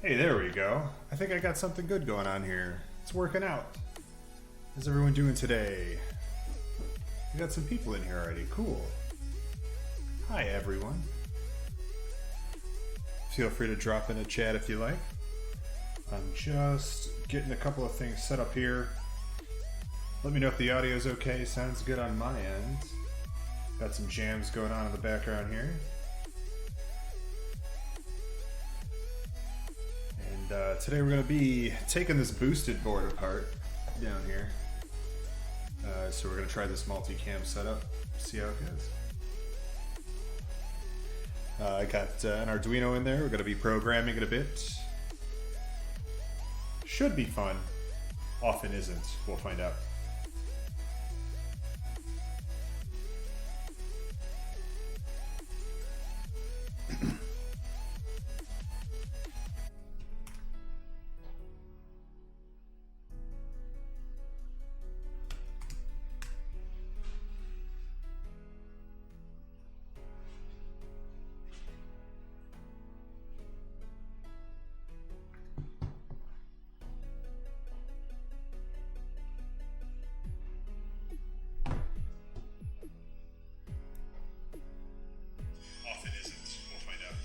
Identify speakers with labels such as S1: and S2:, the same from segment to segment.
S1: Hey, there we go. I think I got something good going on here. It's working out. How's everyone doing today? We got some people in here already. Cool. Hi, everyone. Feel free to drop in a chat if you like. I'm just getting a couple of things set up here. Let me know if the audio's okay. Sounds good on my end. Got some jams going on in the background here. And today we're going to be taking this boosted board apart down here. So we're going to try this multicam setup, see how it goes. I got an Arduino in there. We're going to be programming it a bit. Should be fun. Often isn't. We'll find out. Often isn't. We'll find out.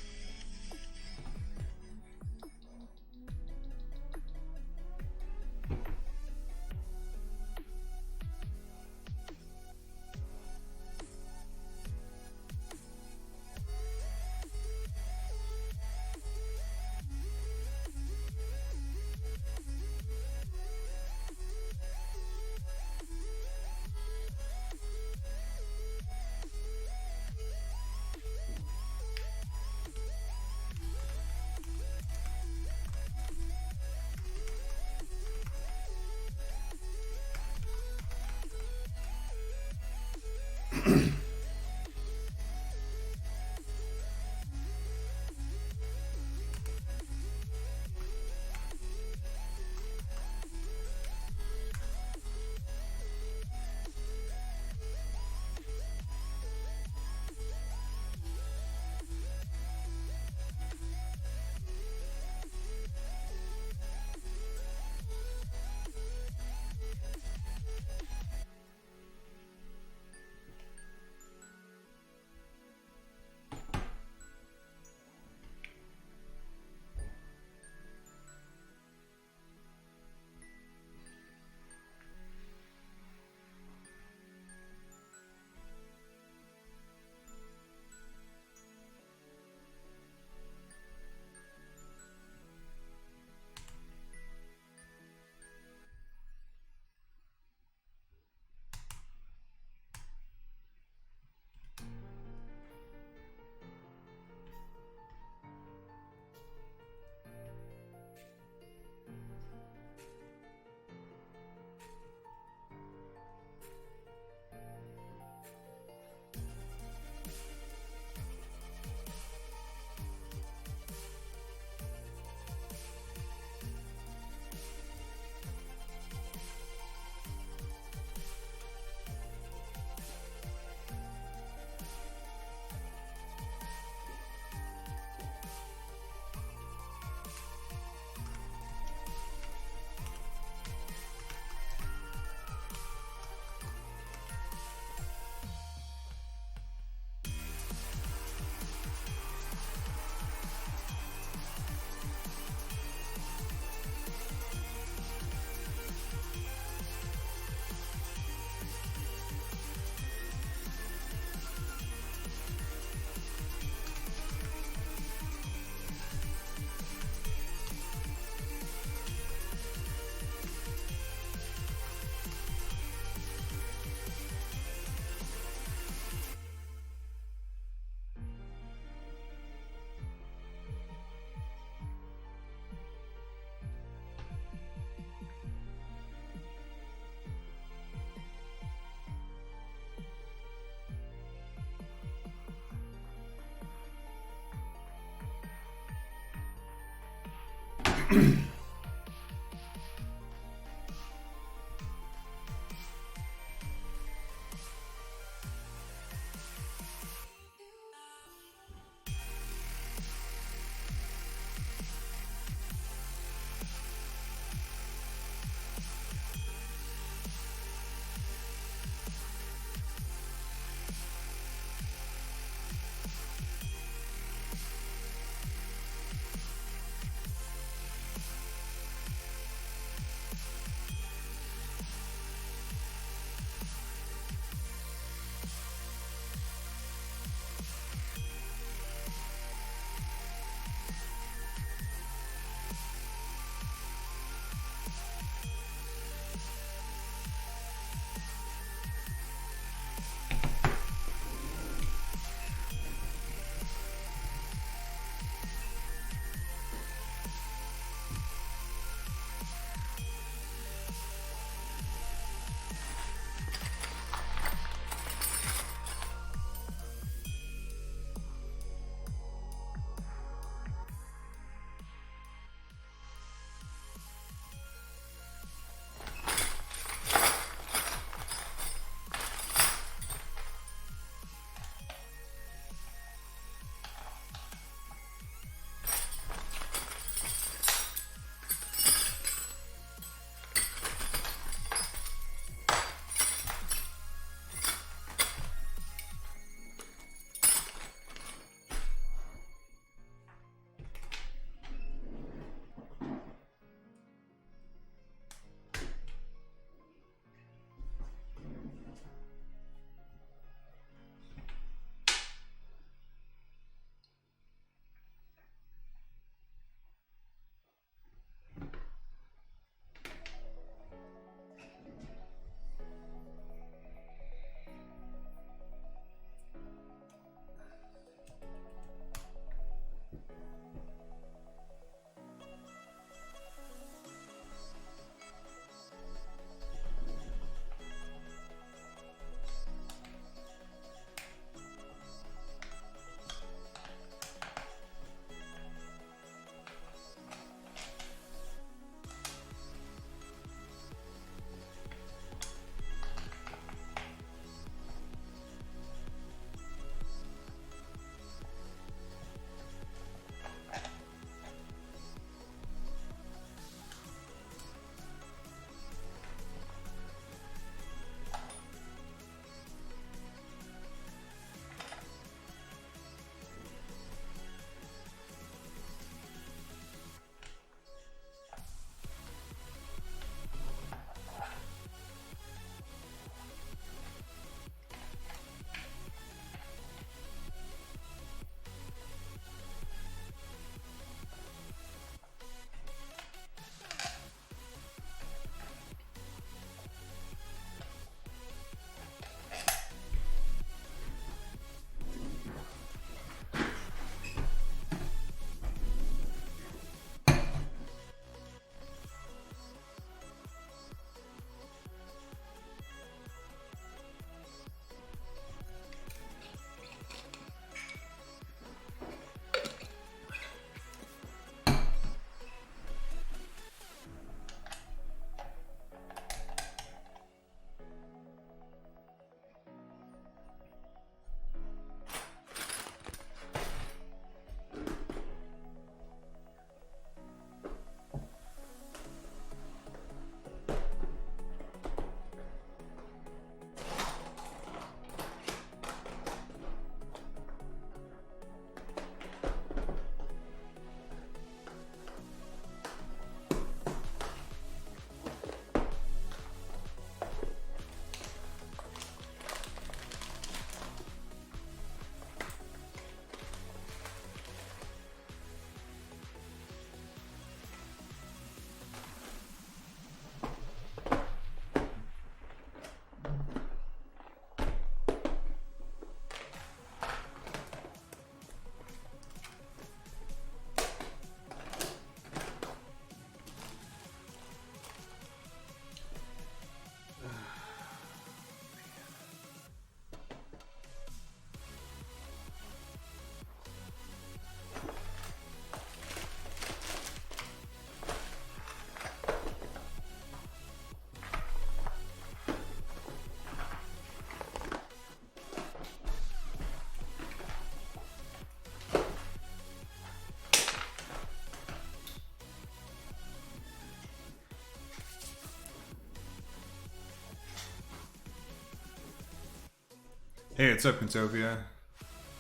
S1: Hey, what's up, Quintopia?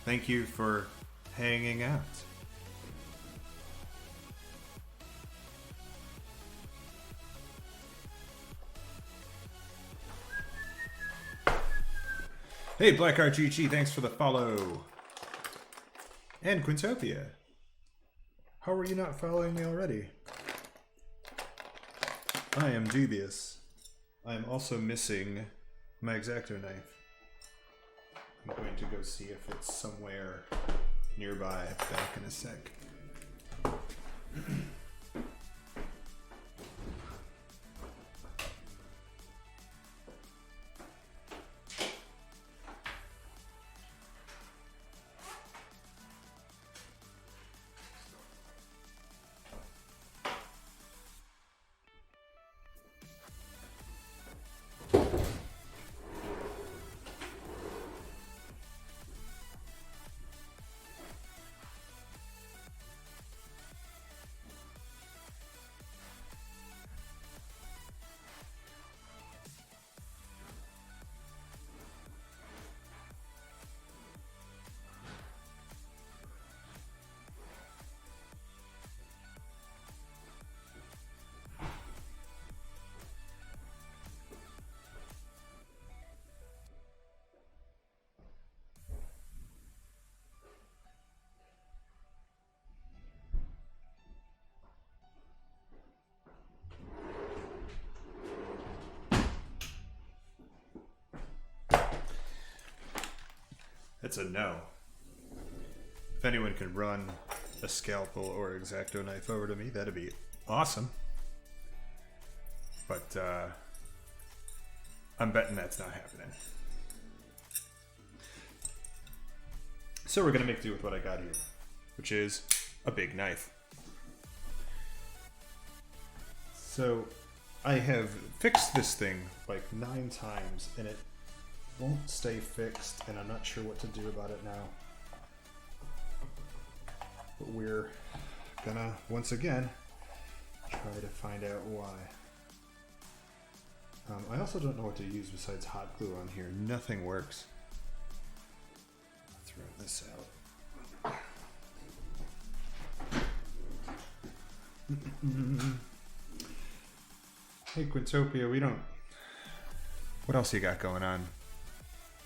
S1: Thank you for hanging out. Hey, Blackheart GG, thanks for the follow. And Quintopia. How are you not following me already? I am dubious. I am also missing my X-Acto knife. I'm going to go see if it's somewhere nearby. Back in a sec. It's a no. If anyone can run a scalpel or X-Acto knife over to me, that'd be awesome. But I'm betting that's not happening. So we're gonna make do with what I got here, which is a big knife. So I have fixed this thing like 9 times and it won't stay fixed, and I'm not sure what to do about it now. But we're gonna, once again, try to find out why. I also don't know what to use besides hot glue on here. Nothing works. Let's throw this out. Hey, Quintopia, we don't... What else you got going on?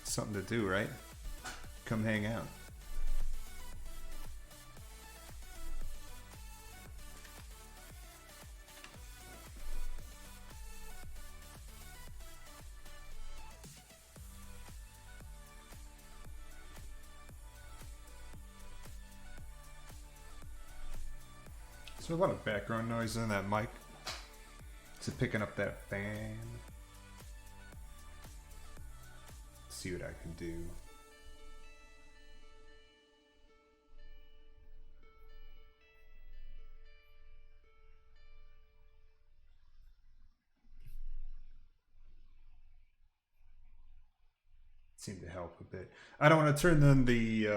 S1: Something to do, right? Come hang out. Is there a lot of background noise in that mic? Is it picking up that fan? See what I can do. Seemed to help a bit. I don't want to turn on the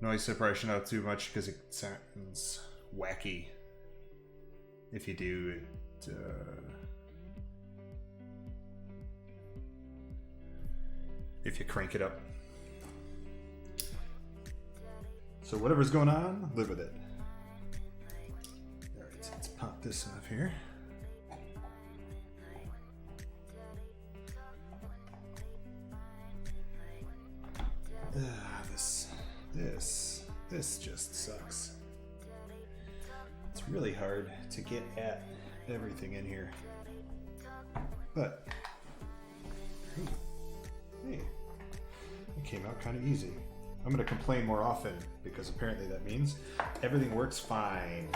S1: noise suppression out too much because it sounds wacky. If you do it, if you crank it up. So whatever's going on, live with it. All right, so let's pop this off here. This just sucks. It's really hard to get at everything in here. But hey, it came out kind of easy. I'm gonna complain more often because apparently that means everything works fine.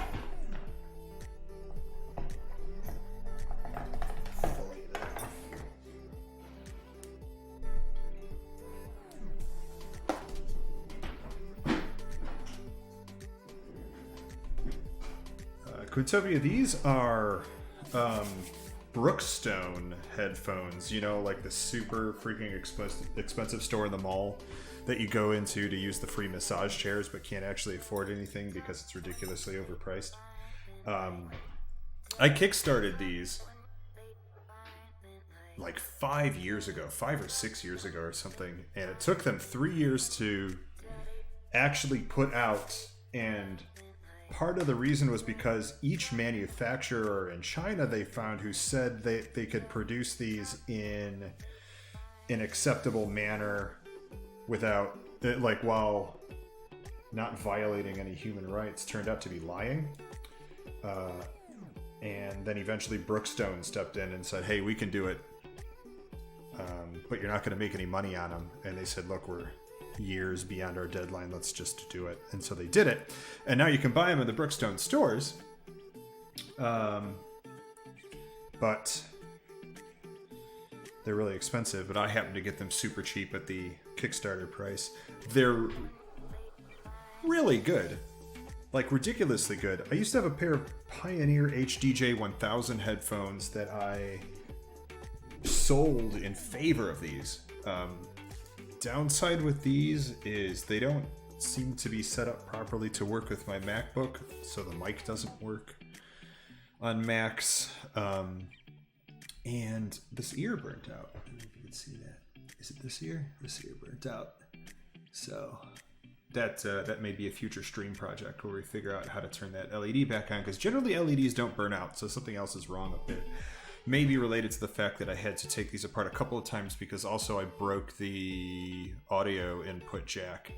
S1: Quintopia, these are Brookstone headphones, you know, like the super freaking expensive store in the mall that you go into to use the free massage chairs but can't actually afford anything because it's ridiculously overpriced. I kickstarted these like 5 years ago, 5 or 6 years ago or something, and it took them 3 years to actually put out. And part of the reason was because each manufacturer in China they found who said they could produce these in an acceptable manner without, like, while not violating any human rights, turned out to be lying. And then eventually Brookstone stepped in and said, hey, we can do it, but you're not going to make any money on them. And they said, look, we're years beyond our deadline, let's just do it. And so they did it, and now you can buy them in the Brookstone stores, but they're really expensive. But I happen to get them super cheap at the Kickstarter price. They're really good, like ridiculously good. I used to have a pair of Pioneer HDJ 1000 headphones that I sold in favor of these. Downside with these is they don't seem to be set up properly to work with my MacBook, so the mic doesn't work on Macs. And this ear burnt out. I don't know if you can see that. Is it this ear? This ear burnt out. So that may be a future stream project where we figure out how to turn that LED back on, because generally LEDs don't burn out, so something else is wrong up there. Maybe related to the fact that I had to take these apart a couple of times, because also I broke the audio input jack,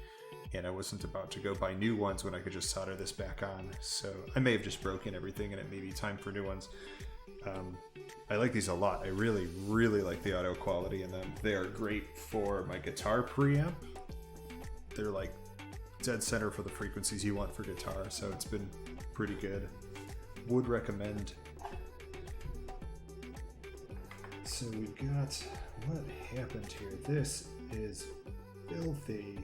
S1: and I wasn't about to go buy new ones when I could just solder this back on. So I may have just broken everything, and it may be time for new ones. I like these a lot. I really, really like the audio quality in them. They are great for my guitar preamp. They're like dead center for the frequencies you want for guitar, so it's been pretty good. Would recommend. So we got, what happened here? This is filthy,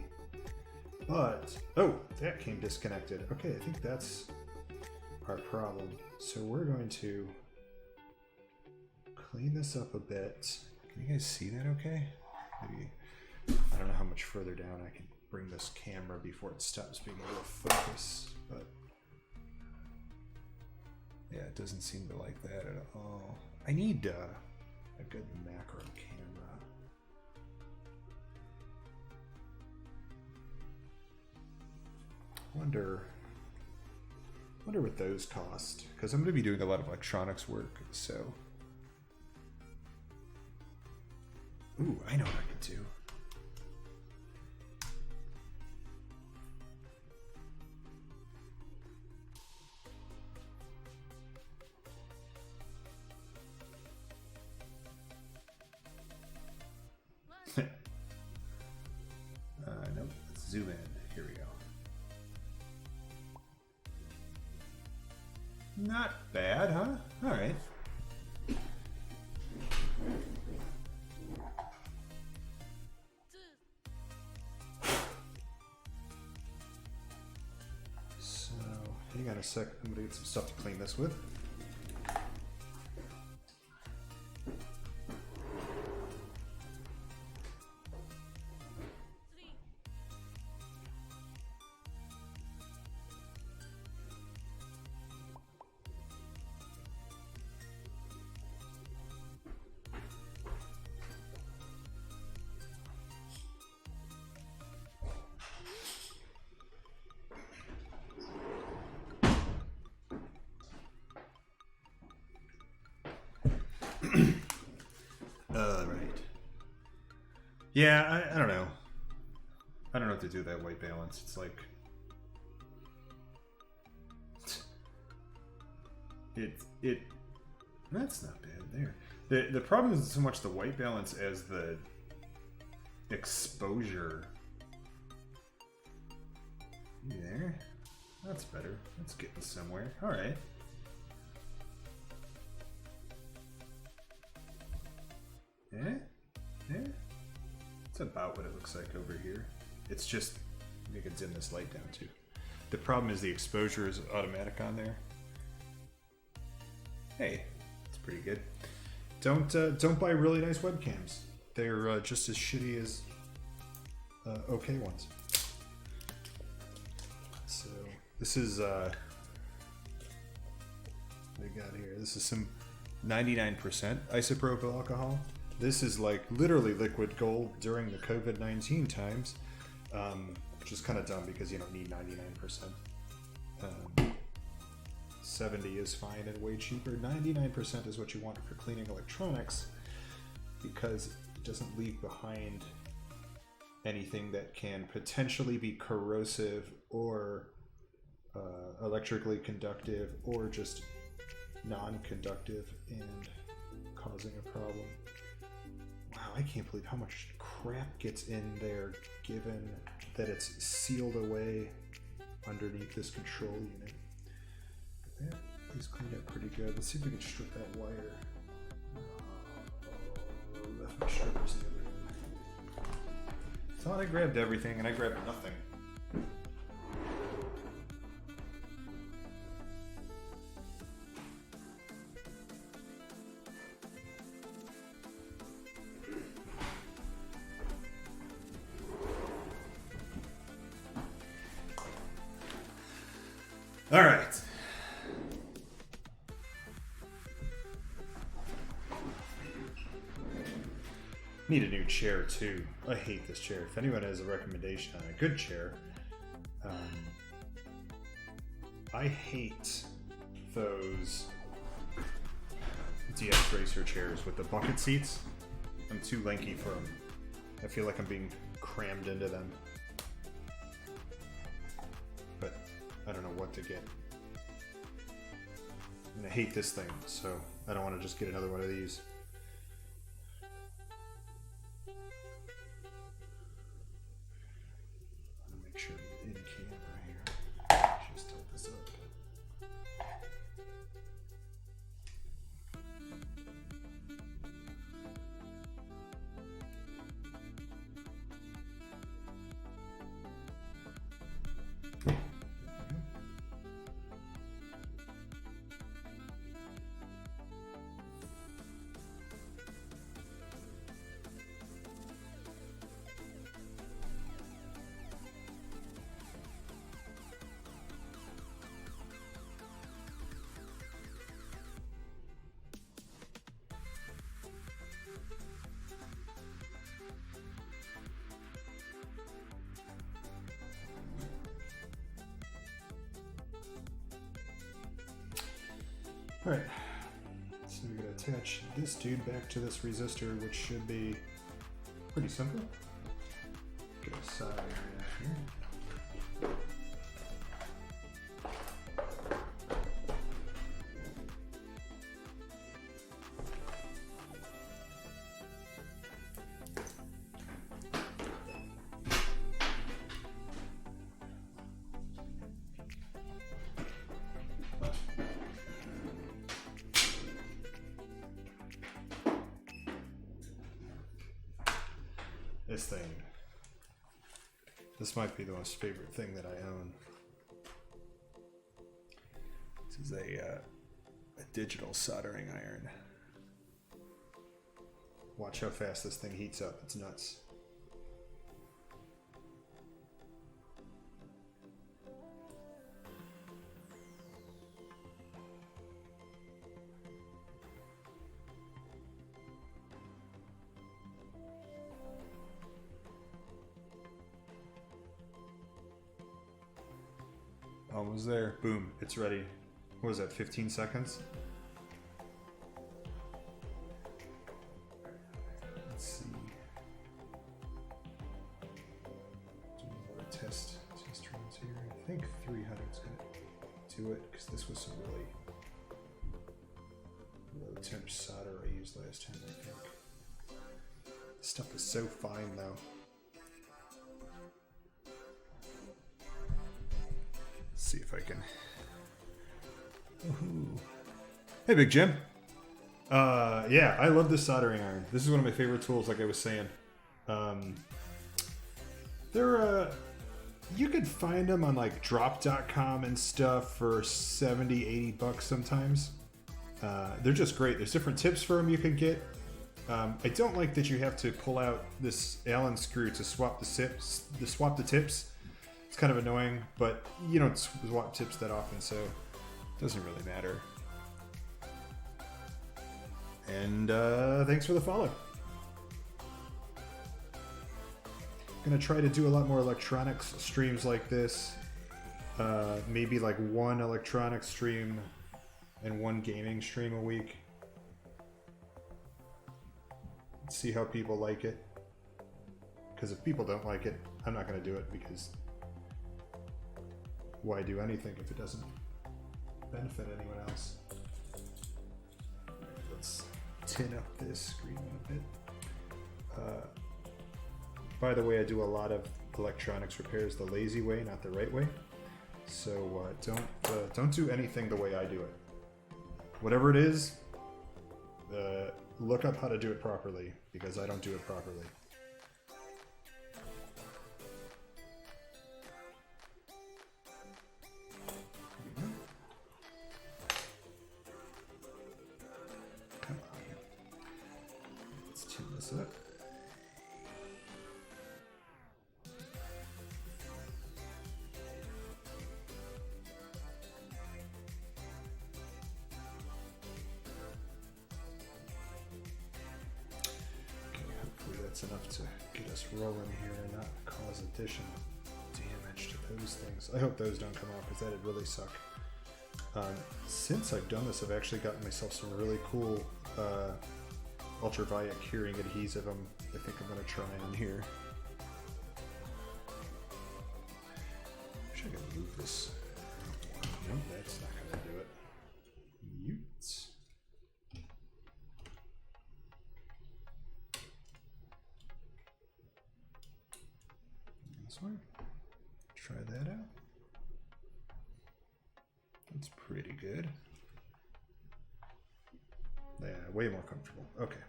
S1: but, oh, that came disconnected. Okay, I think that's our problem. So we're going to clean this up a bit. Can you guys see that okay? Maybe, I don't know how much further down I can bring this camera before it stops being able to focus, but yeah, it doesn't seem to like that at all. I need a good macro camera. Wonder what those cost, because I'm going to be doing a lot of electronics work. So, ooh, I know what I can do. Nope, let's zoom in. Here we go. Not bad, huh? All right. So, hang on a sec. I'm gonna get some stuff to clean this with. Yeah, I don't know. I don't know what to do with that white balance. It's like it that's not bad there. The problem isn't so much the white balance as the exposure. You there? That's better. That's getting somewhere. All right. Yeah? Yeah? It's about what it looks like over here. It's just, you can dim this light down too. The problem is the exposure is automatic on there. Hey, it's pretty good. Don't buy really nice webcams. They're just as shitty as okay ones. So this is what we got here. This is some 99% isopropyl alcohol. This is like literally liquid gold during the COVID-19 times, which is kind of dumb because you don't need 99%. 70 is fine and way cheaper. 99% is what you want for cleaning electronics because it doesn't leave behind anything that can potentially be corrosive or electrically conductive or just non-conductive and causing a problem. Wow, I can't believe how much crap gets in there given that it's sealed away underneath this control unit. That is cleaned up pretty good. Let's see if we can strip that wire. Left my strippers the other end. Thought I grabbed everything and I grabbed nothing. All right. Need a new chair too. I hate this chair. If anyone has a recommendation on a good chair, I hate those DS Racer chairs with the bucket seats. I'm too lanky for them. I feel like I'm being crammed into them. But I don't know what to get. And I hate this thing, so I don't want to just get another one of these. Make sure I'm in camera here. Just tilt this up. All right, so we're going to attach this dude back to this resistor, which should be pretty simple. Get a side here. This thing. This might be the most favorite thing that I own. This is a digital soldering iron. Watch how fast this thing heats up. It's nuts. Almost there. Boom. It's ready. What was that, 15 seconds? Let's see. Do a lot of test runs here. I think 300 is going to do it because this was some really low temp solder I used last time, I think. This stuff is so fine though. See if I can. Ooh. Hey, Big Jim. Yeah, I love this soldering iron. This is one of my favorite tools, like I was saying. You could find them on like drop.com and stuff for 70, 80 bucks sometimes. They're just great. There's different tips for them you can get. I don't like that you have to pull out this Allen screw to swap the tips. It's kind of annoying, but you don't swap tips that often, so it doesn't really matter. And thanks for the follow. Gonna try to do a lot more electronics streams like this. Maybe like one electronic stream and one gaming stream a week. See how people like it. Because if people don't like it, I'm not gonna do it, because why do anything if it doesn't benefit anyone else? Let's tin up this screen a bit. By the way, I do a lot of electronics repairs the lazy way, not the right way. So don't do anything the way I do it. Whatever it is, look up how to do it properly, because I don't do it properly. Come on. Let's tune this up. Enough to get us rolling here and not cause additional damage to those things. I hope those don't come off, because that'd really suck. Since I've done this, I've actually gotten myself some really cool ultraviolet curing adhesive. I think I'm going to try on here. Wish I could move this. Nope, that's not going to do it. Mute. Try that out. That's pretty good. Yeah, way more comfortable. Okay.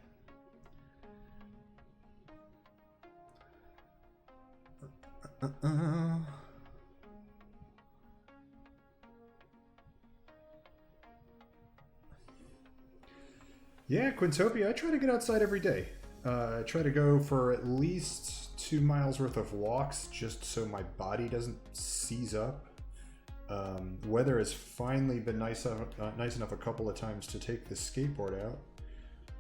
S1: Yeah, Quintopia, I try to get outside every day. I try to go for at least 2 miles worth of walks, just so my body doesn't seize up. Weather has finally been nice enough a couple of times to take the skateboard out,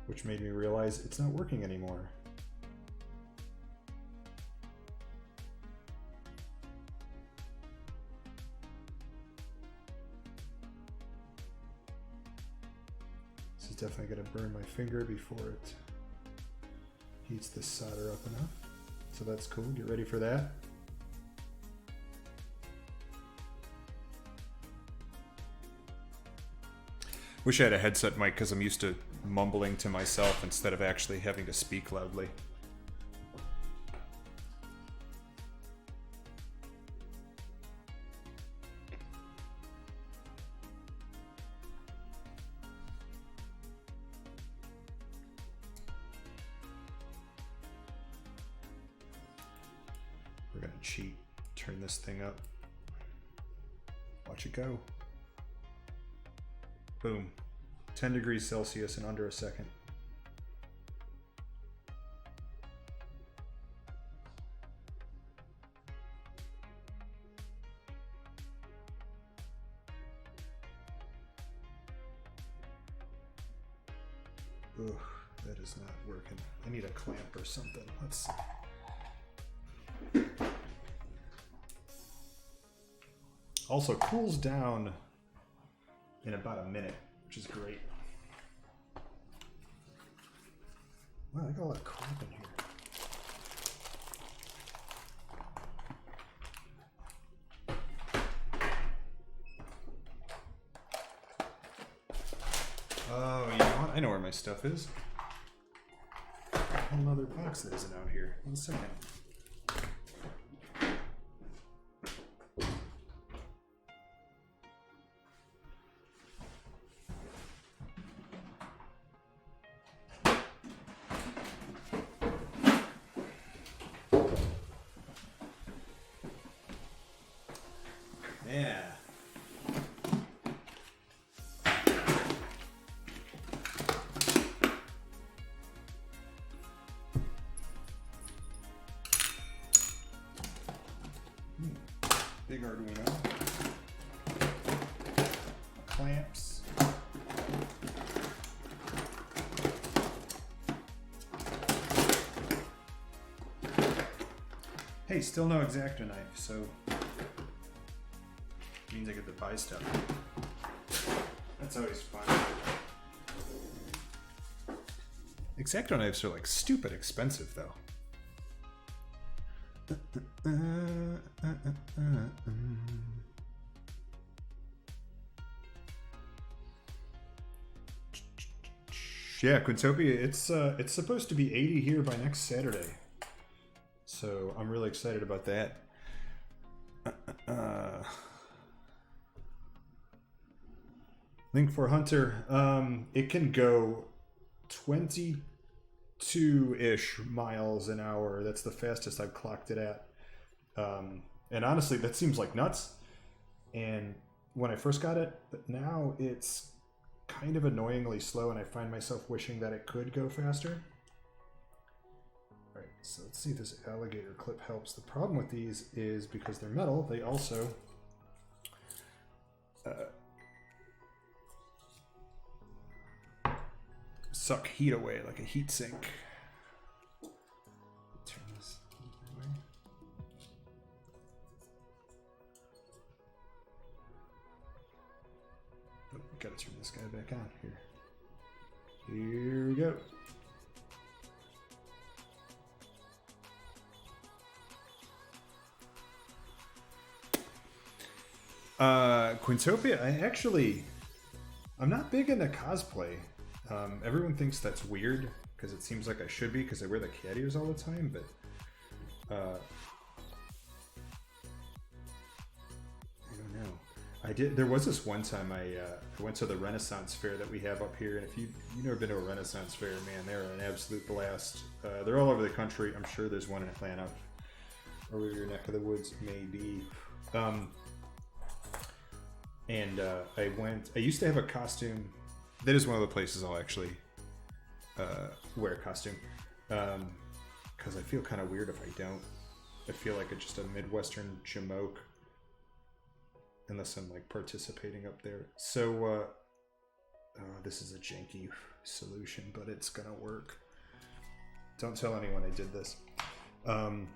S1: which made me realize it's not working anymore. This is definitely going to burn my finger before it heats the solder up enough. So that's cool. Get ready for that. Wish I had a headset mic, because I'm used to mumbling to myself instead of actually having to speak loudly. We're gonna cheat, turn this thing up. Watch it go. Boom. 10 degrees Celsius in under a second. Ugh, that is not working. I need a clamp or something. Let's see. Also cools down in about a minute, which is great. Wow, I got a lot of crap in here. Oh, you know what? I know where my stuff is. A whole other box that isn't out here. 1 second. Yeah. Big Arduino. Clamps. Hey, still no X-Acto knife, so means I get to buy stuff. That's always fun. X-Acto knives are like stupid expensive though. Yeah, Quintopia, it's supposed to be 80 here by next Saturday. So I'm really excited about that. Link for Hunter, it can go 22-ish miles an hour. That's the fastest I've clocked it at. And honestly, that seems like nuts. And when I first got it, now it's kind of annoyingly slow, and I find myself wishing that it could go faster. All right, so let's see if this alligator clip helps. The problem with these is because they're metal, they also suck heat away like a heat sink. Turn this away. Oh, gotta turn this guy back on here. Here we go. Quintopia, I'm not big into cosplay. Everyone thinks that's weird because it seems like I should be because I wear the cat ears all the time, but I don't know. There was this one time I went to the Renaissance Fair that we have up here, and if you've never been to a Renaissance Fair, man, they're an absolute blast. They're all over the country. I'm sure there's one in Atlanta or where your neck of the woods may be. I used to have a costume. That is one of the places I'll actually wear a costume. Because I feel kind of weird if I don't. I feel like it's just a Midwestern jamoke. Unless I'm like participating up there. So, this is a janky solution, but it's gonna work. Don't tell anyone I did this. And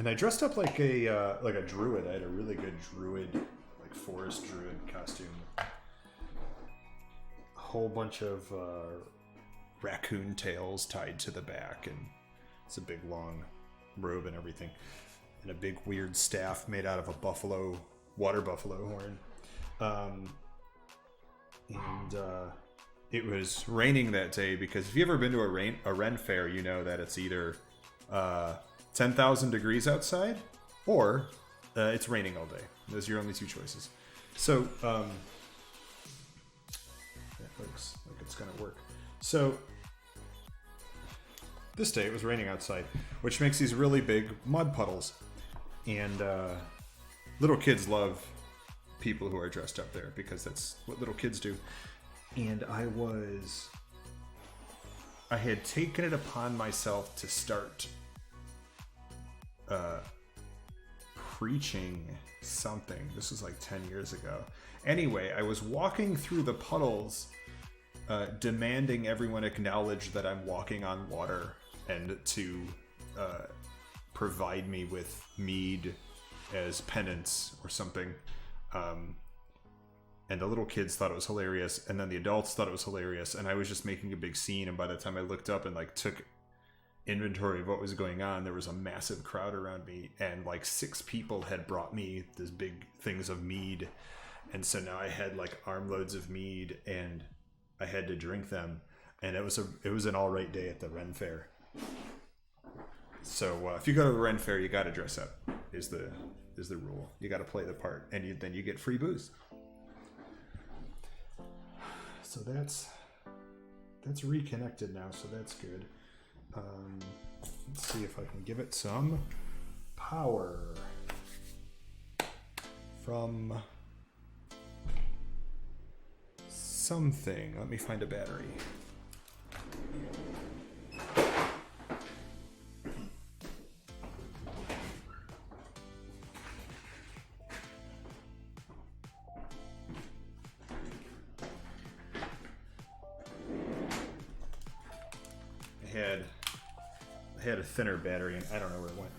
S1: I dressed up like a druid. I had a really good druid, like forest druid costume. A whole bunch of raccoon tails tied to the back, and it's a big long robe and everything, and a big weird staff made out of a water buffalo horn. It was raining that day because if you've ever been to a Ren fair, you know that it's either 10,000 degrees outside or it's raining all day. Those are your only two choices. So that looks like it's gonna work. So this day it was raining outside, which makes these really big mud puddles, and little kids love people who are dressed up there because that's what little kids do. And I had taken it upon myself to start preaching something. This was like 10 years ago. Anyway, I was walking through the puddles, demanding everyone acknowledge that I'm walking on water and to provide me with mead as penance or something. And the little kids thought it was hilarious, and then the adults thought it was hilarious, and I was just making a big scene. And by the time I looked up and like took inventory of what was going on, there was a massive crowd around me, and like 6 people had brought me these big things of mead, and so now I had like armloads of mead, and I had to drink them, and it was an all right day at the Ren Fair. So if you go to the Ren Fair, you got to dress up. Is the rule. You got to play the part, and then you get free booze. So that's reconnected now, so that's good. Let's see if I can give it some power from something. Let me find a battery. I had a thinner battery, and I don't know where it went.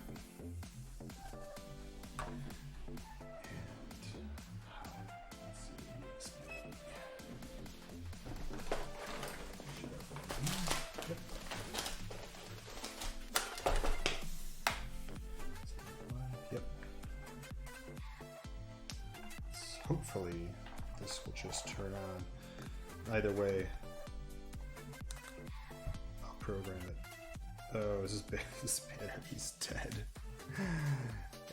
S1: hopefully this will just turn on. Either way, I'll program it. Oh, this battery's dead.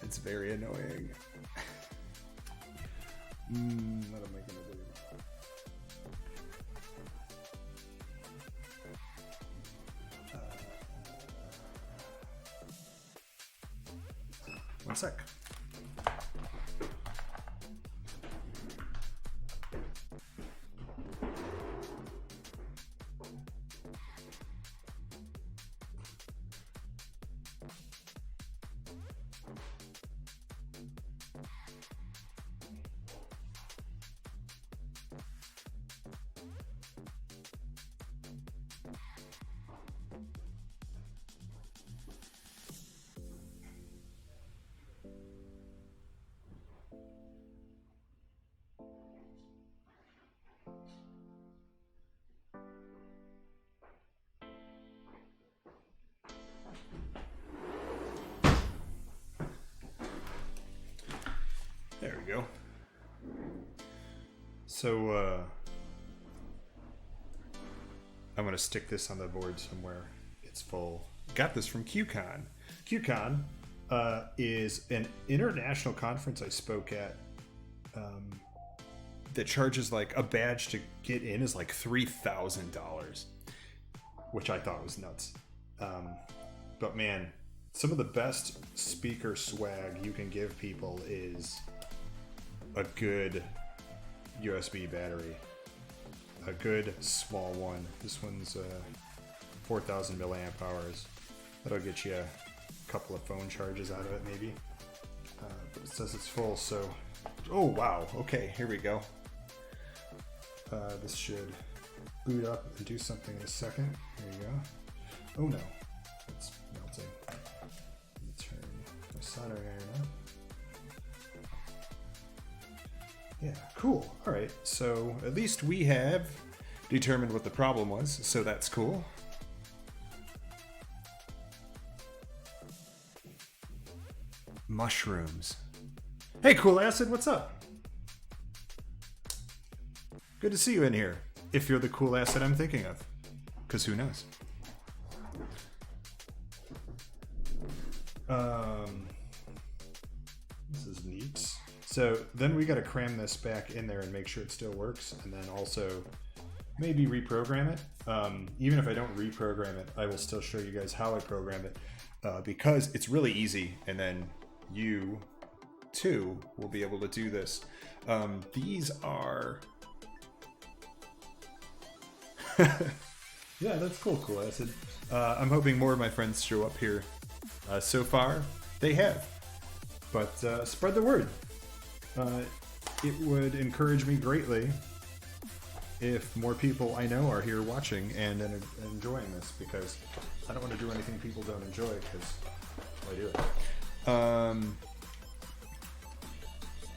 S1: It's very annoying. What am I gonna do? One sec. There we go. So, I'm going to stick this on the board somewhere. It's full. Got this from QCon. QCon is an international conference I spoke at that charges like a badge to get in is like $3,000, which I thought was nuts. But man, some of the best speaker swag you can give people is a good USB battery, a good small one. This one's 4,000 milliamp hours. That'll get you a couple of phone charges out of it, maybe. But it says it's full, so oh wow. Okay, here we go. This should boot up and do something in a second. Here you go. Oh no, it's melting. Let me turn my soldering iron on. Yeah, cool. All right, so at least we have determined what the problem was, so that's cool. Mushrooms. Hey, Cool Acid, what's up? Good to see you in here, if you're the Cool Acid I'm thinking of, because who knows? This is neat. So then we got to cram this back in there and make sure it still works, and then also maybe reprogram it. Even if I don't reprogram it, I will still show you guys how I program it, because it's really easy, and then you too will be able to do this. These are yeah, that's cool, Cool Acid. I'm hoping more of my friends show up here. So far they have, but spread the word. It would encourage me greatly if more people I know are here watching and enjoying this, because I don't want to do anything people don't enjoy, because why do it?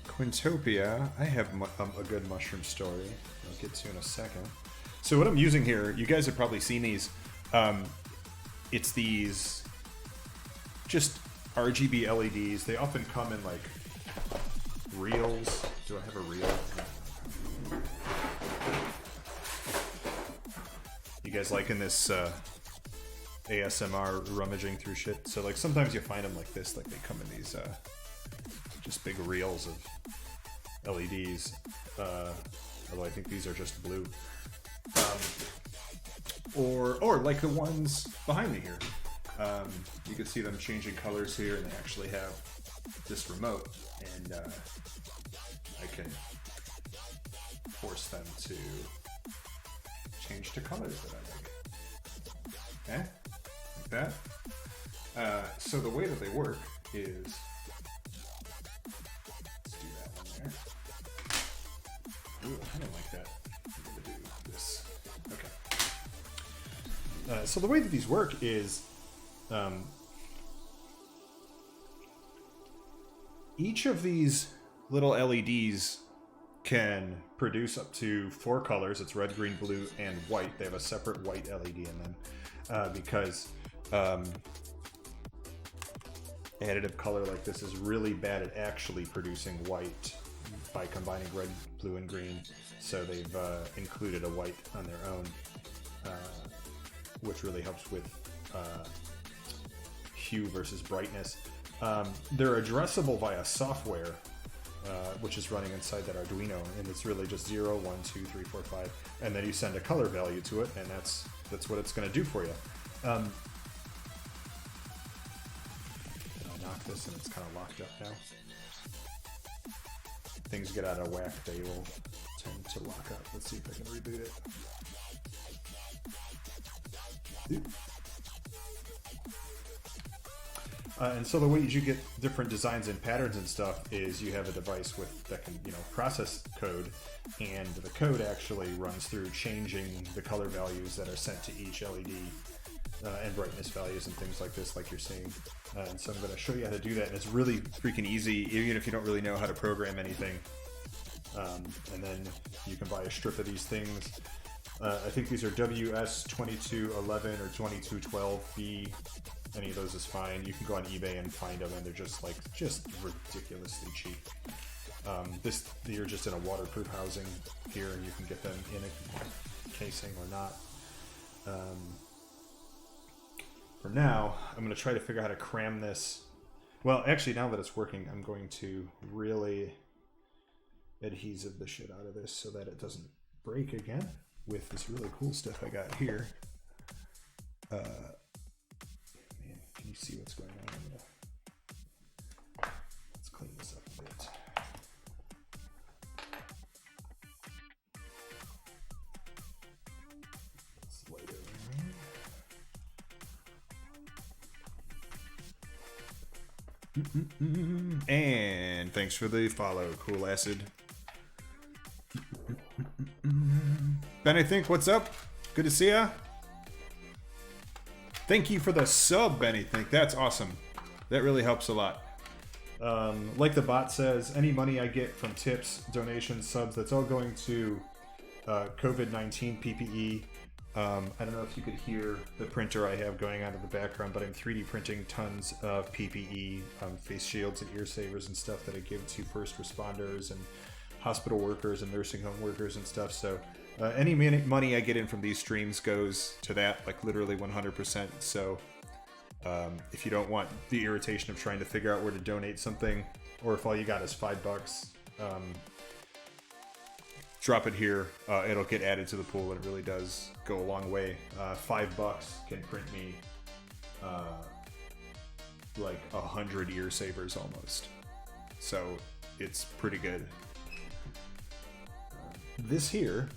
S1: Quintopia, I have a good mushroom story I'll get to in a second. So what I'm using here, you guys have probably seen these. It's these just RGB LEDs. They often come in like reels. Do I have a reel? You guys liking this ASMR rummaging through shit? So like sometimes you find them like this, like they come in these just big reels of LEDs. Although I think these are just blue. Or like the ones behind me here. You can see them changing colors here, and they actually have this remote, and I can force them to change to colors that I like. Like that. So the way that they work is, let's do that one there. Ooh, I don't like that. I'm gonna do this. Okay. So the way that these work is, each of these little LEDs can produce up to 4 colors. It's red, green, blue, and white. They have a separate white LED in them because additive color like this is really bad at actually producing white. by combining red, blue, and green. So they've included a white on their own, which really helps with hue versus brightness. They're addressable via software, which is running inside that Arduino, and it's really just 0, 1, 2, 3, 4, 5, and then you send a color value to it, and that's what it's going to do for you. I knock this, and it's kind of locked up now. Things get out of whack, they will tend to lock up. Let's see if I can reboot it. And so the way you get different designs and patterns and stuff is you have a device that can, process code, and the code actually runs through changing the color values that are sent to each LED and brightness values and things like this, like you're seeing. And so I'm going to show you how to do that, and it's really freaking easy, even if you don't really know how to program anything. And then you can buy a strip of these things. I think these are WS2211 or 2212B. Any of those is fine. You can go on eBay and find them, and they're just ridiculously cheap. You're just in a waterproof housing here, and you can get them in a casing or not. For now, I'm going to try to figure out how to cram this. Well, actually, now that it's working, I'm going to really adhesive the shit out of this so that it doesn't break again with this really cool stuff I got here. Man, can you see what's going on? Let's clean this up a bit. Let's light it around. And thanks for the follow, Cool Acid. Ben, I think, what's up? Good to see ya. Thank you for the sub, Benny. Think that's awesome. That really helps a lot. Like the bot says, any money I get from tips, donations, subs, that's all going to COVID-19 PPE. I don't know if you could hear the printer I have going on in the background, but I'm 3D printing tons of PPE, face shields and ear savers and stuff that I give to first responders and hospital workers and nursing home workers and stuff. So any money I get in from these streams goes to that, like literally 100%. So if you don't want the irritation of trying to figure out where to donate something, or if all you got is $5, drop it here. It'll get added to the pool, and it really does go a long way. $5 can print me like 100 ear savers almost. So it's pretty good. This here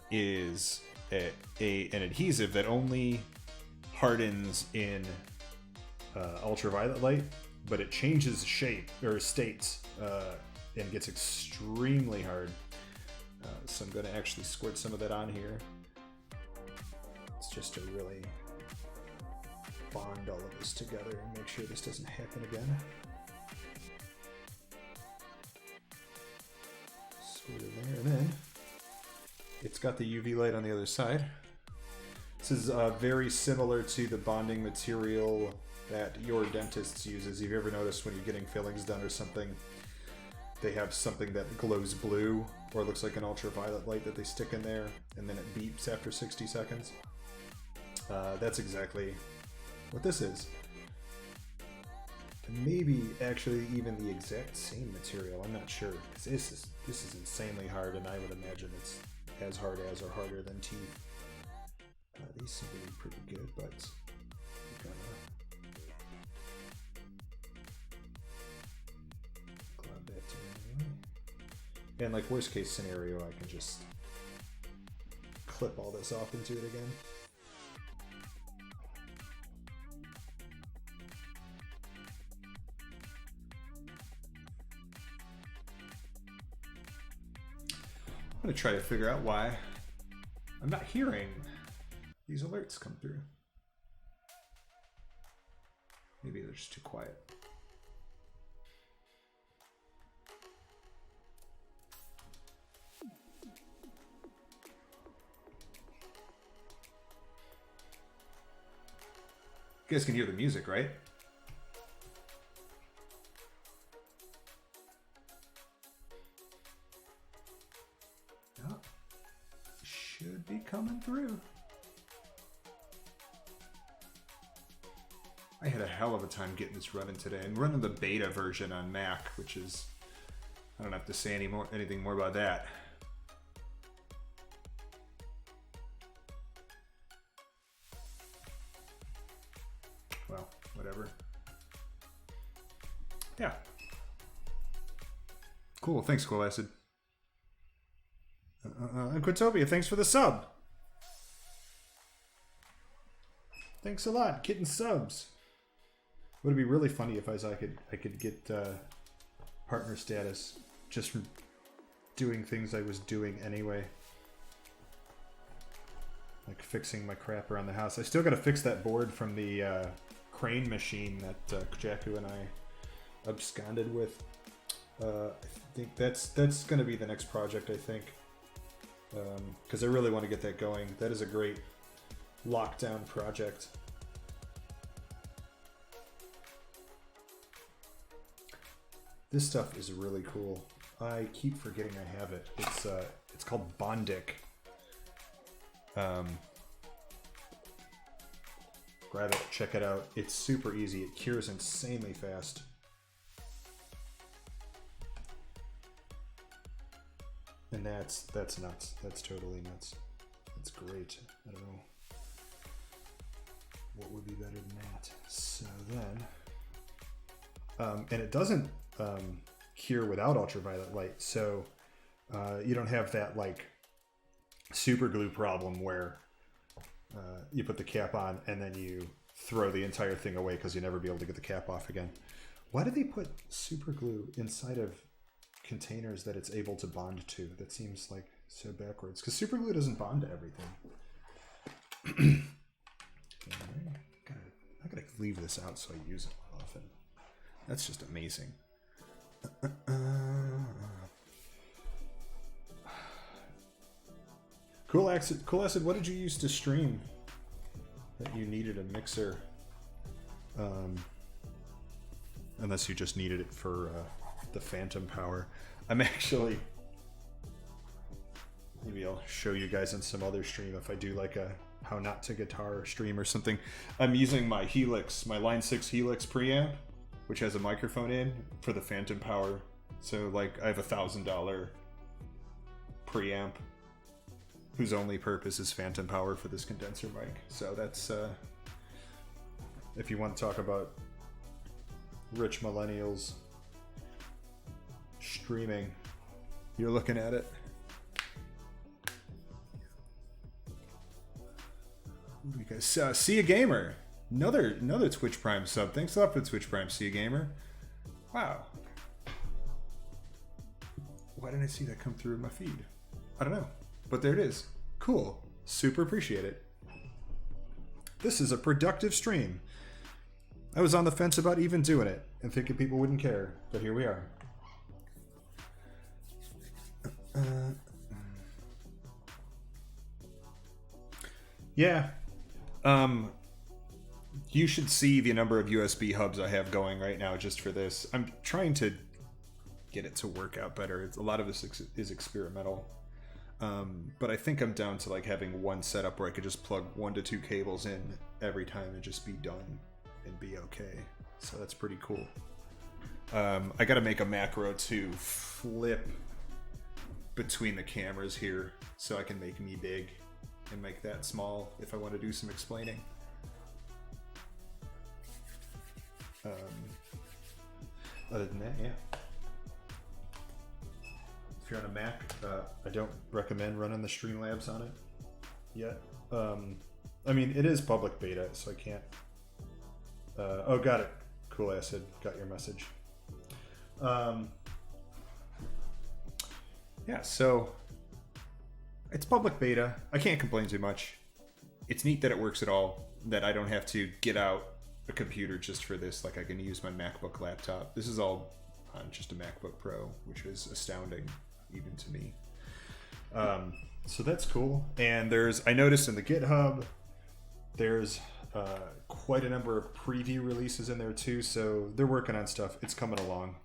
S1: is an adhesive that only hardens in ultraviolet light, but it changes shape or states and gets extremely hard. So I'm going to actually squirt some of that on here. It's just to really bond all of this together and make sure this doesn't happen again. Squirt it there, and then it's got the UV light on the other side. This is very similar to the bonding material that your dentist uses. Have you ever noticed when you're getting fillings done or something, they have something that glows blue or looks like an ultraviolet light that they stick in there, and then it beeps after 60 seconds? That's exactly what this is. And maybe actually even the exact same material. I'm not sure, because this is insanely hard, and I would imagine it's as hard as or harder than teeth. These seem to be pretty good, but we're gonna glad that to anyway. And like worst case scenario, I can just clip all this off into it again. I'm going to try to figure out why I'm not hearing these alerts come through. Maybe they're just too quiet. You guys can hear the music, right? should be coming through. I had a hell of a time getting this running today. I'm running the beta version on Mac, which is, I don't have to say anything more about that. Well, whatever. Yeah. Cool, thanks, Cool Acid. Quitopia, thanks for the sub. Thanks a lot, getting subs. Would it be really funny if I could get partner status just from doing things I was doing anyway, like fixing my crap around the house. I still got to fix that board from the crane machine that Jaku and I absconded with. I think that's going to be the next project, I think, because I really want to get that going. That is a great lockdown project. This stuff is really cool. I keep forgetting I have it. It's called Bondic. Grab it, check it out. It's super easy. It cures insanely fast. And that's nuts. That's totally nuts. That's great. I don't know what would be better than that. So then, and it doesn't cure without ultraviolet light. So you don't have that like super glue problem where you put the cap on and then you throw the entire thing away because you'll never be able to get the cap off again. Why do they put super glue inside of containers that it's able to bond to? That seems like so backwards, because super glue doesn't bond to everything. I gotta leave this out so I use it more often. That's just amazing. Cool Acid, what did you use to stream that you needed a mixer? Unless you just needed it for the phantom power. I'm actually, maybe I'll show you guys in some other stream if I do like a how not to guitar stream or something. I'm using my Helix, my Line 6 Helix preamp, which has a microphone in for the phantom power. So like I have $1,000 preamp whose only purpose is phantom power for this condenser mic. So that's, if you want to talk about rich millennials streaming, you're looking at it. What do you guys see a gamer, another Twitch Prime sub. Thanks a lot for the Twitch Prime, see a gamer. Wow, why didn't I see that come through in my feed? I don't know, but there it is. Cool, super appreciate it. This is a productive stream. I was on the fence about even doing it and thinking people wouldn't care, but here we are. Yeah. You should see the number of USB hubs I have going right now just for this. I'm trying to get it to work out better. A lot of this is experimental. But I think I'm down to like having one setup where I could just plug 1 to 2 cables in every time and just be done and be okay. So that's pretty cool. I gotta make a macro to flip between the cameras here so I can make me big and make that small if I want to do some explaining. Other than that, yeah. If you're on a Mac, I don't recommend running the Streamlabs on it yet. I mean, it is public beta, so I can't... oh, got it. Cool Acid, got your message. Yeah, so it's public beta. I can't complain too much. It's neat that it works at all, that I don't have to get out a computer just for this. Like I can use my MacBook laptop. This is all on just a MacBook Pro, which is astounding even to me. So that's cool. And I noticed in the GitHub, there's quite a number of preview releases in there too. So they're working on stuff. It's coming along.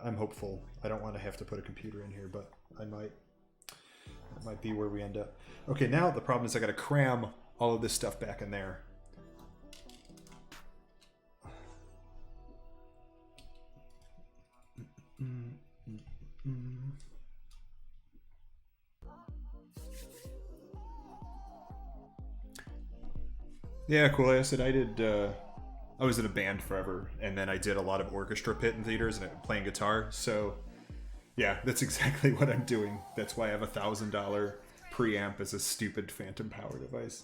S1: I'm hopeful. I don't want to have to put a computer in here, but I might. That might be where we end up. Okay, now the problem is I gotta cram all of this stuff back in there. Yeah, cool. I said I did. I was in a band forever, and then I did a lot of orchestra pit in theaters and playing guitar. So, yeah, that's exactly what I'm doing. That's why I have a $1,000 preamp as a stupid phantom power device.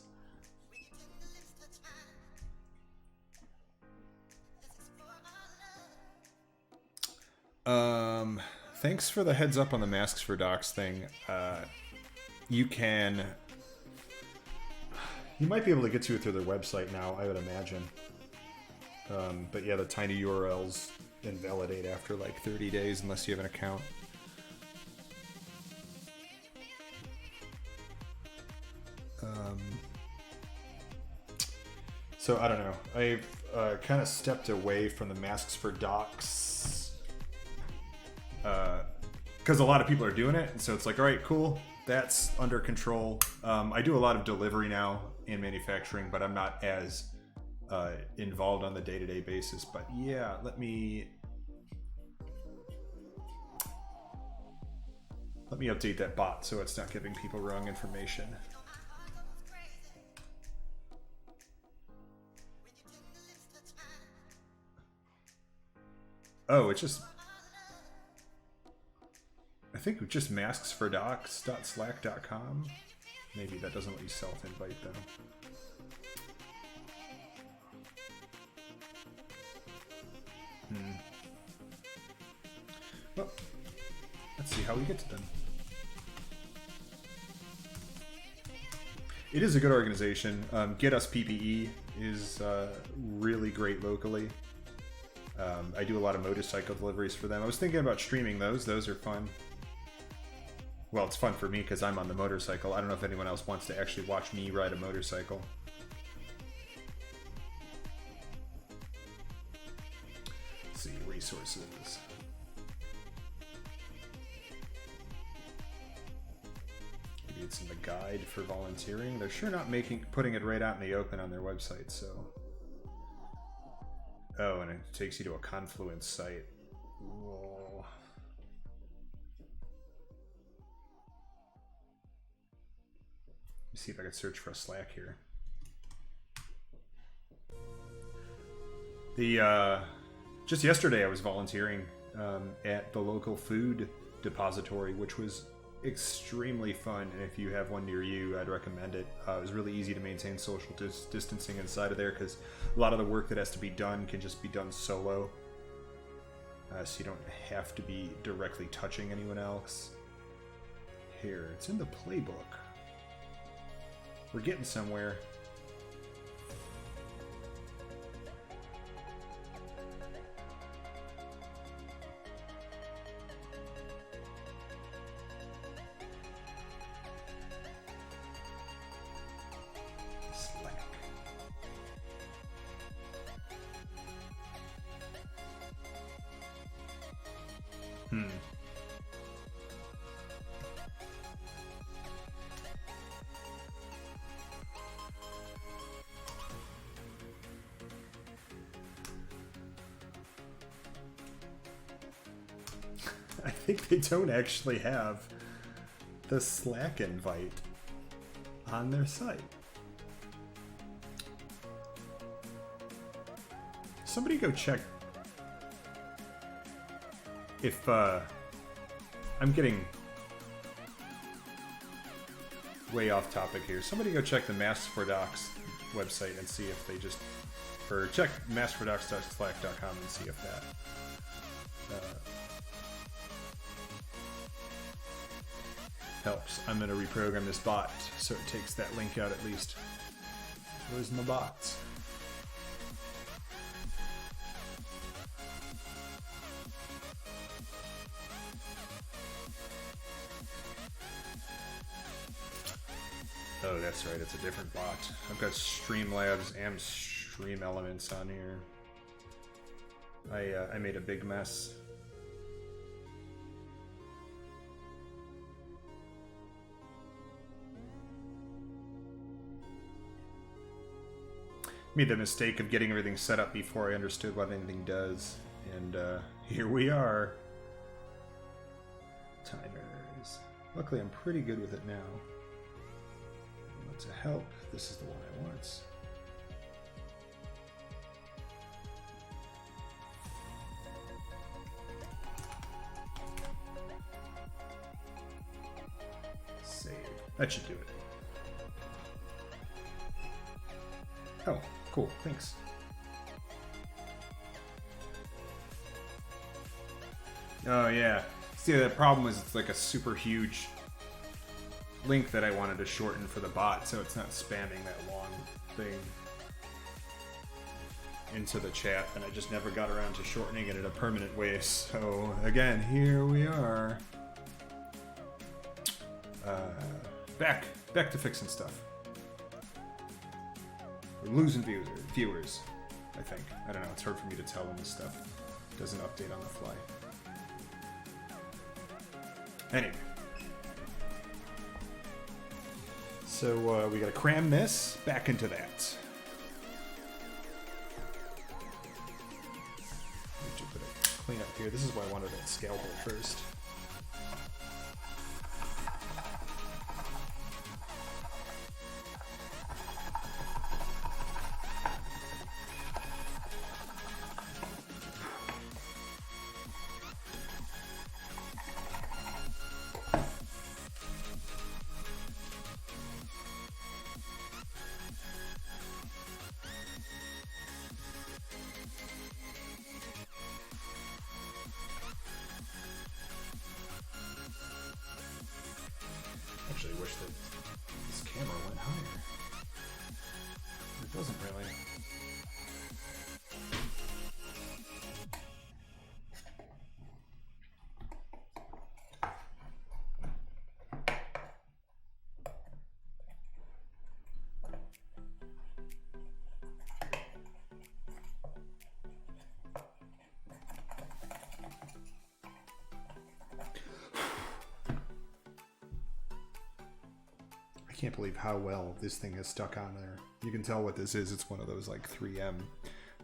S1: Thanks for the heads up on the Masks for Docs thing. You might be able to get to it through their website now, I would imagine. But yeah, the tiny URLs invalidate after like 30 days unless you have an account. So I don't know. I've kind of stepped away from the Masks for Docs because a lot of people are doing it, and so it's like, all right, cool, that's under control. I do a lot of delivery now in manufacturing, but I'm not as involved on the day-to-day basis. But yeah, let me update that bot so it's not giving people wrong information. Oh, it's just, I think just masksfordocs.slack.com. Maybe that doesn't let you self-invite though. Well, let's see how we get to them. It is a good organization. Get Us PPE is really great locally. I do a lot of motorcycle deliveries for them. I was thinking about streaming those. Those are fun. Well, it's fun for me because I'm on the motorcycle. I don't know if anyone else wants to actually watch me ride a motorcycle. Let's see, resources. Maybe it's in the guide for volunteering. They're sure not putting it right out in the open on their website, so. Oh, and it takes you to a Confluence site. Whoa. Let me see if I can search for a Slack here. Just yesterday I was volunteering at the local food depository, which was extremely fun, and if you have one near you, I'd recommend it. It was really easy to maintain social distancing inside of there because a lot of the work that has to be done can just be done solo, so you don't have to be directly touching anyone else. Here, it's in the playbook. We're getting somewhere. I think they don't actually have the Slack invite on their site. Somebody go check if I'm getting way off topic here. Somebody go check the Masks for Docs website and see if they just, or check masksfordocs.slack.com and see if that helps. I'm going to reprogram this bot so it takes that link out at least. Where's my bots? Oh, that's right, it's a different bot. I've got Streamlabs and Stream Elements on here. I made a big mess. Made the mistake of getting everything set up before I understood what anything does. And here we are. Timers. Luckily, I'm pretty good with it now. I want to help. This is the one I want. Save. That should do it. Oh, cool. Thanks. Oh, yeah. See, the problem is it's like a super huge link that I wanted to shorten for the bot, so it's not spamming that long thing into the chat, and I just never got around to shortening it in a permanent way. So, again, here we are. Back to fixing stuff. We're losing viewers, I think. I don't know, it's hard for me to tell when this stuff doesn't update on the fly. Anyway. So we gotta cram this back into that. Need to put a clean up here. This is why I wanted that scalpel first. Actually, I wish that this camera went higher. It doesn't really. I can't believe how well this thing has stuck on there. You can tell what this is. It's one of those like 3M,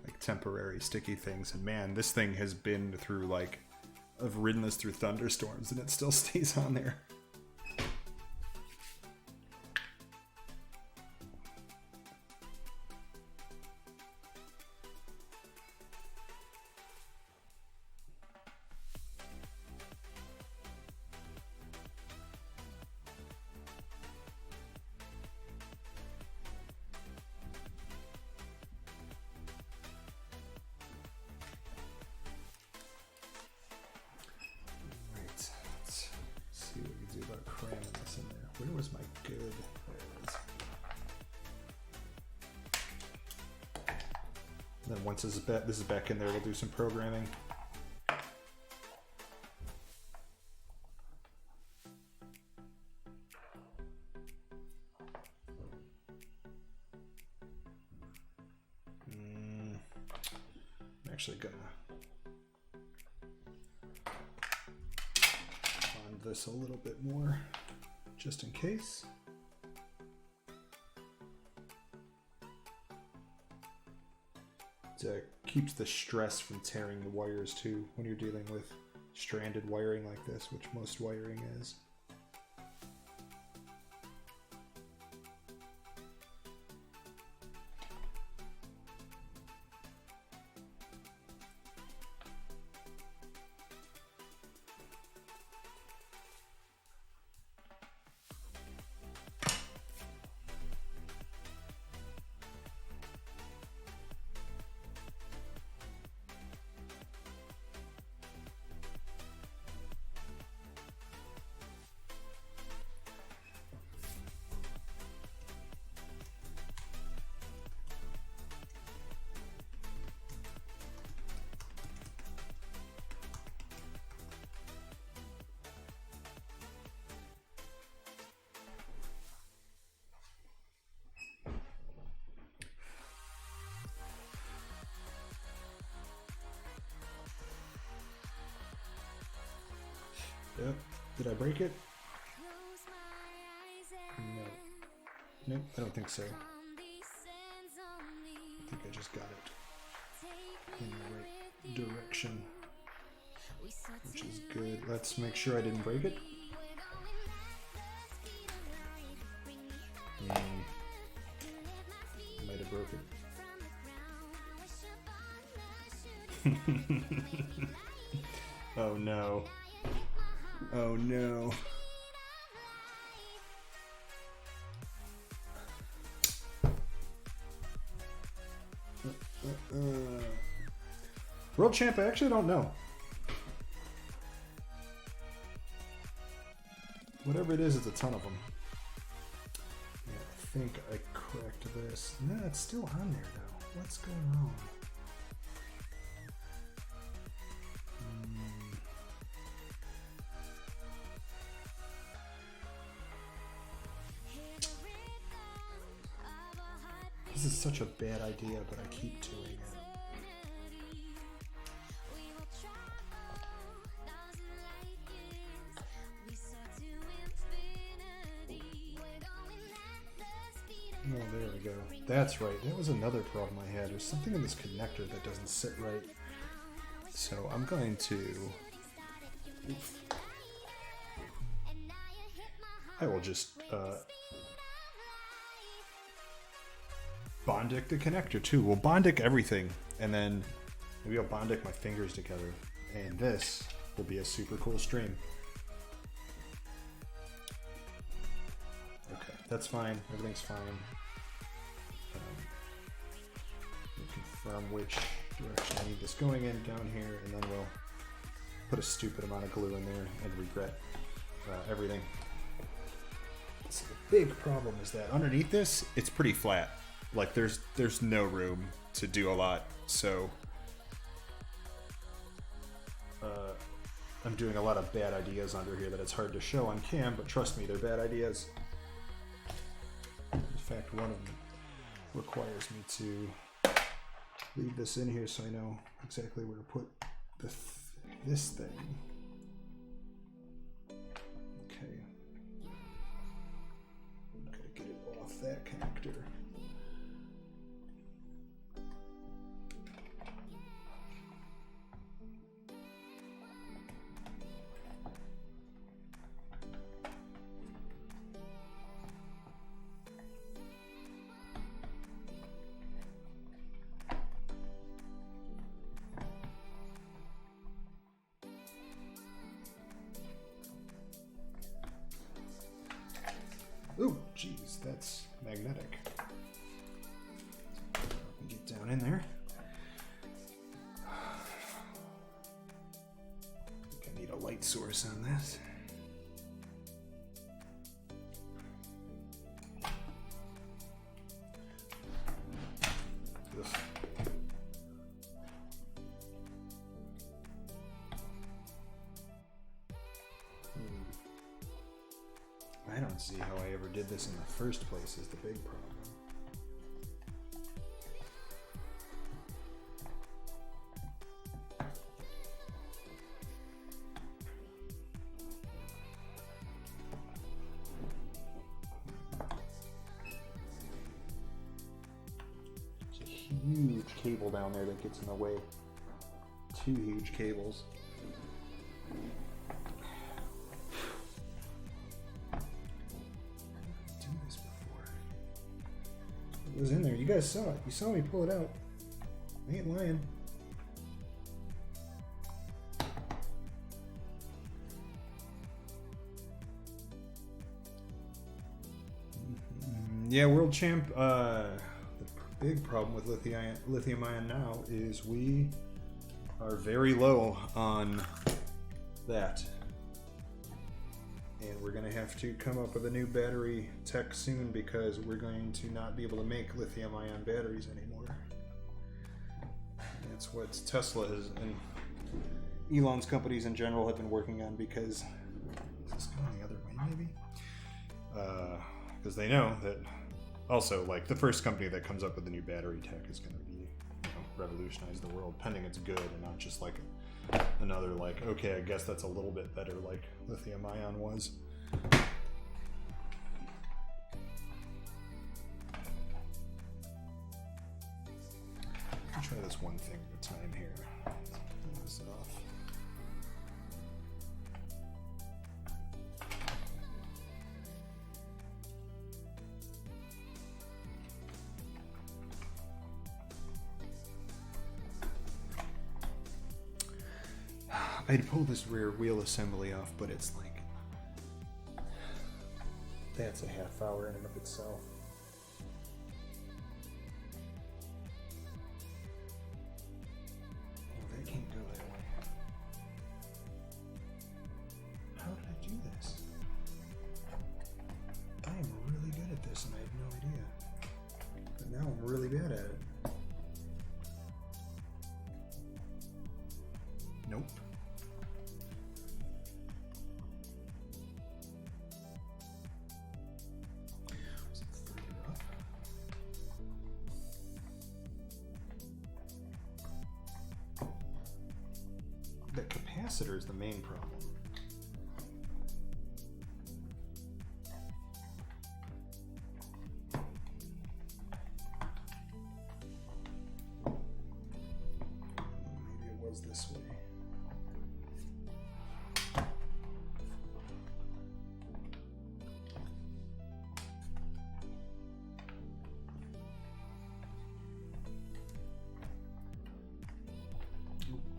S1: like temporary sticky things. And man, this thing has been through like, I've ridden this through thunderstorms and it still stays on there. Where was my good? There it is. And then once this is back in there, we'll do some programming. I'm actually gonna fund this a little bit more. Just in case. It keeps the stress from tearing the wires too when you're dealing with stranded wiring like this, which most wiring is. Yep. Did I break it? No. Nope, I don't think so. I think I just got it in the right direction, which is good. Let's make sure I didn't break it. Might have broke it. Oh no. Oh no. World champ, I actually don't know. Whatever it is, it's a ton of them. Yeah, I think I cracked this. No, it's still on there though. What's going on? This is such a bad idea, but I keep doing it. Oh, there we go. That's right. That was another problem I had. There's something in this connector that doesn't sit right. So I'm going to... Oof. I will just Bondic the connector too. We'll Bondic everything, and then maybe I'll Bondic my fingers together, and this will be a super cool stream. Okay, that's fine. Everything's fine. We'll confirm which direction I need this going in down here, and then we'll put a stupid amount of glue in there and regret everything. So the big problem is that underneath this, it's pretty flat. Like there's no room to do a lot, so I'm doing a lot of bad ideas under here that it's hard to show on cam, but trust me, they're bad ideas. In fact, one of them requires me to leave this in here so I know exactly where to put this thing. Okay. I'm gonna get it off that connector. Ooh, geez, that's magnetic. Get down in there. I think I need a light source on this. Ugh. I don't see how I ever did this in the first place is the big problem. There's a huge cable down there that gets in the way. Two huge cables. It was in there. You guys saw it. You saw me pull it out. I ain't lying. Yeah, world champ. The big problem with lithium ion now is we are very low on that. And we're going to have to come up with a new battery tech soon because we're going to not be able to make lithium-ion batteries anymore. That's what Tesla has, and Elon's companies in general have been working on because... Is this going the other way, maybe? Because they know that... Also, like, the first company that comes up with a new battery tech is going to be, revolutionize the world, pending it's good and not just like another, like, okay, I guess that's a little bit better like lithium ion was. try this one thing at a time here. Turn this off. I'd pull this rear wheel assembly off, but it's like, that's a half hour in and of itself. Oh, that can't go that way. How did I do this? I am really good at this and I have no idea. But now I'm really bad at it. Nope. The capacitor is the main problem. Maybe it was this way.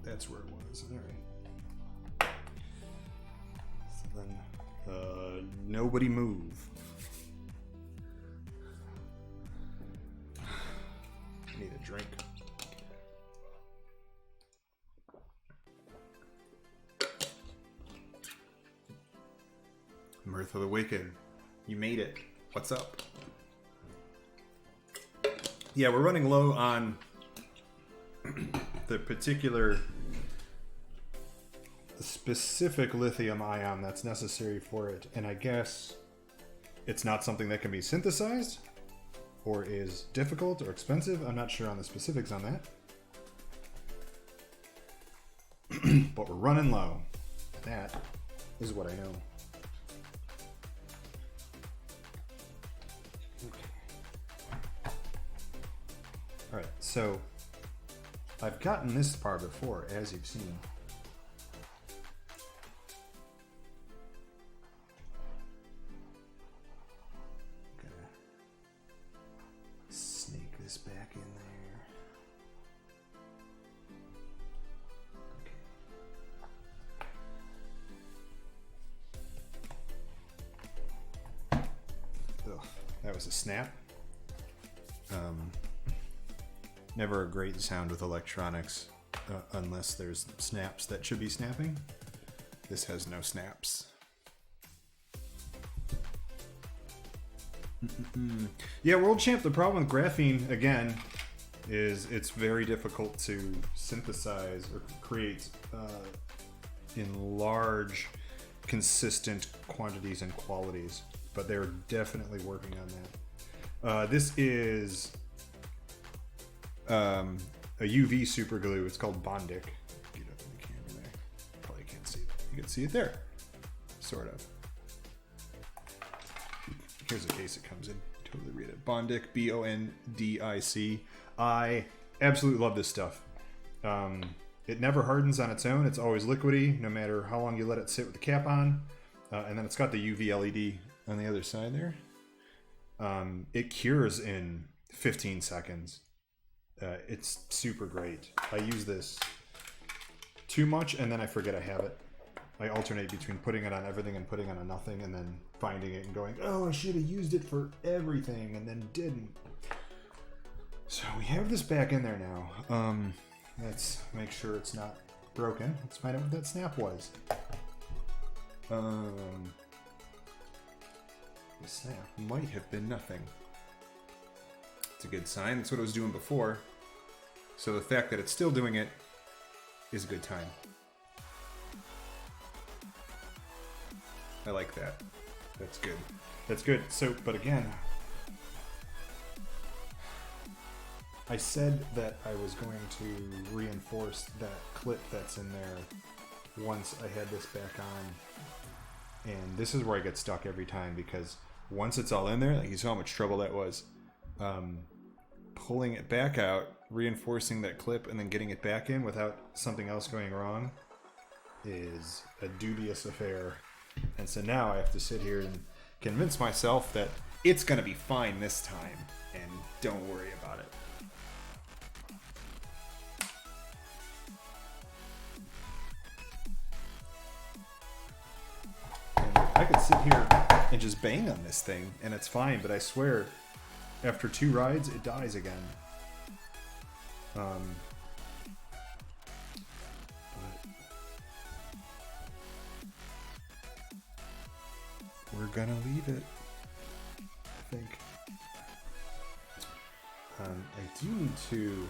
S1: That's where it was. All right. So then, nobody move. I need a drink. Mirth of the Wicked, you made it. What's up? Yeah, we're running low on the particular specific lithium ion that's necessary for it, and I guess it's not something that can be synthesized or is difficult or expensive. I'm not sure on the specifics on that. But we're running low. That is what I know. Okay. All right, so I've gotten this far before, as you've seen. Gonna snake this back in there. Okay. Ugh, that was a snap. Never a great sound with electronics unless there's snaps that should be snapping. This has no snaps. Yeah, World Champ, the problem with graphene, again, is it's very difficult to synthesize or create in large, consistent quantities and qualities. But they're definitely working on that. This is a UV super glue. It's called Bondic. Get up in the camera there. Probably can't see it. You can see it there. Sort of. Here's a case it comes in. Totally read it. Bondic, B-O-N-D-I-C. I absolutely love this stuff. It never hardens on its own. It's always liquidy, no matter how long you let it sit with the cap on. And then it's got the UV LED on the other side there. It cures in 15 seconds. It's super great. I use this too much and then I forget I have it. I alternate between putting it on everything and putting it on nothing and then finding it and going, oh, I should have used it for everything and then didn't. So we have this back in there now. Let's make sure it's not broken. Let's find out what that snap was. The snap might have been nothing. It's a good sign. That's what it was doing before. So the fact that it's still doing it is a good time. I like that. That's good. That's good. So, but again, I said that I was going to reinforce that clip that's in there once I had this back on. And this is where I get stuck every time because once it's all in there, like you saw how much trouble that was. pulling it back out, reinforcing that clip, and then getting it back in without something else going wrong is a dubious affair. And so now I have to sit here and convince myself that it's going to be fine this time, and don't worry about it. And I could sit here and just bang on this thing, and it's fine, but I swear, after 2 rides, it dies again. But we're gonna leave it, I think. I do need to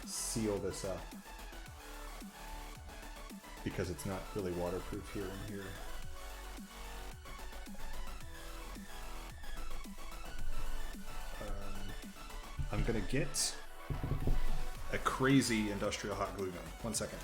S1: seal this up because it's not really waterproof here and here. I'm gonna get a crazy industrial hot glue gun. 1 second.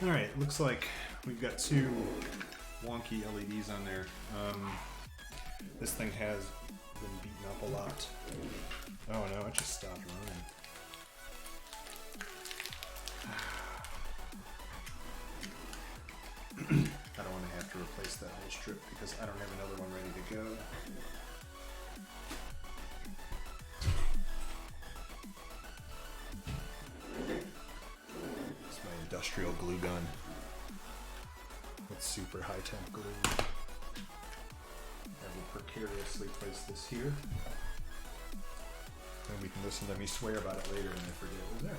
S1: Alright, looks like we've got 2 wonky LEDs on there. This thing has been beaten up a lot. Oh no, it just stopped running. I don't want to have to replace that whole strip because I don't have another one ready to go. Industrial glue gun with super high temp glue. I will precariously place this here, and we can listen to me swear about it later and I forget it was there.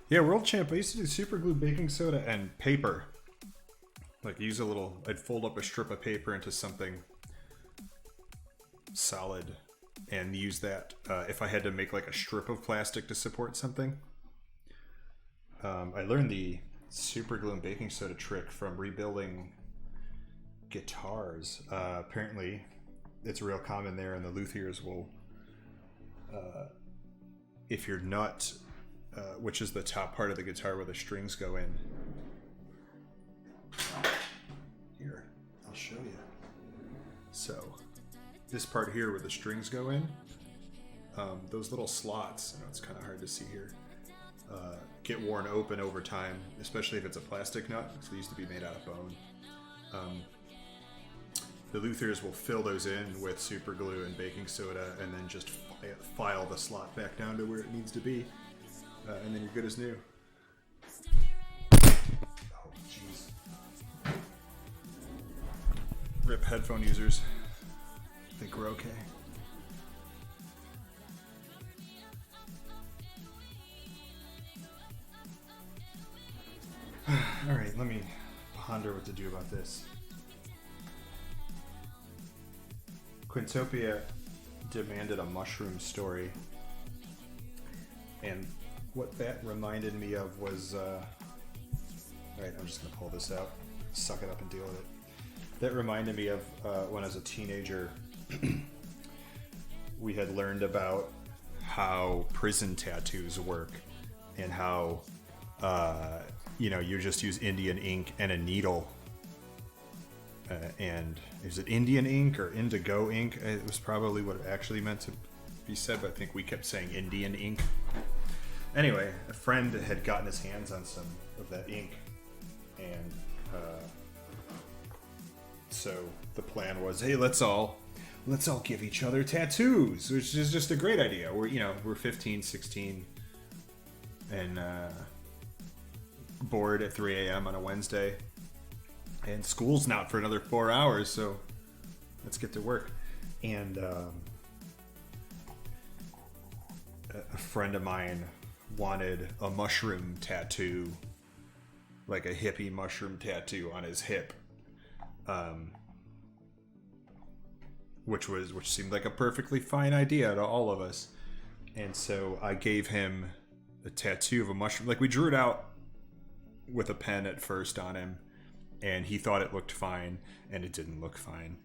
S1: Yeah, World Champ, I used to do super glue, baking soda, and paper. Like use a little, I'd fold up a strip of paper into something solid and use that if I had to make like a strip of plastic to support something. I learned the super glue and baking soda trick from rebuilding guitars. Apparently it's real common there, and the luthiers will, if your nut, which is the top part of the guitar where the strings go in, here, I'll show you. So, this part here where the strings go in, those little slots, I know it's kind of hard to see here, get worn open over time, especially if it's a plastic nut, because they used to be made out of bone. The luthiers will fill those in with super glue and baking soda and then just file the slot back down to where it needs to be, and then you're good as new. Rip headphone users. I think we're okay. Alright, let me ponder what to do about this. Quintopia demanded a mushroom story, and what that reminded me of was alright, I'm just gonna pull this out, suck it up and deal with it. That reminded me of when I was a teenager, we had learned about how prison tattoos work and how, you just use Indian ink and a needle and is it Indian ink or Indigo ink? It was probably what it actually meant to be said, but I think we kept saying Indian ink. Anyway, a friend had gotten his hands on some of that ink, and so the plan was, hey, let's all give each other tattoos, which is just a great idea. We're 15, 16, and bored at 3 a.m. on a Wednesday, and school's not for another 4 hours, so let's get to work. And a friend of mine wanted a mushroom tattoo, like a hippie mushroom tattoo on his hip, which seemed like a perfectly fine idea to all of us. And so I gave him a tattoo of a mushroom. Like, we drew it out with a pen at first on him, and he thought it looked fine, and it didn't look fine.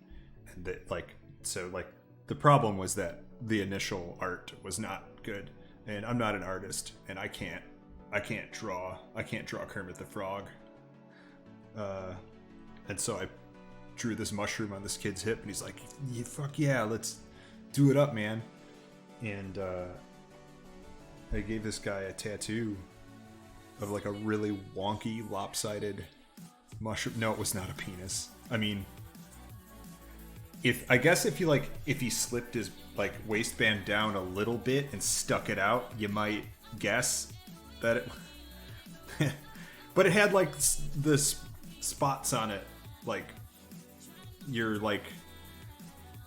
S1: And the problem was that the initial art was not good, and I'm not an artist, and I can't draw Kermit the Frog. And so I drew this mushroom on this kid's hip, and he's like, yeah, fuck yeah, let's do it up, man. And I gave this guy a tattoo of like a really wonky, lopsided mushroom. No, it was not a penis. I mean, if he slipped his like waistband down a little bit and stuck it out, you might guess that it. But it had like the spots on it, like your like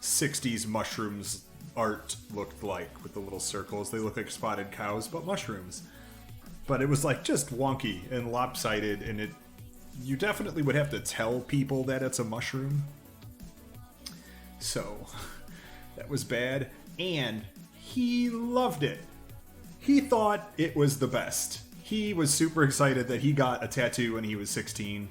S1: 60s mushrooms art looked like, with the little circles. They look like spotted cows, but mushrooms. But it was like just wonky and lopsided, and you definitely would have to tell people that it's a mushroom. So that was bad, and he loved it. He thought it was the best. He was super excited that he got a tattoo when he was 16.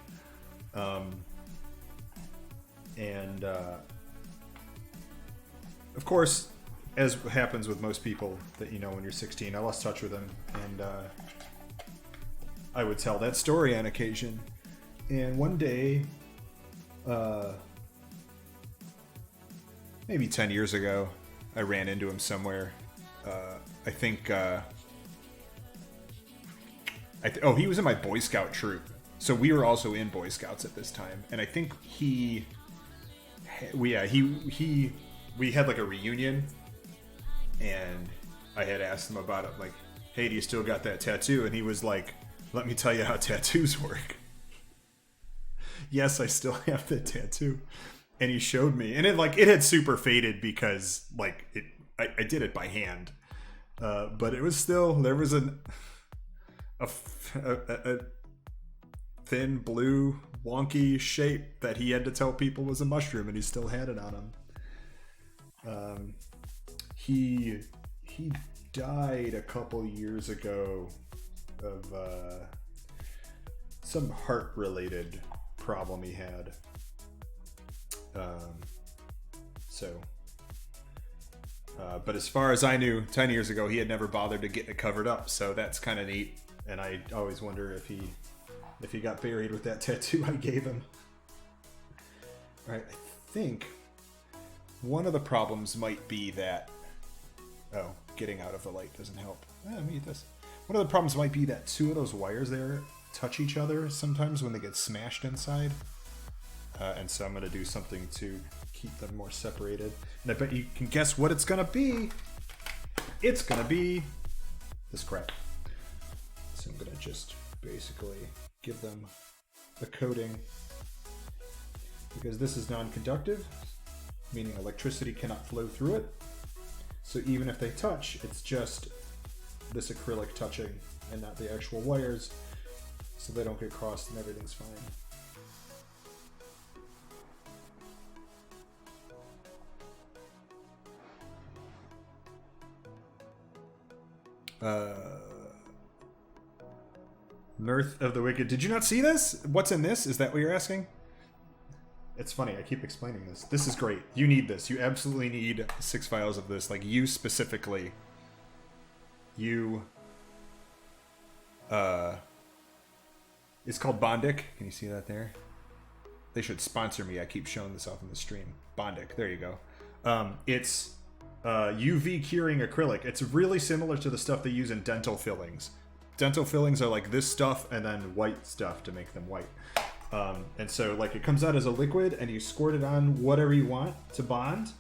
S1: Of course, as happens with most people that you know when you're 16, I lost touch with him, and I would tell that story on occasion. And one day, maybe 10 years ago, I ran into him somewhere. I think he was in my Boy Scout troop, so we were also in Boy Scouts at this time. And I think we had like a reunion, and I had asked him about it, like, hey, do you still got that tattoo? And he was like, let me tell you how tattoos work. Yes, I still have the tattoo. And he showed me, and it had super faded because like I did it by hand, but it was still, there was a thin blue wonky shape that he had to tell people was a mushroom, and he still had it on him. He died a couple years ago of some heart related problem he had. But as far as I knew, 10 years ago, he had never bothered to get it covered up, so that's kind of neat. And I always wonder if he got buried with that tattoo I gave him. All right, I think one of the problems might be that... Oh, getting out of the light doesn't help. Let me eat this. One of the problems might be that two of those wires there touch each other sometimes when they get smashed inside. And so I'm going to do something to keep them more separated. And I bet you can guess what it's going to be. It's going to be this crap. So I'm going to just basically give them a coating. Because this is non-conductive, meaning electricity cannot flow through it. So even if they touch, it's just this acrylic touching and not the actual wires. So they don't get crossed and everything's fine. Mirth of the Wicked. Did you not see this? What's in this? Is that what you're asking? It's funny, I keep explaining this. This is great. You need this. You absolutely need 6 files of this. Like, you specifically. It's called Bondic. Can you see that there? They should sponsor me. I keep showing this off in the stream. Bondic. There you go. It's UV curing acrylic. It's really similar to the stuff they use in dental fillings. Dental fillings are like this stuff and then white stuff to make them white. And so like it comes out as a liquid and you squirt it on whatever you want to bond,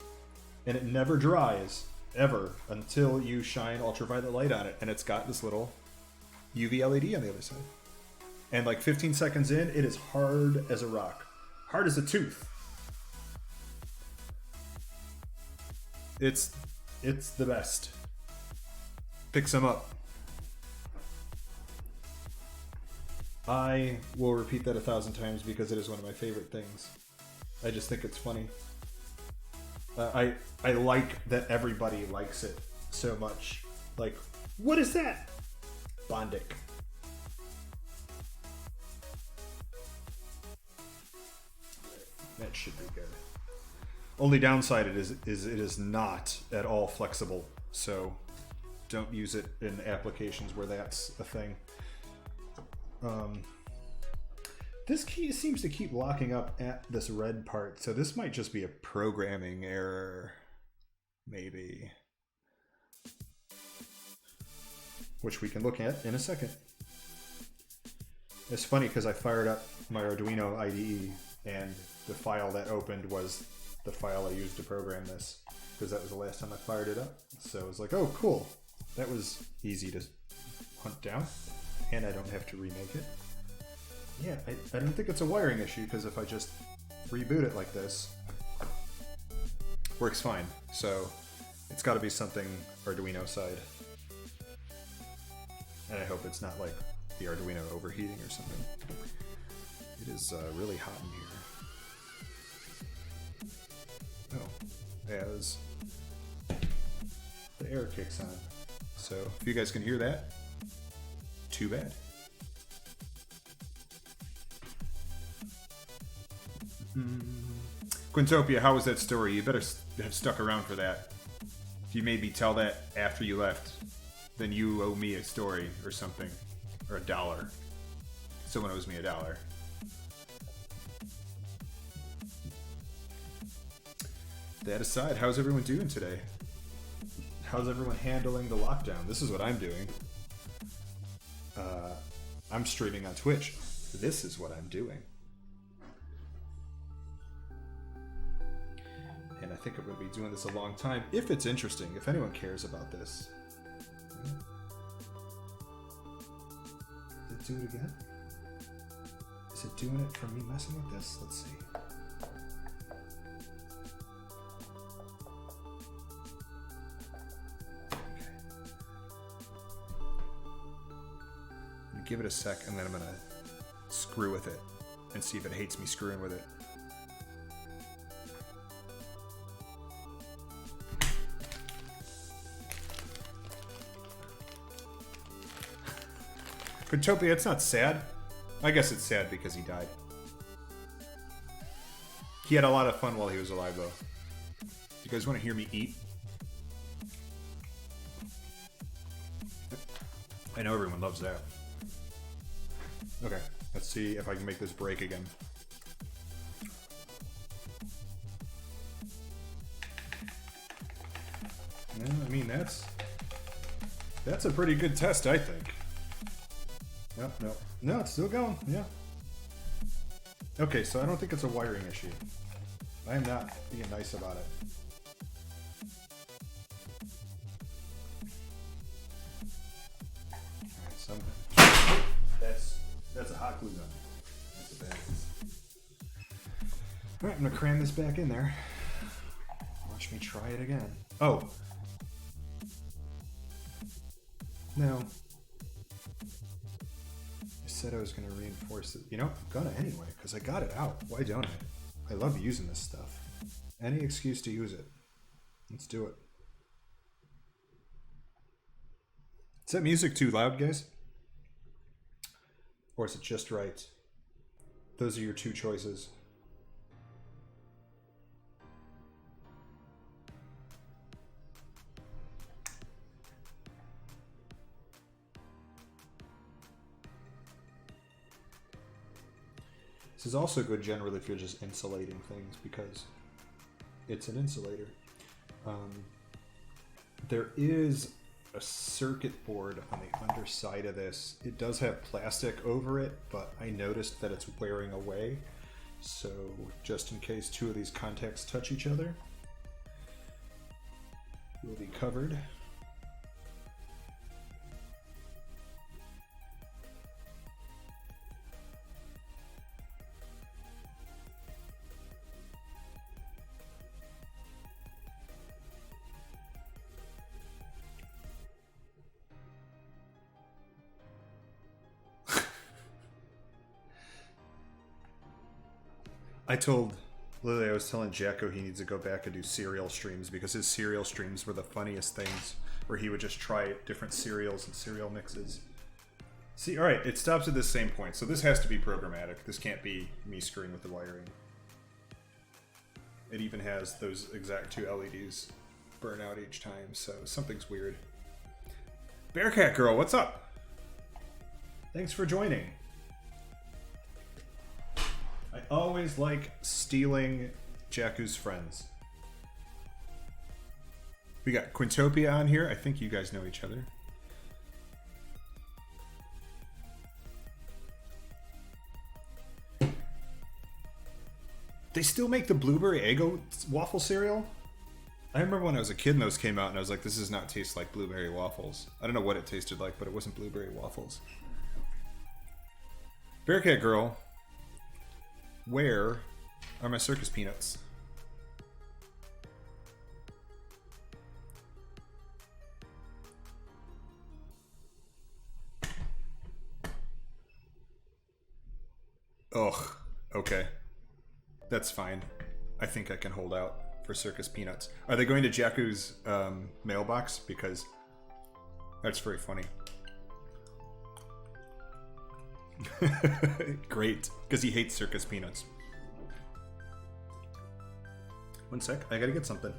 S1: and it never dries ever until you shine ultraviolet light on it, and it's got this little UV LED on the other side. And like 15 seconds in, it is hard as a rock. Hard as a tooth. It's the best. Pick some up. I will repeat that 1,000 times because it is one of my favorite things. I just think it's funny. I like that everybody likes it so much. Like, what is that? Bondic. That should be good. Only downside it is not at all flexible, so don't use it in applications where that's a thing. This key seems to keep locking up at this red part, so this might just be a programming error, maybe, which we can look at in a second. It's funny because I fired up my Arduino IDE and the file that opened was the file I used to program this, because that was the last time I fired it up. So I was like, oh cool, that was easy to hunt down and I don't have to remake it. Yeah, I don't think it's a wiring issue, because if I just reboot it like this, works fine. So it's got to be something Arduino side. And I hope it's not like the Arduino overheating or something. It is really hot in here. Oh, as the air kicks on. So if you guys can hear that, too bad. Quintopia, how was that story? You better have stuck around for that. If you made me tell that after you left, then you owe me a story or something. Or $1. Someone owes me $1. That aside, how's everyone doing today? How's everyone handling the lockdown? This is what I'm doing. I'm streaming on Twitch. This is what I'm doing. And I think I'm going to be doing this a long time, if it's interesting, if anyone cares about this. Did it do it again? Is it doing it from me messing with this? Let's see. Okay. I'm gonna give it a sec, and then I'm going to screw with it and see if it hates me screwing with it. Utopia, it's not sad. I guess it's sad because he died. He had a lot of fun while he was alive, though. You guys want to hear me eat? I know everyone loves that. Okay, let's see if I can make this break again. Yeah, I mean, that's a pretty good test, I think. No, it's still going, yeah. Okay, so I don't think it's a wiring issue. I am not being nice about it. Alright, something. That's a hot glue gun. That's a bad one. Alright, I'm gonna cram this back in there. Watch me try it again. Oh. No. Said I was going to reinforce it. You know, I'm gonna anyway, because I got it out. Why don't I? I love using this stuff. Any excuse to use it. Let's do it. Is that music too loud, guys? Or is it just right? Those are your two choices. This is also good generally if you're just insulating things because it's an insulator. There is a circuit board on the underside of this. It does have plastic over it, but I noticed that it's wearing away. So just in case two of these contacts touch each other, we'll be covered. I told Lily, I was telling Jacko he needs to go back and do cereal streams because his cereal streams were the funniest things, where he would just try different cereals and cereal mixes. See, alright, it stops at this same point, so this has to be programmatic. This can't be me screwing with the wiring. It even has those exact two LEDs burn out each time, so something's weird. Bearcat Girl, what's up? Thanks for joining. I always like stealing Jakku's friends. We got Quintopia on here. I think you guys know each other. They still make the blueberry Eggo waffle cereal? I remember when I was a kid and those came out and I was like, this does not taste like blueberry waffles. I don't know what it tasted like, but it wasn't blueberry waffles. Bearcat Girl. Where are my circus peanuts? Ugh, okay. That's fine. I think I can hold out for circus peanuts. Are they going to Jakku's mailbox? Because that's very funny. Great, because he hates circus peanuts. One sec, I gotta get something.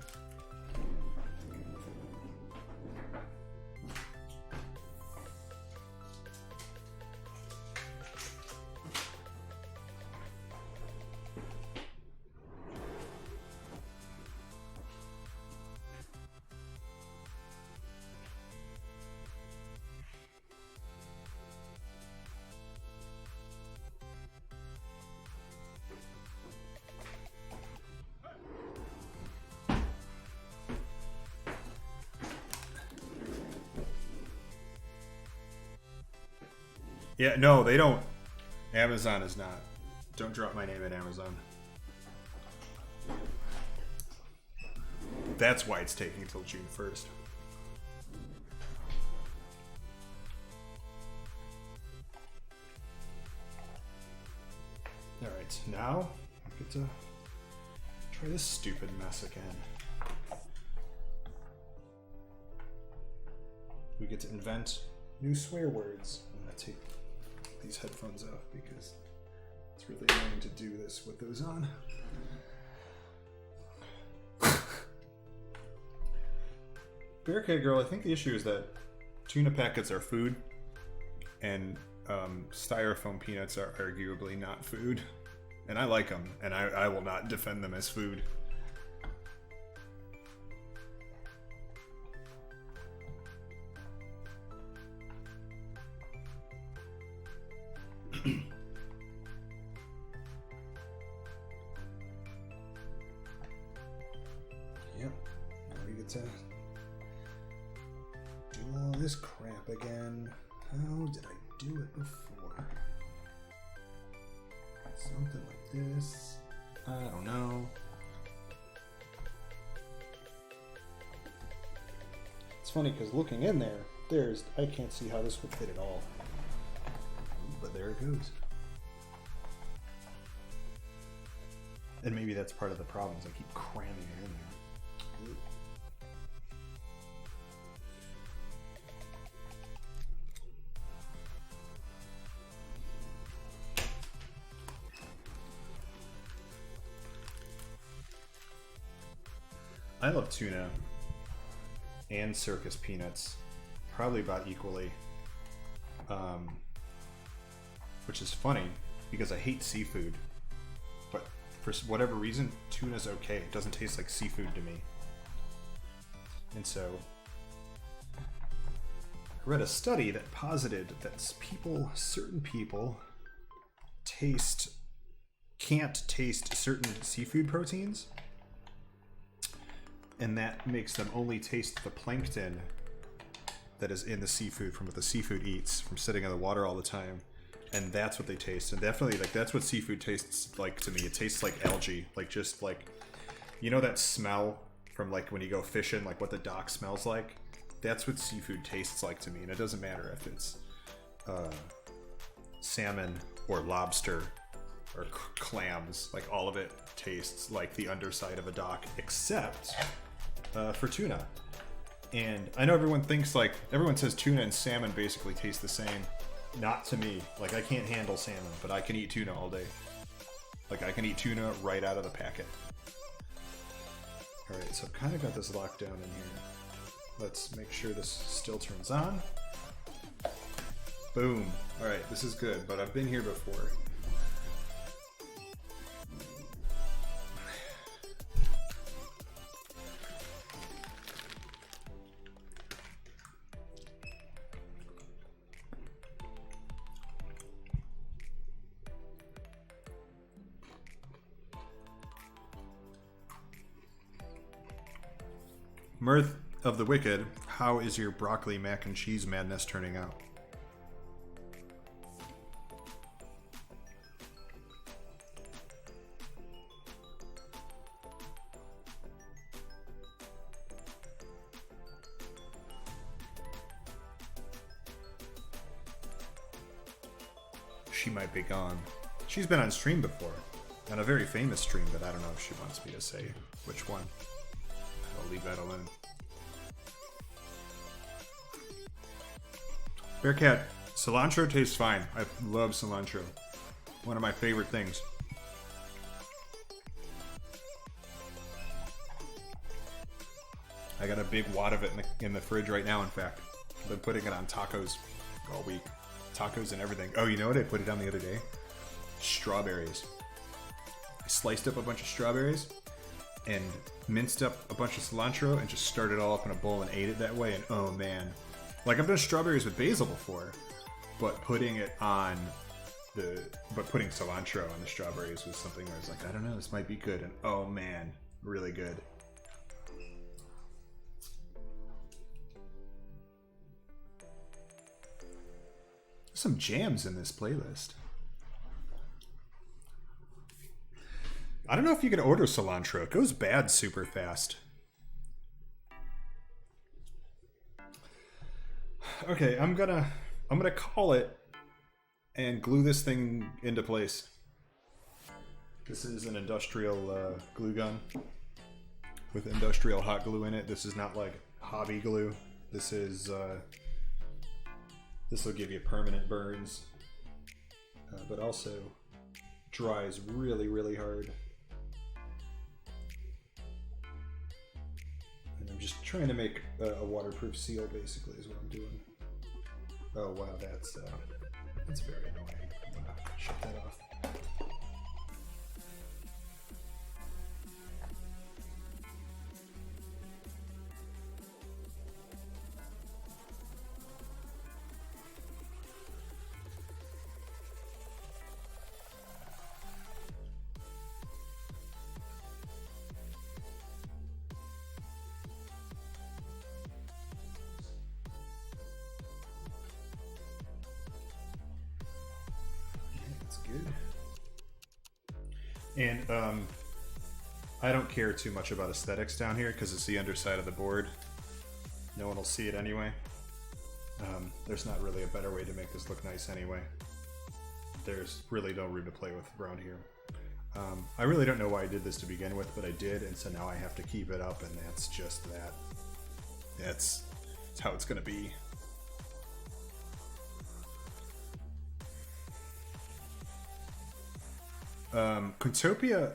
S1: Yeah, no, they don't. Amazon is not. Don't drop my name at Amazon. That's why it's taking until June 1st. Alright, now I get to try this stupid mess again. We get to invent new swear words. I'm gonna take these headphones off because it's really annoying to do this with those on. Bearcat Girl, I think the issue is that tuna packets are food and styrofoam peanuts are arguably not food. And I like them, and I will not defend them as food. Yep, now we get to do all this crap again. How did I do it before? Something like this. I don't know. It's funny because looking in there, I can't see how this would fit at all. But there it goes. And maybe that's part of the problem, is I keep cramming it in there. I love tuna and circus peanuts, probably about equally. Which is funny because I hate seafood, for whatever reason, tuna's okay. It doesn't taste like seafood to me. And so I read a study that posited that certain people can't taste certain seafood proteins, and that makes them only taste the plankton that is in the seafood from what the seafood eats from sitting in the water all the time, and that's what they taste. And definitely, like, that's what seafood tastes like to me. It tastes like algae, like just like, you know, that smell from like when you go fishing, like what the dock smells like. That's what seafood tastes like to me, and it doesn't matter if it's salmon or lobster or clams. Like, all of it tastes like the underside of a dock, except for tuna. And I know everyone says tuna and salmon basically taste the same. Not to me. Like, I can't handle salmon, but I can eat tuna all day. Like, I can eat tuna right out of the packet. Alright, so I've kind of got this locked down in here. Let's make sure this still turns on. Boom. Alright, this is good, but I've been here before. Mirth of the Wicked, how is your broccoli mac and cheese madness turning out? She might be gone. She's been on stream before, on a very famous stream, but I don't know if she wants me to say which one. I'll leave that alone. Bearcat, cilantro tastes fine. I love cilantro. One of my favorite things. I got a big wad of it in the fridge right now, in fact. I've been putting it on tacos all week. Tacos and everything. Oh, you know what I put it on the other day? Strawberries. I sliced up a bunch of strawberries and minced up a bunch of cilantro and just stirred it all up in a bowl and ate it that way, and oh man. Like, I've done strawberries with basil before, but putting cilantro on the strawberries was something where I was like, I don't know, this might be good, and oh man, really good. There's some jams in this playlist. I don't know if you can order cilantro. It goes bad super fast. Okay, I'm gonna call it and glue this thing into place. This is an industrial glue gun with industrial hot glue in it. This is not like hobby glue. This is this will give you permanent burns, but also dries really, really hard. And I'm just trying to make a waterproof seal, basically, is what I'm doing. Oh wow, that's very annoying. I'm gonna shut that off. And I don't care too much about aesthetics down here because it's the underside of the board. No one will see it anyway. There's not really a better way to make this look nice anyway. There's really no room to play with around here. I really don't know why I did this to begin with, but I did, and so now I have to keep it up, and that's just that. That's how it's going to be. Quintopia,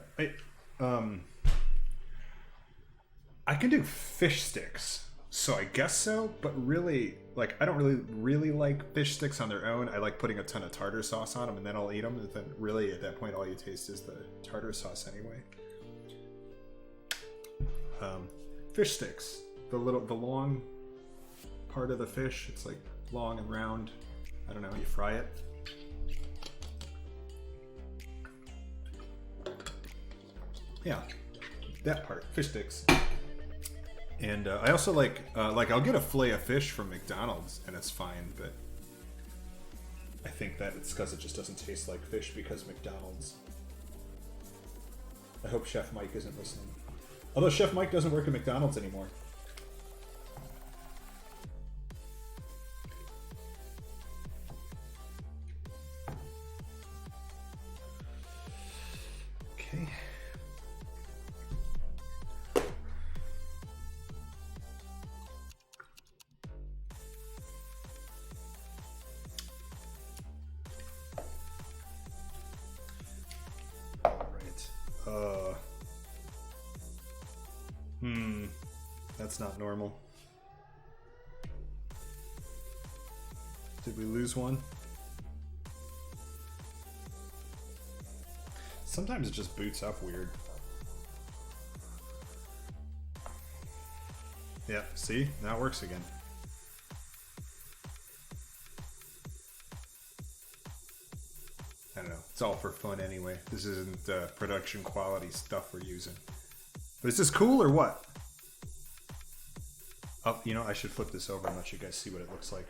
S1: I can do fish sticks. So I guess so, but really, like, I don't really like fish sticks on their own. I like putting a ton of tartar sauce on them, and then I'll eat them. And then really, at that point, all you taste is the tartar sauce anyway. Fish sticks, the long part of the fish. It's like long and round. I don't know. You fry it. Yeah, that part, fish sticks. And I also like I'll get a fillet of fish from McDonald's and it's fine, but I think that it's because it just doesn't taste like fish because McDonald's. I hope Chef Mike isn't listening. Although Chef Mike doesn't work at McDonald's anymore. Okay. That's not normal. Did we lose one? Sometimes it just boots up weird. Yeah, see? Now it works again. I don't know. It's all for fun anyway. This isn't production quality stuff we're using. But is this cool or what? Oh, you know, I should flip this over and let you guys see what it looks like.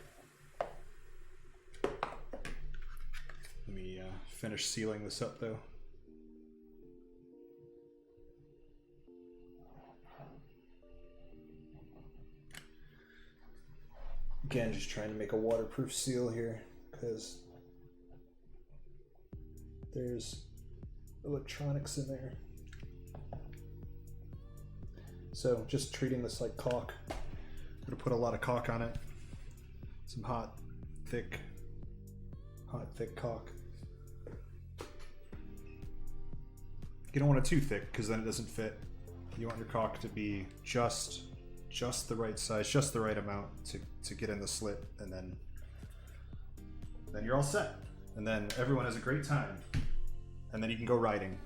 S1: Let me finish sealing this up though. Again, just trying to make a waterproof seal here because there's electronics in there. So just treating this like caulk. I'm gonna put a lot of caulk on it. Some hot, thick caulk. You don't want it too thick because then it doesn't fit. You want your caulk to be just the right size, just the right amount to get in the slit, and then you're all set. And then everyone has a great time. And then you can go riding.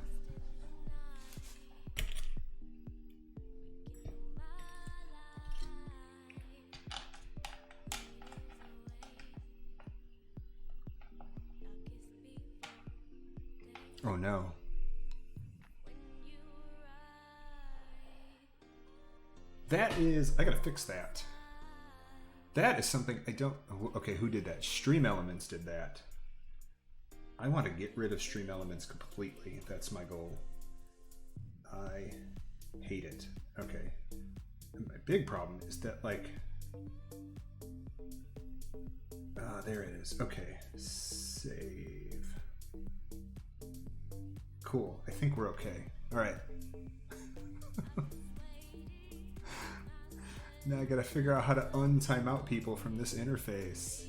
S1: Oh no. That is, I gotta fix that. That is something I don't, okay, who did that? Stream Elements did that. I want to get rid of Stream Elements completely. That's my goal. I hate it. Okay. And my big problem is that, like, there it is. Okay. Save. Cool. I think we're okay. All right. Now I gotta figure out how to untime out people from this interface.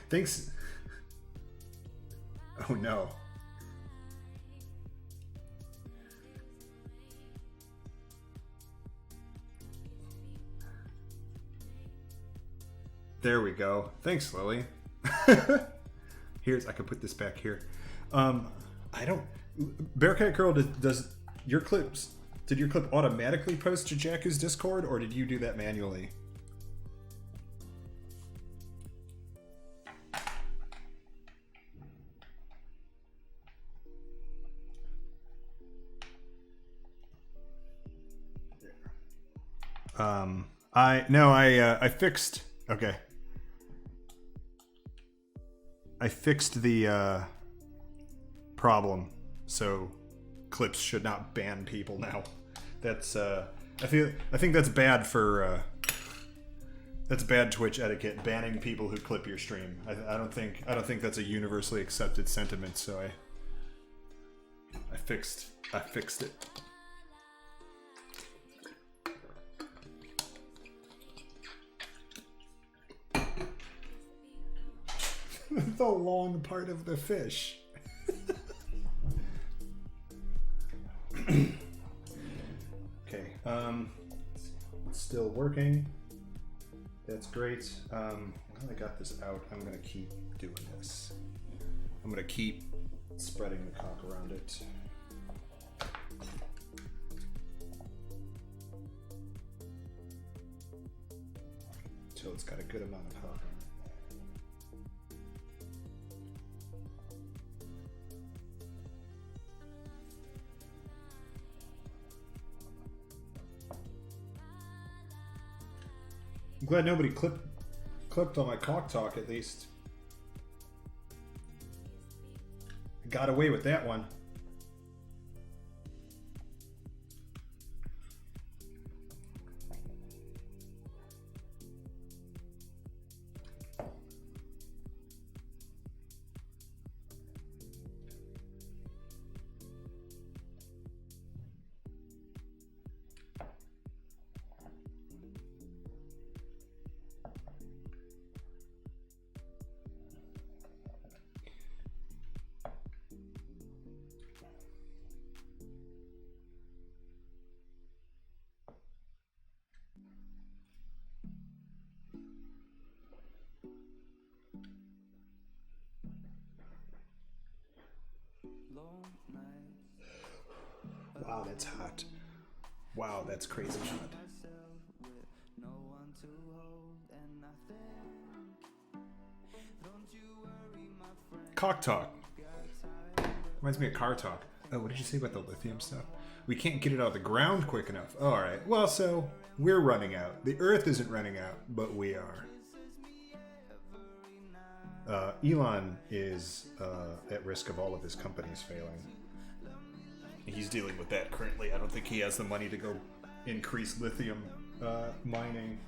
S1: Thanks. Oh no. There we go. Thanks, Lily. Here's, I can put this back here. I don't, Bearcat Girl, does your clips, did your clip automatically post to Jakku's Discord, or did you do that manually? I fixed, okay. I fixed the problem, so clips should not ban people now. That's I think that's bad for That's bad Twitch etiquette, banning people who clip your stream. I don't think that's a universally accepted sentiment. So I fixed it. The long part of the fish. Okay, it's still working. That's great. Now I got this out, I'm gonna keep doing this. I'm gonna keep spreading the cock around it. Until it's got a good amount of cock on it. I'm glad nobody clipped on my cock talk, at least. I got away with that one. Wow, that's hot. Wow, that's crazy hot. Cock talk. Reminds me of car talk. Oh, what did you say about the lithium stuff? We can't get it out of the ground quick enough. Oh, all right. Well, so we're running out. The Earth isn't running out, but we are. Elon is at risk of all of his companies failing. He's dealing with that currently. I don't think he has the money to go increase lithium mining.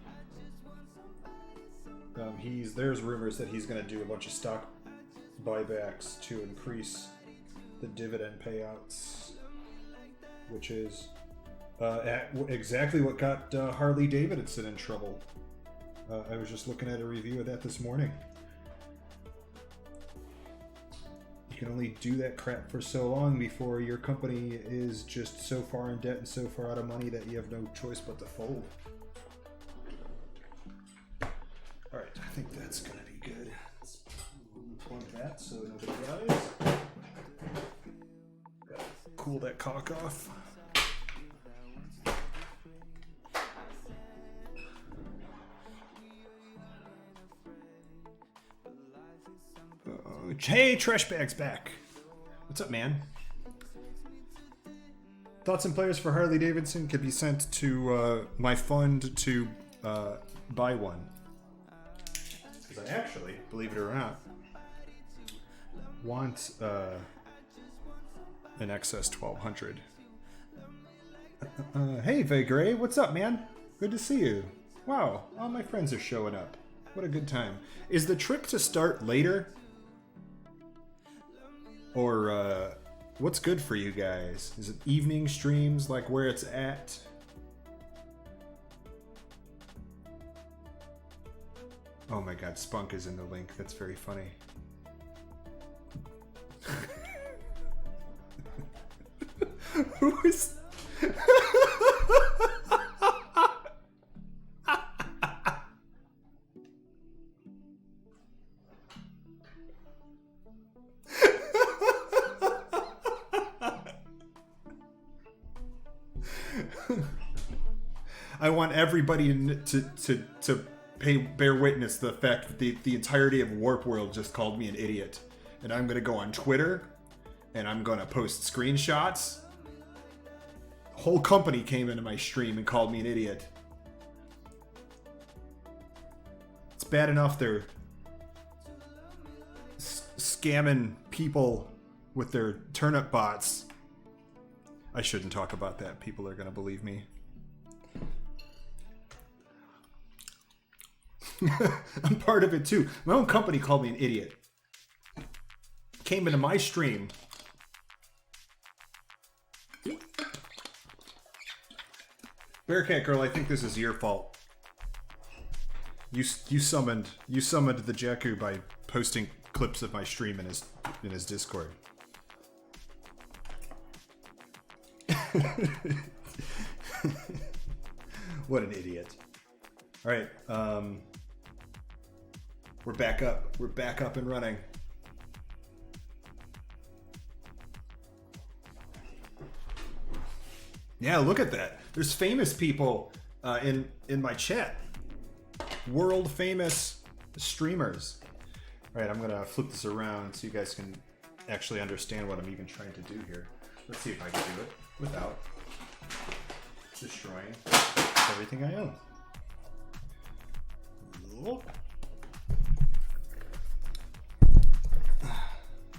S1: There's rumors that he's going to do a bunch of stock buybacks to increase the dividend payouts, which is exactly what got Harley Davidson in trouble. I was just looking at a review of that this morning. You can only do that crap for so long before your company is just so far in debt and so far out of money that you have no choice but to fold. Alright, I think that's going to be good. Let's unplug that so nobody dies. Gotta cool that cock off. Hey, Trash Bag's back. What's up, man? Thoughts and players for Harley Davidson could be sent to my fund to buy one. Because I actually, believe it or not, want an XS 1200. Hey, Vegray, what's up, man? Good to see you. Wow, all my friends are showing up. What a good time. Is the trick to start later? Or what's good for you guys? Is it evening streams, like where it's at? Oh my god, Spunk is in the link. That's very funny. Who is... I want everybody to bear witness to the fact that the entirety of Warp World just called me an idiot. And I'm going to go on Twitter, and I'm going to post screenshots. The whole company came into my stream and called me an idiot. It's bad enough they're scamming people with their turnip bots. I shouldn't talk about that. People are going to believe me. I'm part of it too. My own company called me an idiot. Came into my stream. Bearcat Girl, I think this is your fault. You summoned the Jakku by posting clips of my stream in his Discord. What an idiot. All right, we're back up. We're back up and running. Yeah, look at that. There's famous people in my chat. World famous streamers. All right, I'm gonna flip this around so you guys can actually understand what I'm even trying to do here. Let's see if I can do it without destroying everything I own. All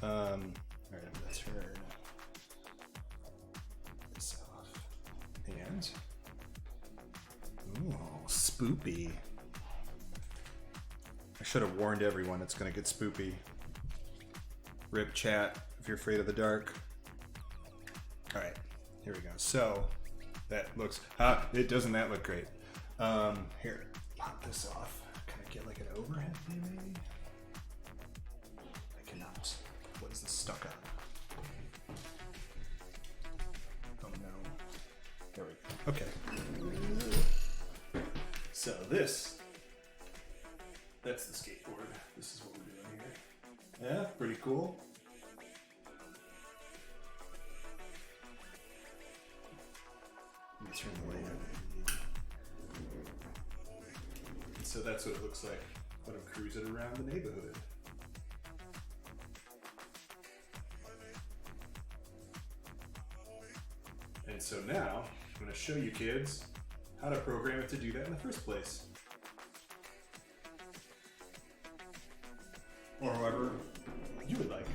S1: right, I'm gonna turn this off. And ooh, spoopy. I should have warned everyone it's gonna get spoopy. Rip chat if you're afraid of the dark. All right, here we go. So that looks, it doesn't that look great? Here, pop this off. Can I get like an overhead view maybe? I cannot. What is this stuck on? Oh no. There we go. Okay. So that's the skateboard. This is what we're doing here. Yeah, pretty cool. Let me turn the light on. And so that's what it looks like when I'm cruising around the neighborhood. And so now I'm going to show you kids how to program it to do that in the first place. Or however you would like.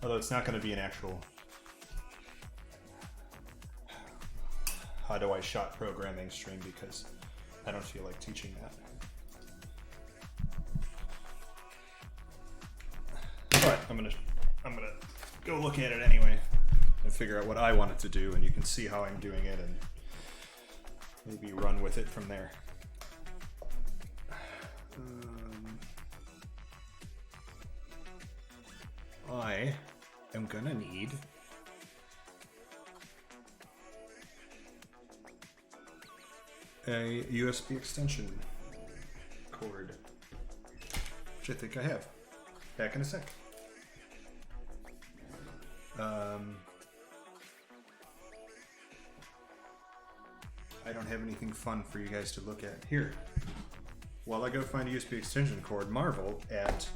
S1: Although it's not going to be an actual how do I shot programming stream because I don't feel like teaching that. But I'm gonna go look at it anyway and figure out what I want it to do, and you can see how I'm doing it and maybe run with it from there. I am gonna need a USB extension cord, which I think I have. Back in a sec. I don't have anything fun for you guys to look at here. While I go find a USB extension cord, marvel at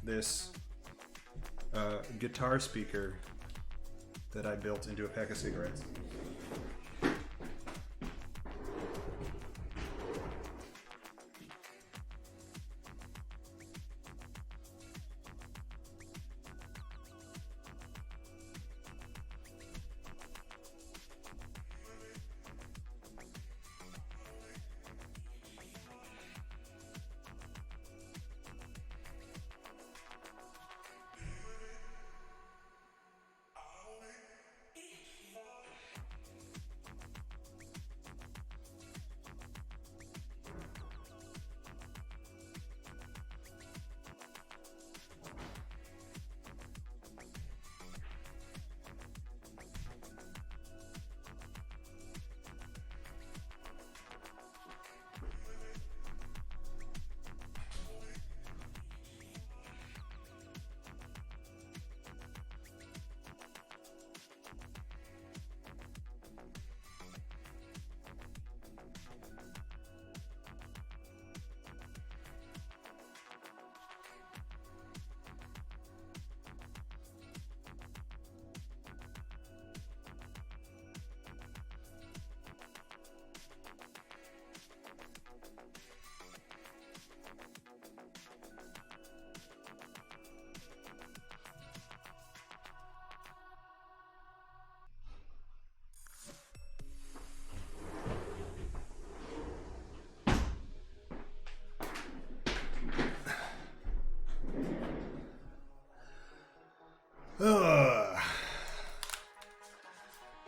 S1: this guitar speaker that I built into a pack of cigarettes.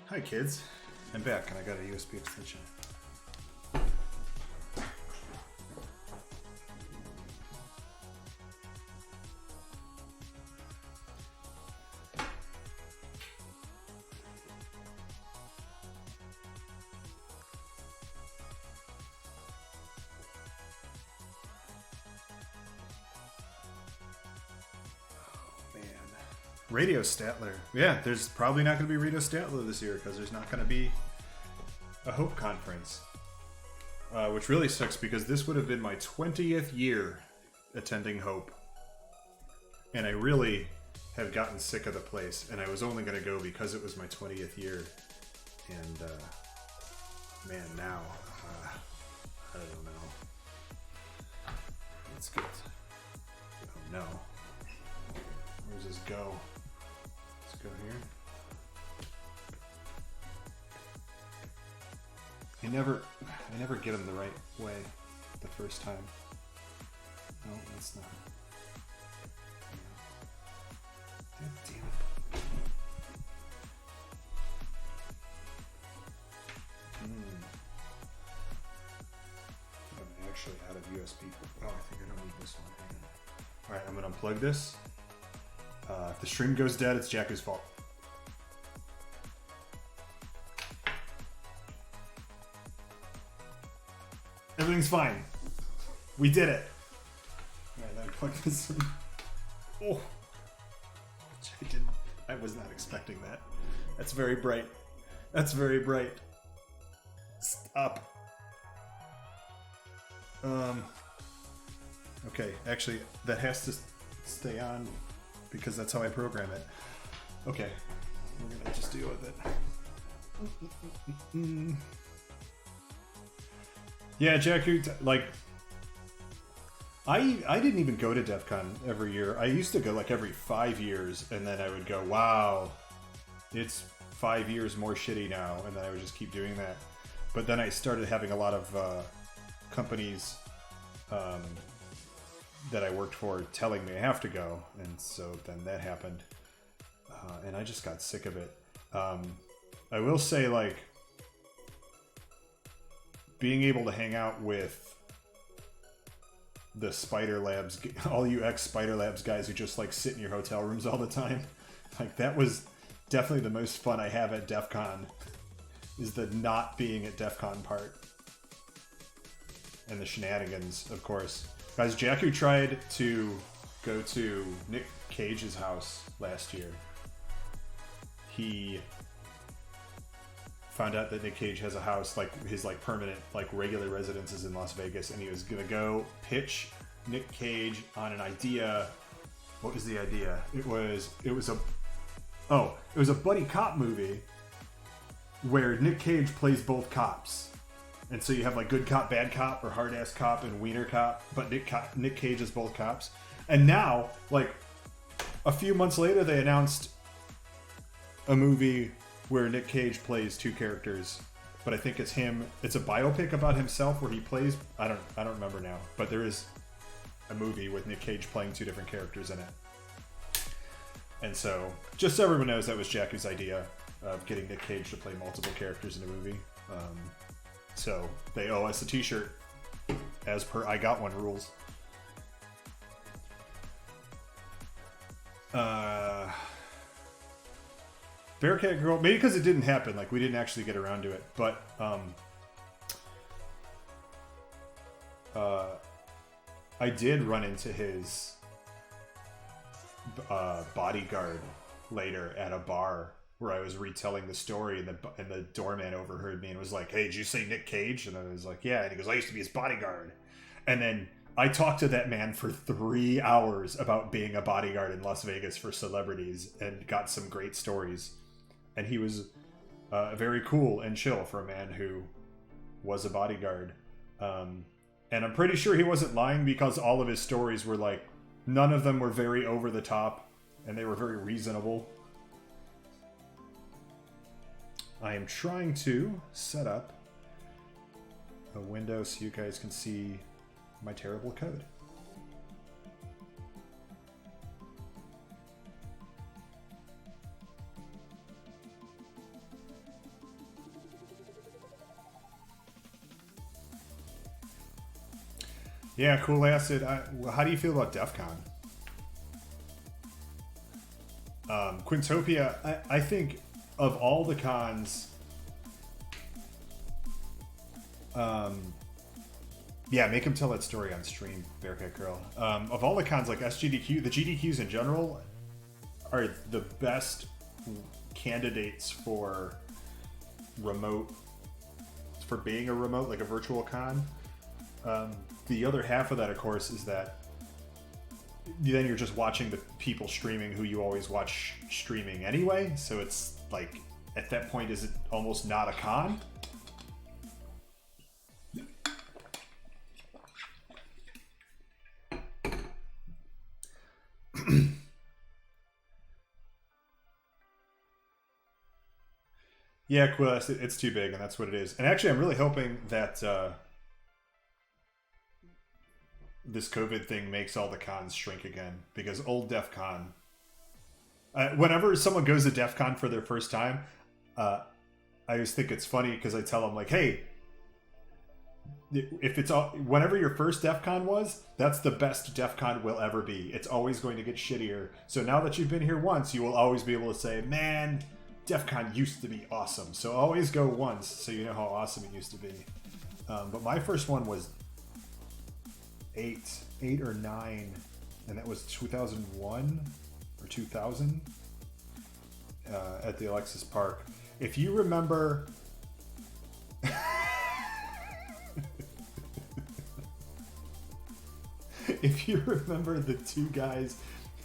S1: Hi kids, I'm back and I got a USB extension. Radio Statler. Yeah, there's probably not going to be Radio Statler this year because there's not going to be a Hope Conference. Which really sucks because this would have been my 20th year attending Hope. And I really have gotten sick of the place. And I was only going to go because it was my 20th year. And, man, now, I don't know. Let's get... Oh, no. Where does this go? Let's go here. I never get them the right way the first time. No, that's not. God damn it. I'm actually out of USB. Oh, I think I don't need this one. Hang on. Alright, I'm gonna unplug this. If the stream goes dead, it's Jakku's fault. Everything's fine. We did it. Alright, then plug this in. Oh. I was not expecting that. That's very bright. That's very bright. Stop. Okay, actually, that has to stay on because that's how I program it. Okay, we're gonna just deal with it. Yeah, Jakku, like, I didn't even go to DEF CON every year. I used to go like every 5 years, and then I would go, wow, it's 5 years more shitty now, and then I would just keep doing that. But then I started having a lot of companies that I worked for telling me I have to go, and so then that happened, and I just got sick of it. I will say, like, being able to hang out with the Spider Labs, all you ex-Spider Labs guys who just like sit in your hotel rooms all the time, like that was definitely the most fun I have at DEF CON, is the not being at DEF CON part. And the shenanigans, of course. Guys, Jakku tried to go to Nick Cage's house last year. He found out that Nick Cage has a house, like his like permanent, like regular residence is in Las Vegas, and he was gonna go pitch Nick Cage on an idea. What was the idea? It was a buddy cop movie where Nick Cage plays both cops. And so you have like good cop, bad cop, or hard ass cop and wiener cop, but Nick Cage is both cops. And now, like a few months later, they announced a movie where Nick Cage plays two characters, but I think it's him. It's a biopic about himself where he plays. I don't remember now, but there is a movie with Nick Cage playing two different characters in it. And so, just so everyone knows, that was Jakku's idea of getting Nick Cage to play multiple characters in a movie. So they owe us a T-shirt, as per I got one rules. Bearcat Girl, maybe because it didn't happen, like we didn't actually get around to it, but I did run into his bodyguard later at a bar where I was retelling the story, and the doorman overheard me and was like, "Hey, did you say Nick Cage?" And I was like, "Yeah." And he goes, "I used to be his bodyguard." And then I talked to that man for 3 hours about being a bodyguard in Las Vegas for celebrities and got some great stories. And he was very cool and chill for a man who was a bodyguard. And I'm pretty sure he wasn't lying, because all of his stories were like, none of them were very over the top, and they were very reasonable. I am trying to set up a window so you guys can see my terrible code. Yeah, Cool Acid. How do you feel about DEF CON? Quintopia, I think of all the cons, yeah, make him tell that story on stream, Bearcat Girl. Of all the cons, like SGDQ, the GDQs in general are the best candidates for remote, for being a remote, like a virtual con. The other half of that, of course, is that then you're just watching the people streaming who you always watch streaming anyway. So it's like, at that point, is it almost not a con? Yeah, Quillis, it's too big, and that's what it is. And actually, I'm really hoping that this COVID thing makes all the cons shrink again, because old DEF CON, whenever someone goes to DEF CON for their first time, I always think it's funny because I tell them, like, hey, if it's all, whenever your first DEF CON was, that's the best DEF CON will ever be. It's always going to get shittier. So now that you've been here once, you will always be able to say, man, DEF CON used to be awesome. So always go once so you know how awesome it used to be. But my first one was 8 or 9, and that was 2001 or 2000 at the Alexis Park. If you remember, if you remember the two guys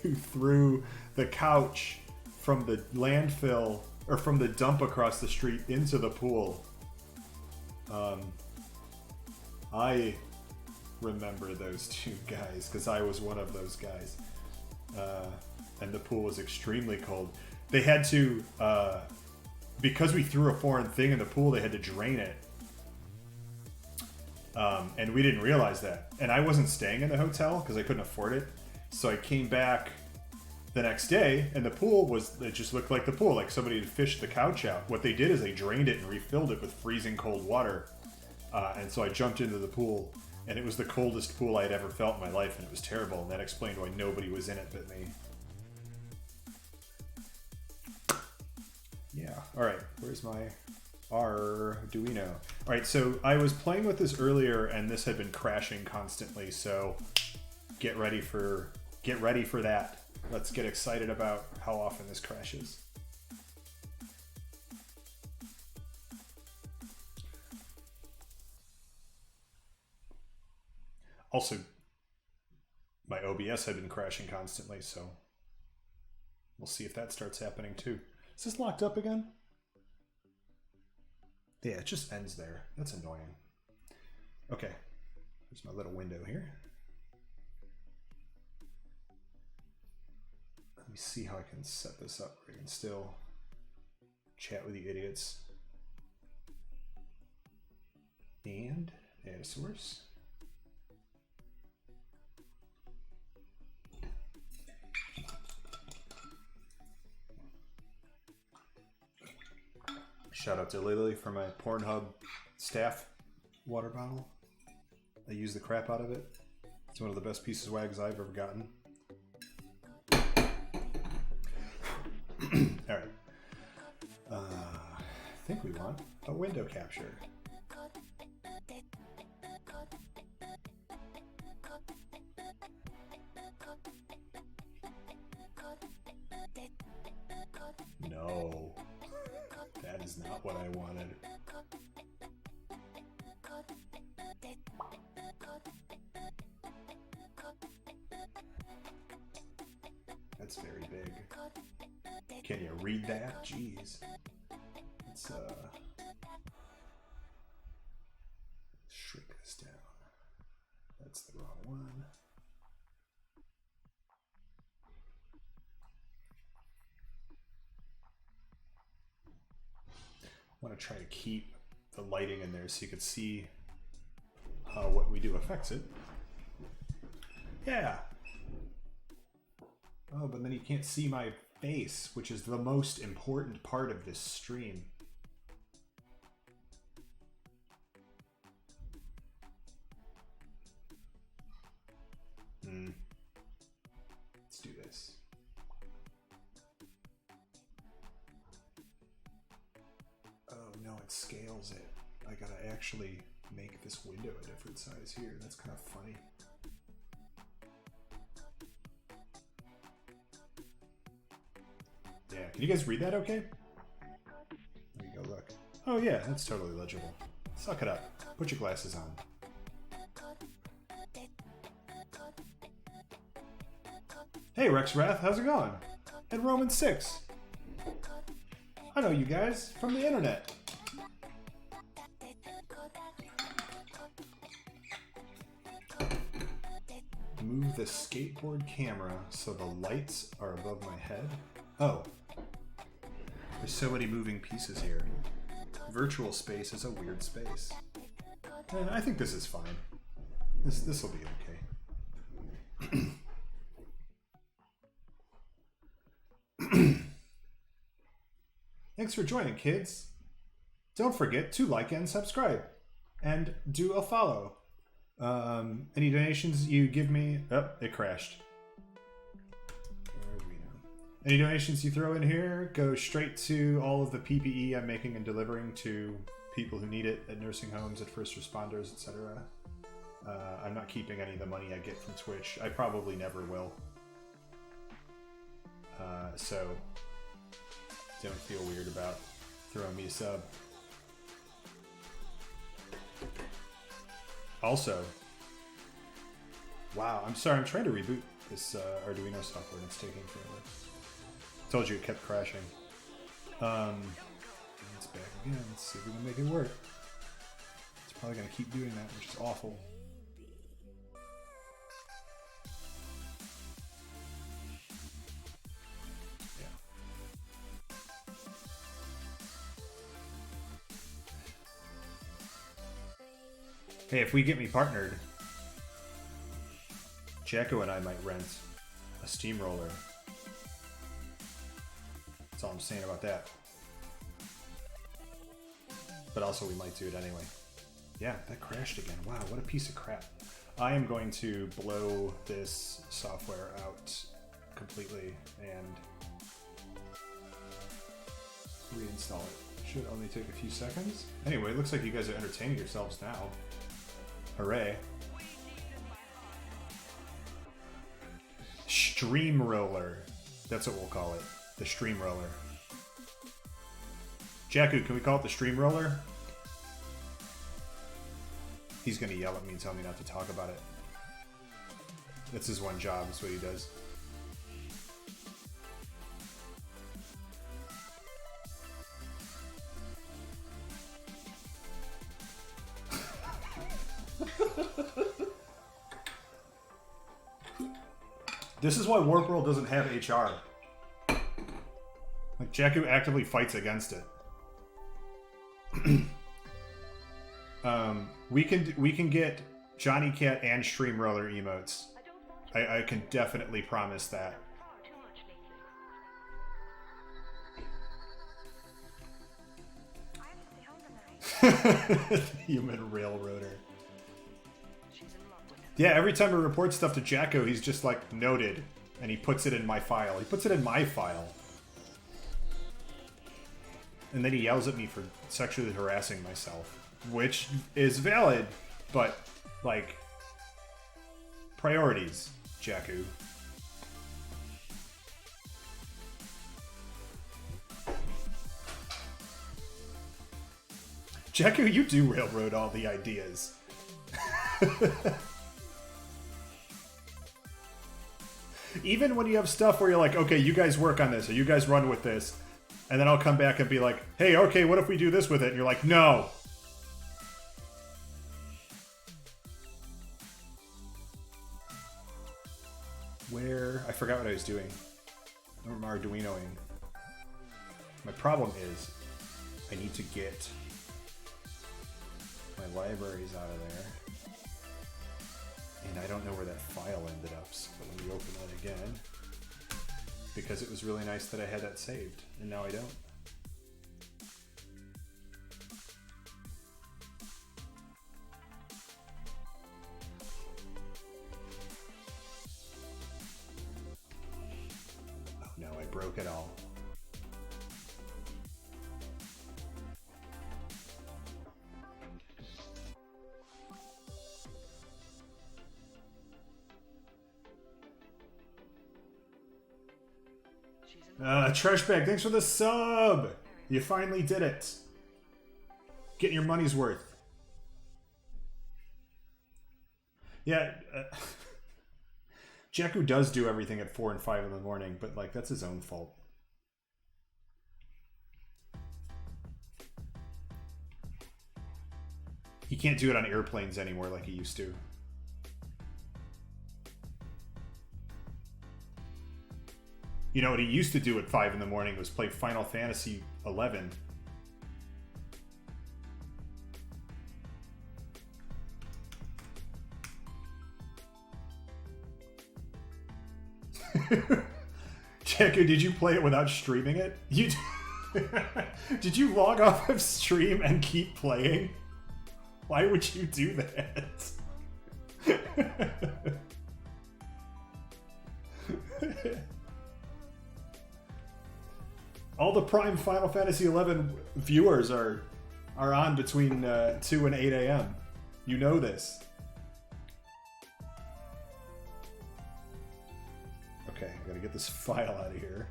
S1: who threw the couch from the landfill or from the dump across the street into the pool, I remember those two guys because I was one of those guys, and the pool was extremely cold. They had to, because we threw a foreign thing in the pool, they had to drain it, and we didn't realize that. And I wasn't staying in the hotel because I couldn't afford it, so I came back the next day, and the pool was, it just looked like the pool, like somebody had fished the couch out. What they did is they drained it and refilled it with freezing cold water, and so I jumped into the pool, and it was the coldest pool I had ever felt in my life, and it was terrible, and that explained why nobody was in it but me. Yeah, alright, where's my Arduino? Alright, so I was playing with this earlier, and this had been crashing constantly, so get ready for that. Let's get excited about how often this crashes. Also, my OBS had been crashing constantly, so we'll see if that starts happening too. Is this locked up again? Yeah, it just ends there. That's annoying. Okay, there's my little window here. Let me see how I can set this up where I can still chat with you idiots. And add a source. Shout out to Lily for my Pornhub staff water bottle. I use the crap out of it. It's one of the best pieces of wags I've ever gotten. Alright. I think we want a window capture. No. That is not what I wanted. That's very big. Can you read that? Jeez. Let's shrink this down. That's the wrong one. I want to try to keep the lighting in there so you can see how what we do affects it. Yeah. Oh, but then you can't see my face, which is the most important part of this stream. Let's do this. Oh no, it scales it. I gotta actually make this window a different size here. That's kind of funny. Yeah, can you guys read that okay? There you go, look. Oh yeah, that's totally legible. Suck it up. Put your glasses on. Hey Rex Wrath, how's it going? And Roman 6. I know you guys from the internet. Move the skateboard camera so the lights are above my head. Oh. There's so many moving pieces here. Virtual space is a weird space. I think this is fine. This will be okay. Thanks for joining, kids. Don't forget to like and subscribe. And do a follow. Any donations you give me... Oh, it crashed. Any donations you throw in here go straight to all of the PPE I'm making and delivering to people who need it at nursing homes, at first responders, etc. I'm not keeping any of the money I get from Twitch. I probably never will. So don't feel weird about throwing me a sub. Also, wow, I'm sorry, I'm trying to reboot this Arduino software and it's taking forever. Told you it kept crashing. It's back again. Let's see if we can make it work. It's probably going to keep doing that, which is awful. Yeah. Hey, if we get me partnered, Jacko and I might rent a steamroller. That's all I'm saying about that. But also we might do it anyway. Yeah, that crashed again. Wow, what a piece of crap. I am going to blow this software out completely and reinstall it. Should only take a few seconds. Anyway, it looks like you guys are entertaining yourselves now. Hooray. Stream roller. That's what we'll call it. The stream roller. Jakku, can we call it the stream roller? He's gonna yell at me and tell me not to talk about it. That's his one job, that's what he does. This is why Warp World doesn't have HR. Like, Jakku actively fights against it. We can get Johnny Cat and Streamroller emotes. I can definitely promise that. Human Railroader. Yeah, every time I report stuff to Jacko, he's just like, noted, and he puts it in my file. He puts it in my file. And then he yells at me for sexually harassing myself, which is valid, but, like, priorities, Jakku. Jakku, you do railroad all the ideas. Even when you have stuff where you're like, okay, you guys work on this, or you guys run with this, and then I'll come back and be like, hey, okay, what if we do this with it? And you're like, no. Where? I forgot what I was doing. I'm Arduinoing. My problem is, I need to get my libraries out of there. And I don't know where that file ended up, so let me open that again. Because it was really nice that I had that saved, and now I don't. broke it all. Trash Bag, thanks for the sub! You finally did it. Getting your money's worth. Yeah, Jakku does do everything at 4 and 5 in the morning, but like that's his own fault. He can't do it on airplanes anymore like he used to. You know what he used to do at 5 in the morning was play Final Fantasy 11. Jakku, did you play it without streaming it? You did you log off of stream and keep playing? Why would you do that? All the prime Final Fantasy 11 viewers are on between 2 and 8 a.m. You know this. Okay, I gotta get this file out of here.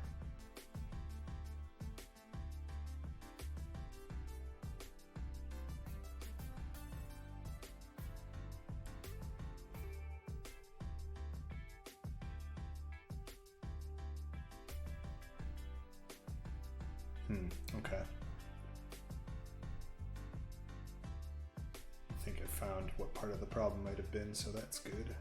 S1: Okay. I think I found what part of the problem might have been, so that's good.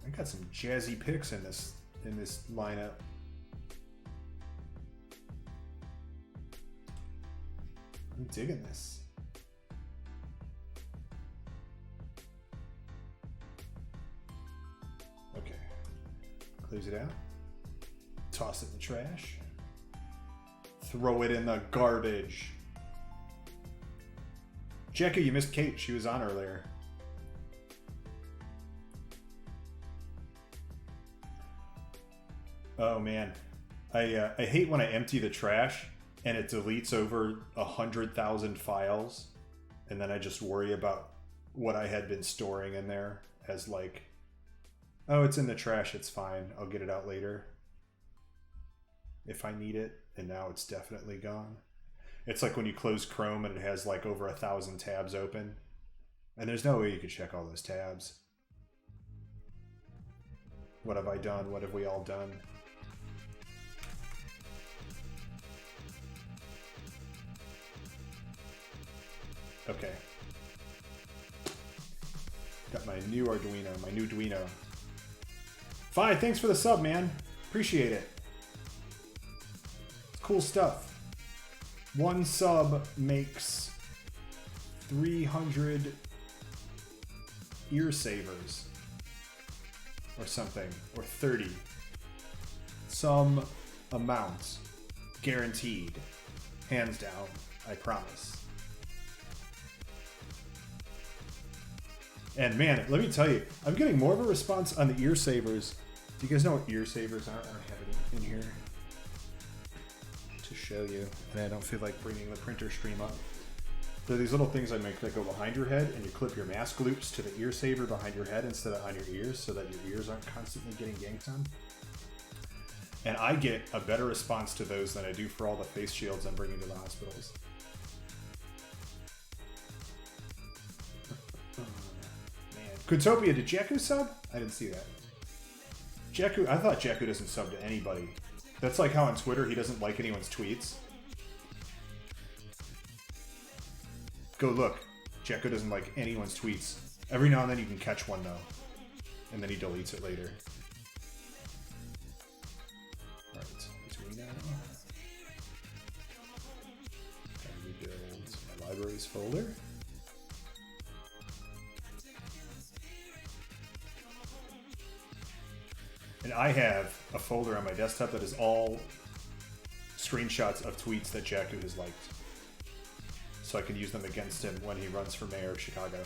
S1: I got some jazzy picks in this lineup. I'm digging this. Okay. Close it out. Toss it in the trash. Throw it in the garbage. Jakku, you missed Kate. She was on earlier. Oh man. I hate when I empty the trash and it deletes over 100,000 files, and then I just worry about what I had been storing in there as like, oh, it's in the trash, it's fine, I'll get it out later if I need it, and now it's definitely gone. It's like when you close Chrome and it has like over 1,000 tabs open, and there's no way you could check all those tabs. What have I done? What have we all done? Okay. Got my new Arduino, my new Duino. Fi, thanks for the sub, man. Appreciate it. It's cool stuff. One sub makes 300 ear savers. Or something. Or 30. Some amount. Guaranteed. Hands down. I promise. And man, let me tell you, I'm getting more of a response on the ear savers. Do you guys know what ear savers are? I don't have it in here to show you. And I don't feel like bringing the printer stream up. They're these little things I make that go behind your head, and you clip your mask loops to the ear saver behind your head instead of on your ears, so that your ears aren't constantly getting yanked on. And I get a better response to those than I do for all the face shields I'm bringing to the hospitals. Quintopia, did Jakku sub? I didn't see that. Jakku, I thought Jakku doesn't sub to anybody. That's like how on Twitter he doesn't like anyone's tweets. Go look. Jakku doesn't like anyone's tweets. Every now and then you can catch one though. And then he deletes it later. Alright, between now. Gotta rebuild my libraries folder. And I have a folder on my desktop that is all screenshots of tweets that Jakku has liked, so I can use them against him when he runs for mayor of Chicago.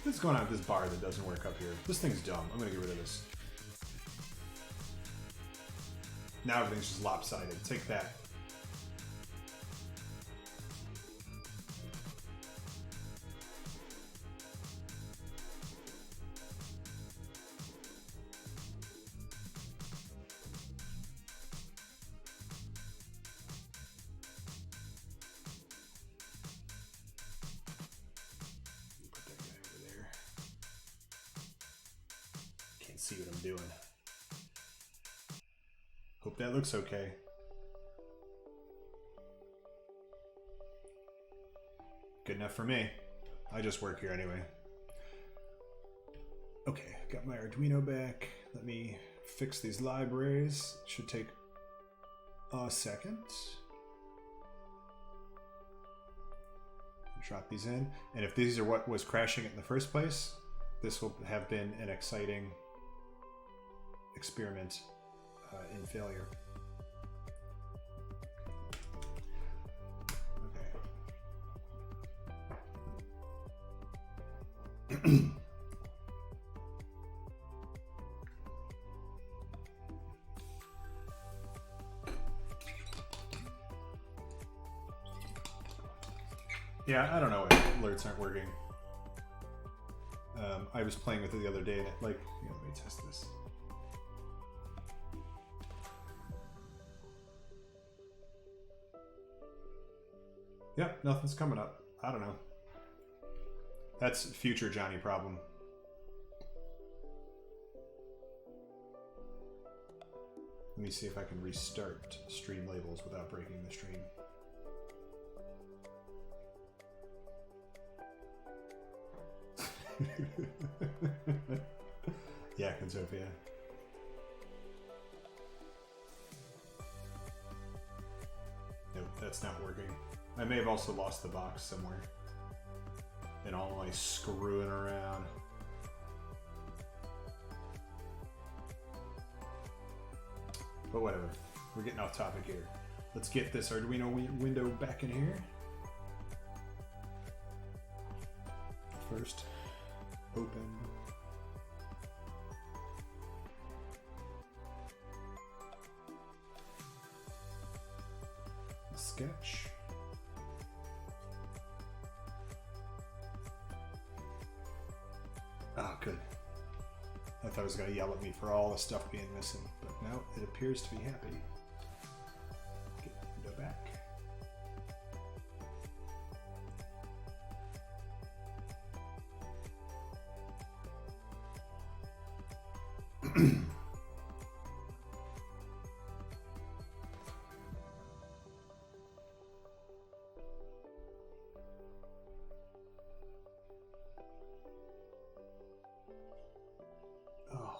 S1: What's going on with this bar that doesn't work up here? This thing's dumb. I'm gonna get rid of this. Now everything's just lopsided. Take that. See what I'm doing. Hope that looks okay. Good enough for me. I just work here anyway. Okay, got my Arduino back. Let me fix these libraries. It should take a second. Drop these in. And if these are what was crashing it in the first place, this will have been an exciting experiment in failure. Okay. Yeah, I don't know why alerts aren't working. I was playing with it the other day and let me test this. Yep, nothing's coming up. I don't know. That's future Johnny problem. Let me see if I can restart stream labels without breaking the stream. Yeah, Consopia. Nope, that's not working. I may have also lost the box somewhere in all my screwing around. But whatever, we're getting off topic here. Let's get this Arduino window back in here. First, open. The sketch. Oh, good. I thought it was going to yell at me for all the stuff being missing, but no, it appears to be happy. Get the window back.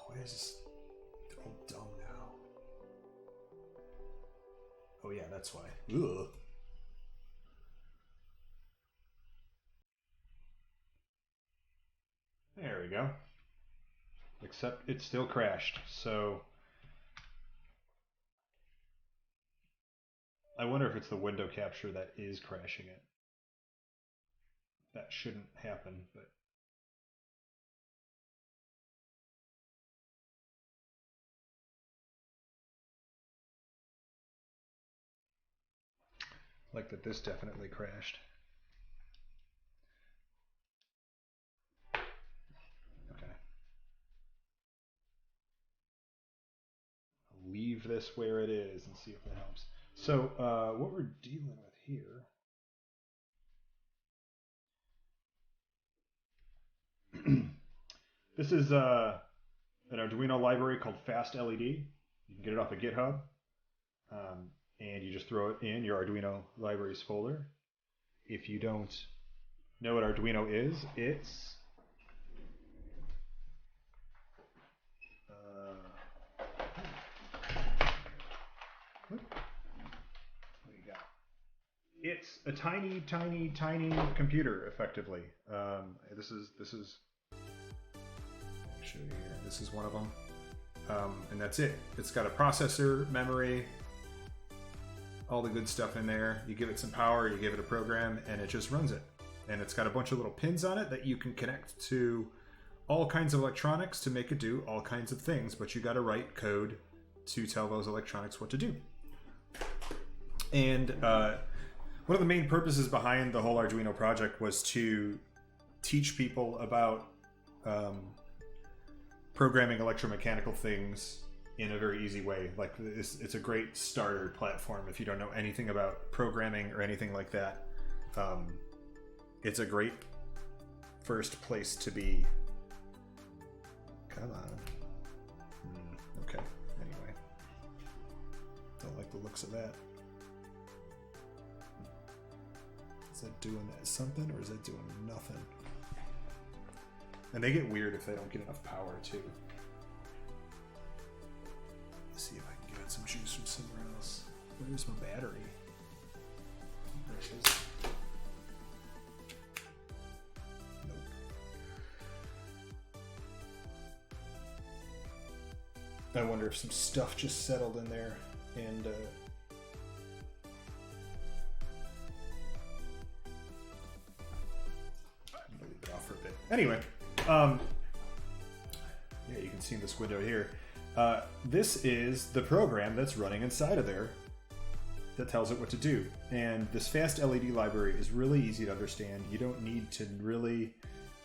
S1: Why is this all dumb now? Oh yeah, that's why. Ugh. There we go. Except it still crashed, so I wonder if it's the window capture that is crashing it. That shouldn't happen, but like that this definitely crashed. Okay. I'll leave this where it is and see if that helps. So what we're dealing with here this is an Arduino library called Fast LED. You can get it off of GitHub. And you just throw it in your Arduino libraries folder. If you don't know what Arduino is, it's What do you got? It's a tiny, tiny, tiny computer, effectively. This is actually here. This is one of them, and that's it. It's got a processor, memory, all the good stuff in there. You give it some power, you give it a program, and it just runs it. And it's got a bunch of little pins on it that you can connect to all kinds of electronics to make it do all kinds of things, but you got to write code to tell those electronics what to do. And one of the main purposes behind the whole Arduino project was to teach people about programming electromechanical things in a very easy way. Like it's a great starter platform if you don't know anything about programming or anything like that. It's a great first place to be. Come on. Okay, anyway. Don't like the looks of that. Is that doing something or is that doing nothing? And they get weird if they don't get enough power too. Let's see if I can get some juice from somewhere else. Where's my battery? Brushes. Nope. I wonder if some stuff just settled in there and I'm gonna leave it off for a bit. Anyway, yeah, you can see in this window here. This is the program that's running inside of there that tells it what to do. And this fast LED library is really easy to understand. You don't need to really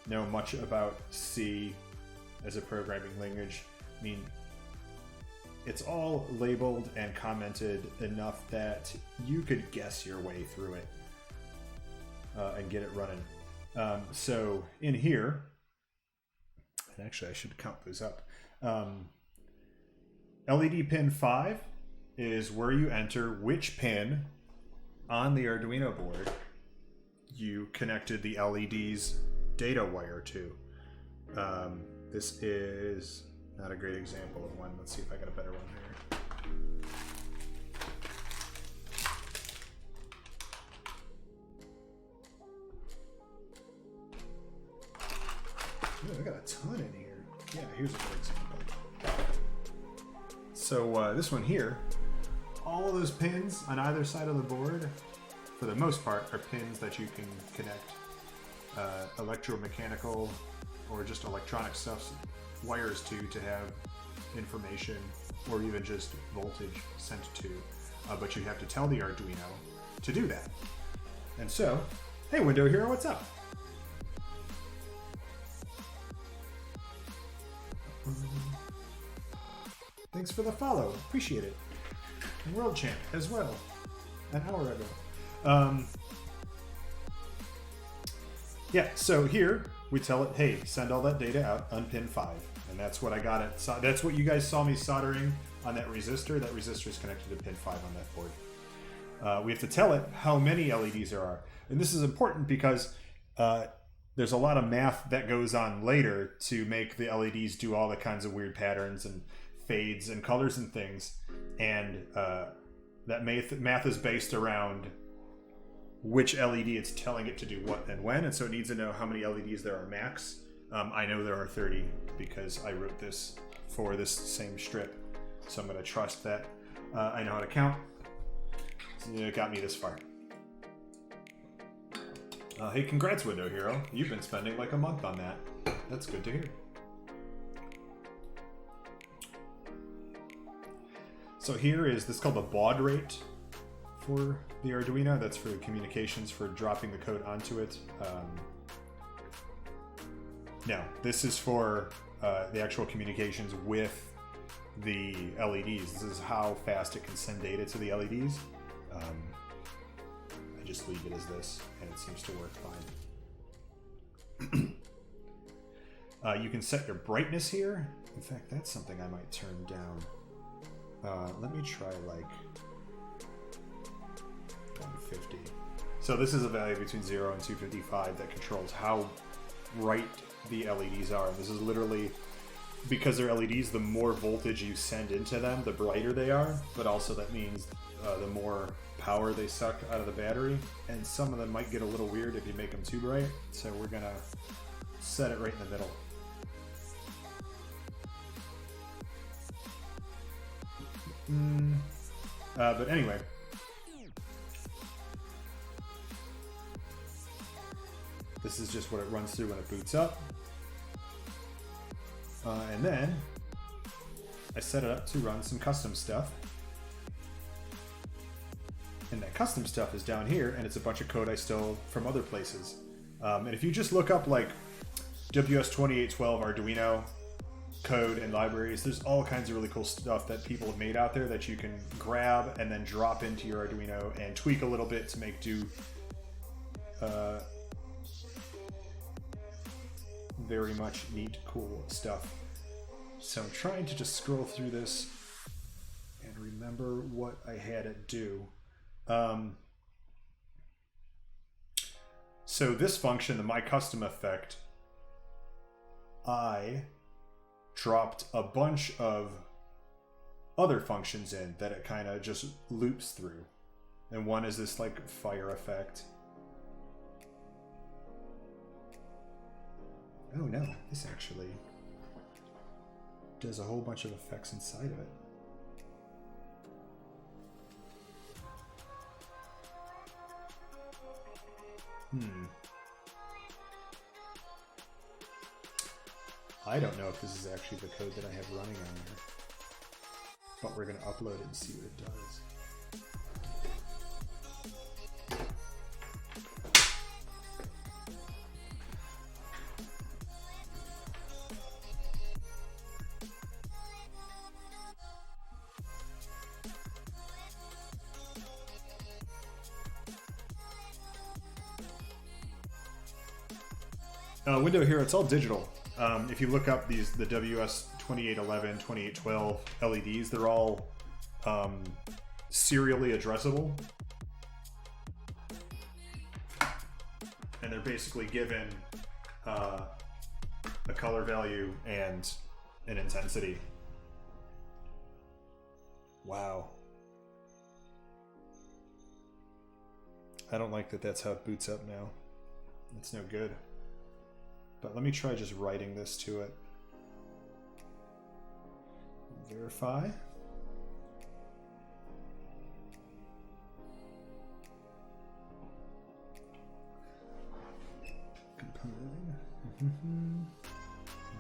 S1: know much about C as a programming language. I mean, it's all labeled and commented enough that you could guess your way through it and get it running. So in here, and actually I should count those up. LED pin 5 is where you enter which pin on the Arduino board you connected the LED's data wire to. This is not a great example of one. Let's see if I got a better one here. Ooh, I got a ton in here. Yeah, here's a good example. So this one here, all of those pins on either side of the board, for the most part, are pins that you can connect electromechanical or just electronic stuff, wires to have information or even just voltage sent to. But you have to tell the Arduino to do that. And so, hey Window Hero, what's up? Thanks for the follow. Appreciate it. And World Champ as well. An hour ago. Yeah, so here we tell it, hey, send all that data out on pin 5. And that's what I got it. So that's what you guys saw me soldering on that resistor. That resistor is connected to pin 5 on that board. We have to tell it how many LEDs there are. And this is important because there's a lot of math that goes on later to make the LEDs do all the kinds of weird patterns and fades and colors and things, and that math is based around which LED it's telling it to do what and when, and so it needs to know how many LEDs there are max. I know there are 30 because I wrote this for this same strip, so I'm going to trust that I know how to count. So it got me this far. Hey, congrats, Window Hero. You've been spending like a month on that. That's good to hear. So here is this is called the baud rate for the Arduino. That's for the communications for dropping the code onto it. No, this is for the actual communications with the LEDs. This is how fast it can send data to the LEDs. I just leave it as this, and it seems to work fine. You can set your brightness here. In fact, that's something I might turn down. Let me try like 150. So this is a value between 0 and 255 that controls how bright the LEDs are. This is literally because they're LEDs, the more voltage you send into them, the brighter they are, but also that means the more power they suck out of the battery, and some of them might get a little weird if you make them too bright, so we're gonna set it right in the middle. But anyway, this is just what it runs through when it boots up. And then I set it up to run some custom stuff. And that custom stuff is down here, and it's a bunch of code I stole from other places. And if you just look up like WS2812 Arduino code and libraries, there's all kinds of really cool stuff that people have made out there that you can grab and then drop into your Arduino and tweak a little bit to make do very much neat, cool stuff. So I'm trying to just scroll through this and remember what I had it do. So this function, the my custom effect, I dropped a bunch of other functions in that it kind of just loops through. And one is this like fire effect. Oh no, this actually does a whole bunch of effects inside of it. I don't know if this is actually the code that I have running on there, but we're going to upload it and see what it does. Window here, it's all digital. If you look up the WS2811, 2812 LEDs, they're all serially addressable. And they're basically given a color value and an intensity. Wow. I don't like that that's how it boots up now. It's no good. But let me try just writing this to it. Verify. Compiling.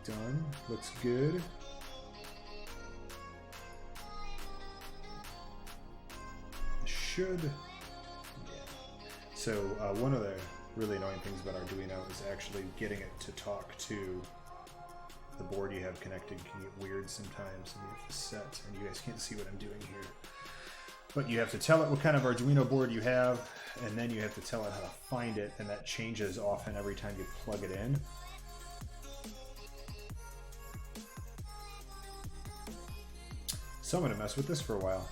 S1: Done. Looks good. Should. Yeah. So one of the really annoying things about Arduino is actually getting it to talk to the board you have connected can get weird sometimes, and you have to set, and you guys can't see what I'm doing here, but you have to tell it what kind of Arduino board you have, and then you have to tell it how to find it, and that changes often every time you plug it in. So I'm going to mess with this for a while.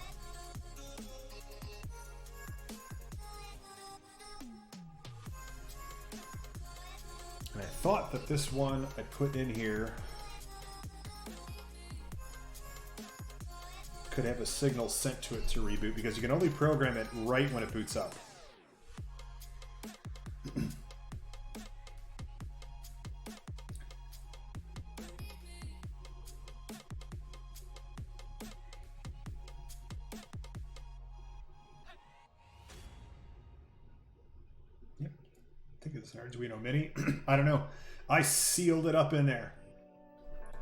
S1: And I thought that this one I put in here could have a signal sent to it to reboot, because you can only program it right when it boots up. It's an Arduino Mini. I don't know. I sealed it up in there.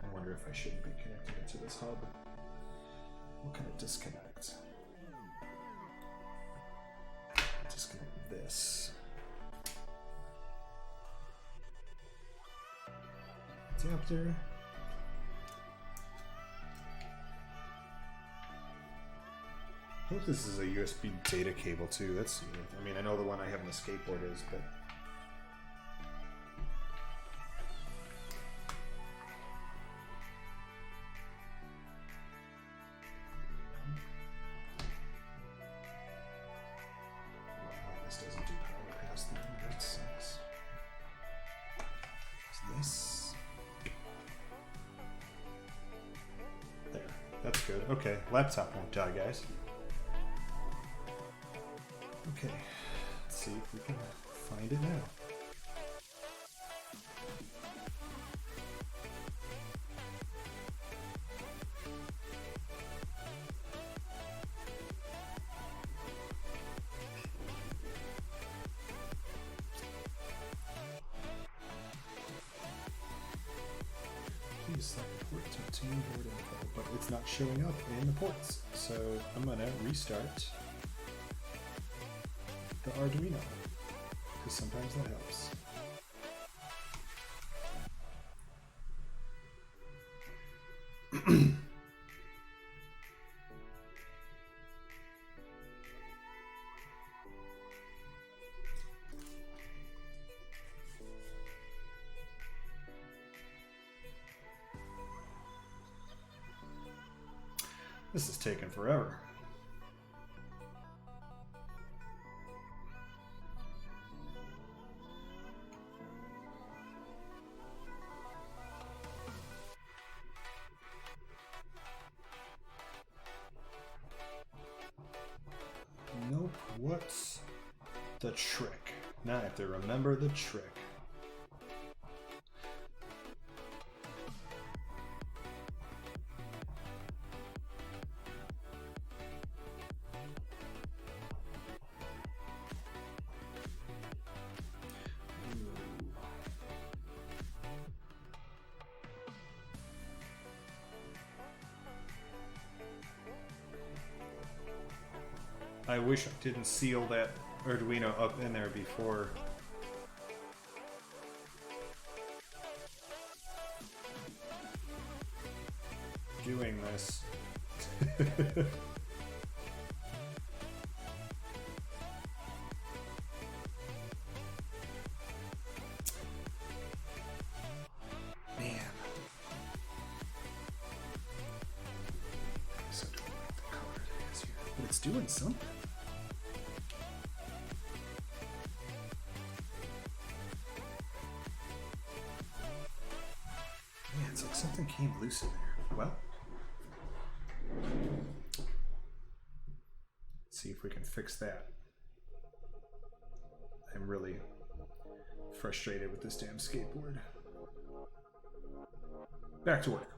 S1: I wonder if I shouldn't be connecting it to this hub. What kind of disconnect? Disconnect this. Adapter. I hope this is a USB data cable too. That's, I mean, I know the one I have on the skateboard is, but this doesn't do power pass through. That sucks. What's this? Okay, laptop won't die, guys. Okay, let's see if we can find it now. Please select the port to obtain board info, but it's not showing up in the ports. So I'm gonna restart the Arduino, because sometimes that helps. This is taking forever. Nope, what's the trick? Now I have to remember the trick. I wish I didn't seal that Arduino up in there before. Doing this. Man. So don't like the color it is here. But it's doing something. Yeah, it's like something came loose in there. Well. See if we can fix that. I'm really frustrated with this damn skateboard. Back to work.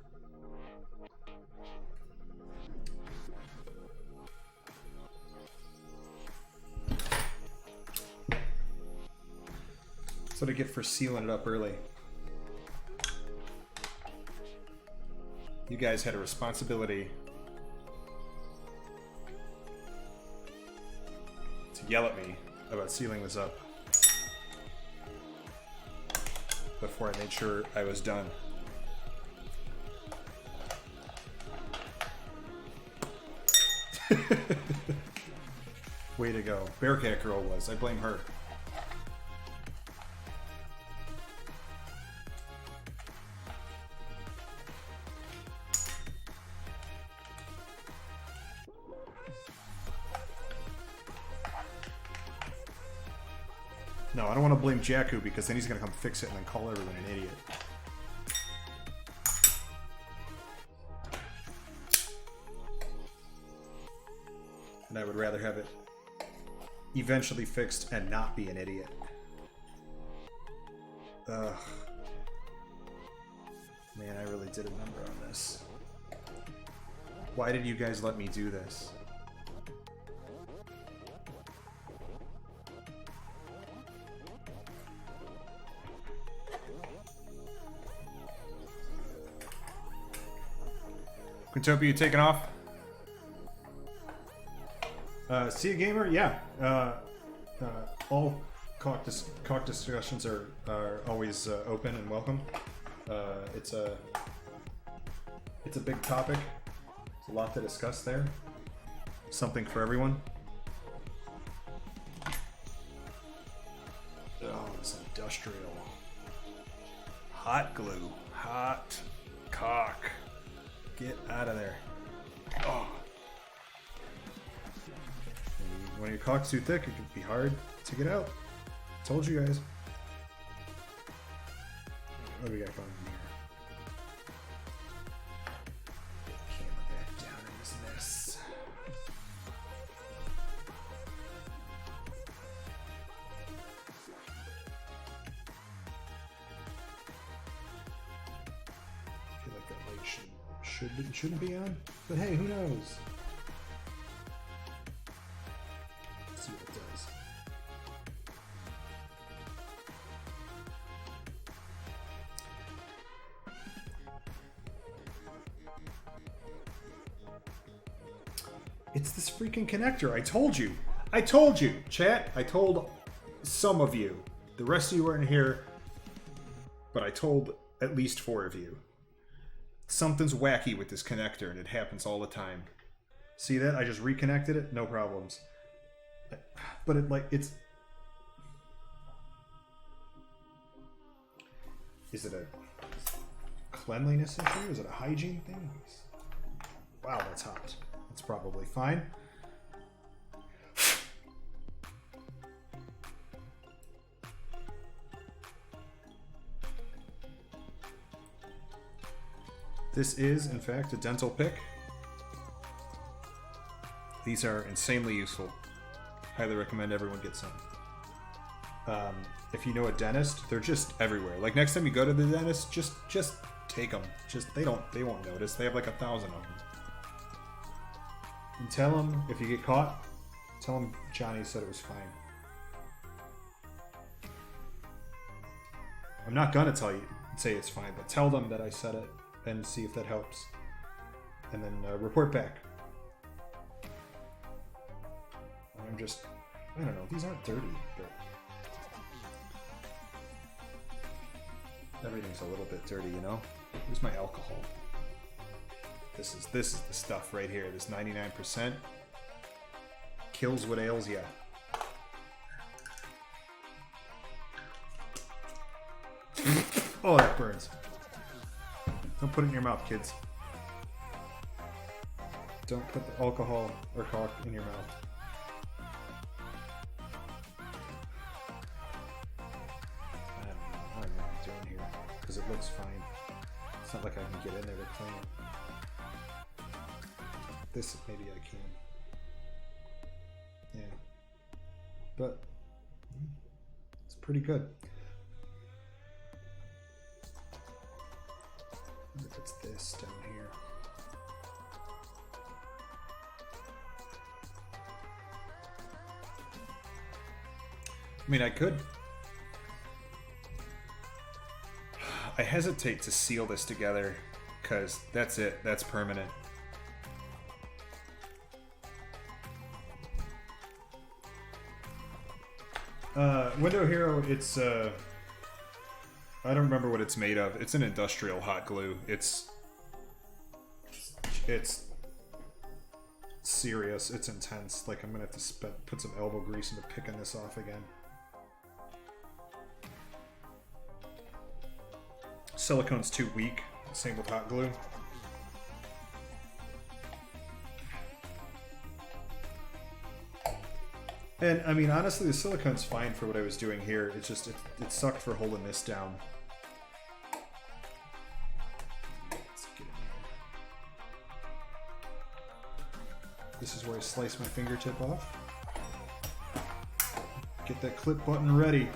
S1: That's what I get for sealing it up early. You guys had a responsibility to yell at me about sealing this up before I made sure I was done. Way to go. Bearcat Girl was. I blame her. No, I don't want to blame Jakku because then he's going to come fix it and then call everyone an idiot. And I would rather have it eventually fixed and not be an idiot. Ugh. Man, I really did a number on this. Why did you guys let me do this? Quintopia, you taking off? See a gamer? Yeah. All Cock discussions are always open and welcome. It's a big topic. There's a lot to discuss there. Something for everyone. Oh, it's industrial. Hot glue. Hot cock. Get out of there. Oh. When your cock's too thick, it can be hard to get out. Told you guys. What do we got going on here? Camera back down in shouldn't be on, but hey, who knows? Let's see what it does. It's this freaking connector. I told you. I told you, chat. I told some of you. The rest of you weren't here, but I told at least 4 of you. Something's wacky with this connector, and it happens all the time. See that? I just reconnected it. No problems. But it's... Is it a cleanliness issue? Is it a hygiene thing? Wow, that's hot. It's probably fine. This is, in fact, a dental pick. These are insanely useful. Highly recommend everyone get some. If you know a dentist, they're just everywhere. Like next time you go to the dentist, just take them. They won't notice. They have like 1,000 of them. And tell them, if you get caught, tell them Johnny said it was fine. I'm not gonna say it's fine, but tell them that I said it and see if that helps. And then report back. I don't know, these aren't dirty, but everything's a little bit dirty, you know? Where's my alcohol? This is the stuff right here. This 99% kills what ails ya. Oh, that burns. Don't put it in your mouth, kids. Don't put the alcohol or cock in your mouth. I don't know what I'm doing here, because it looks fine. It's not like I can get in there to clean it. This, maybe I can. Yeah. But it's pretty good. I wonder if it's this down here. I mean, I could. I hesitate to seal this together because that's it. That's permanent. Window Hero, it's, I don't remember what it's made of. It's an industrial hot glue. It's serious. It's intense. Like, I'm gonna have to put some elbow grease into picking this off again. Silicone's too weak. Same with hot glue. And, I mean, honestly, the silicone's fine for what I was doing here. It's just, it sucked for holding this down. Let's get in here. This is where I slice my fingertip off. Get that clip button ready.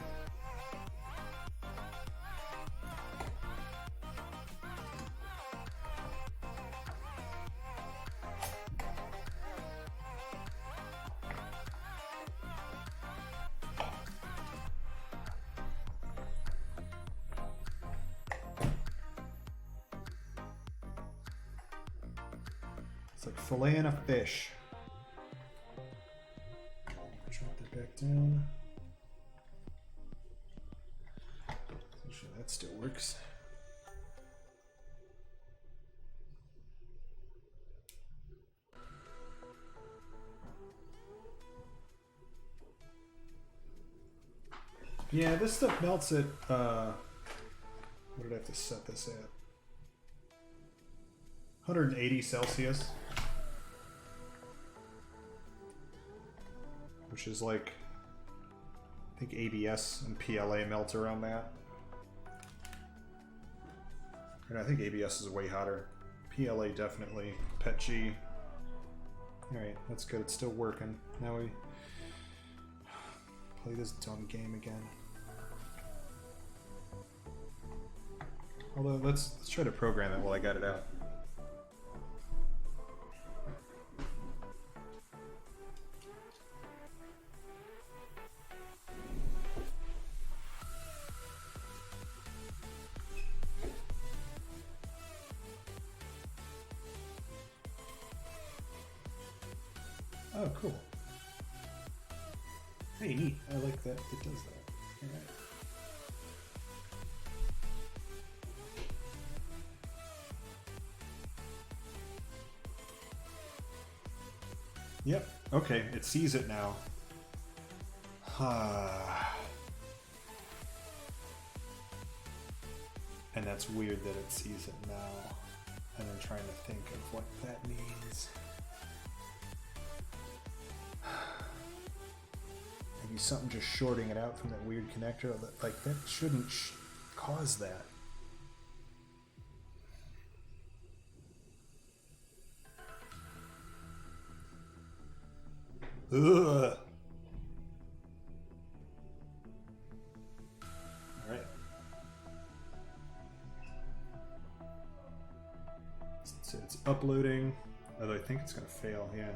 S1: It's like filleting a fish. Drop that back down. I'm sure that still works. Yeah, this stuff melts at, what did I have to set this at? 180 Celsius. Which is like, I think ABS and PLA melt around that. And I think ABS is way hotter. PLA definitely. PETG. Alright, that's good. It's still working. Now we play this dumb game again. Although, let's try to program it while I got it out. Oh, cool. Hey, neat. I like that it does that. All right. Yep. Okay, it sees it now. And that's weird that it sees it now. And I'm trying to think of what that means. Maybe something just shorting it out from that weird connector. Like, that shouldn't cause that. Ugh. All right. So it's uploading. Although I think it's going to fail. Yeah.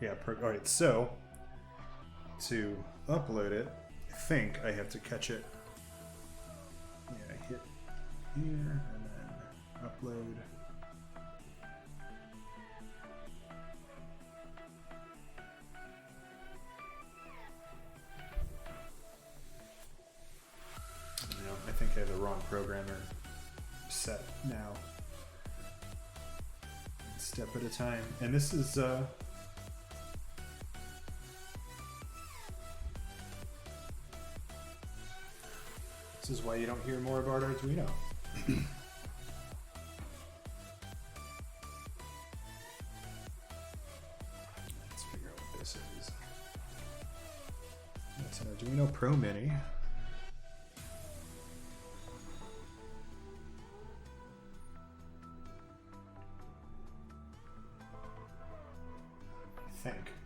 S1: Yeah. All right. So to upload it, I think I have to catch it. Yeah. I hit here and then upload. I think I have the wrong programmer set now. Step at a time. And this is why you don't hear more about Arduino. Let's figure out what this is. That's an Arduino Pro Mini.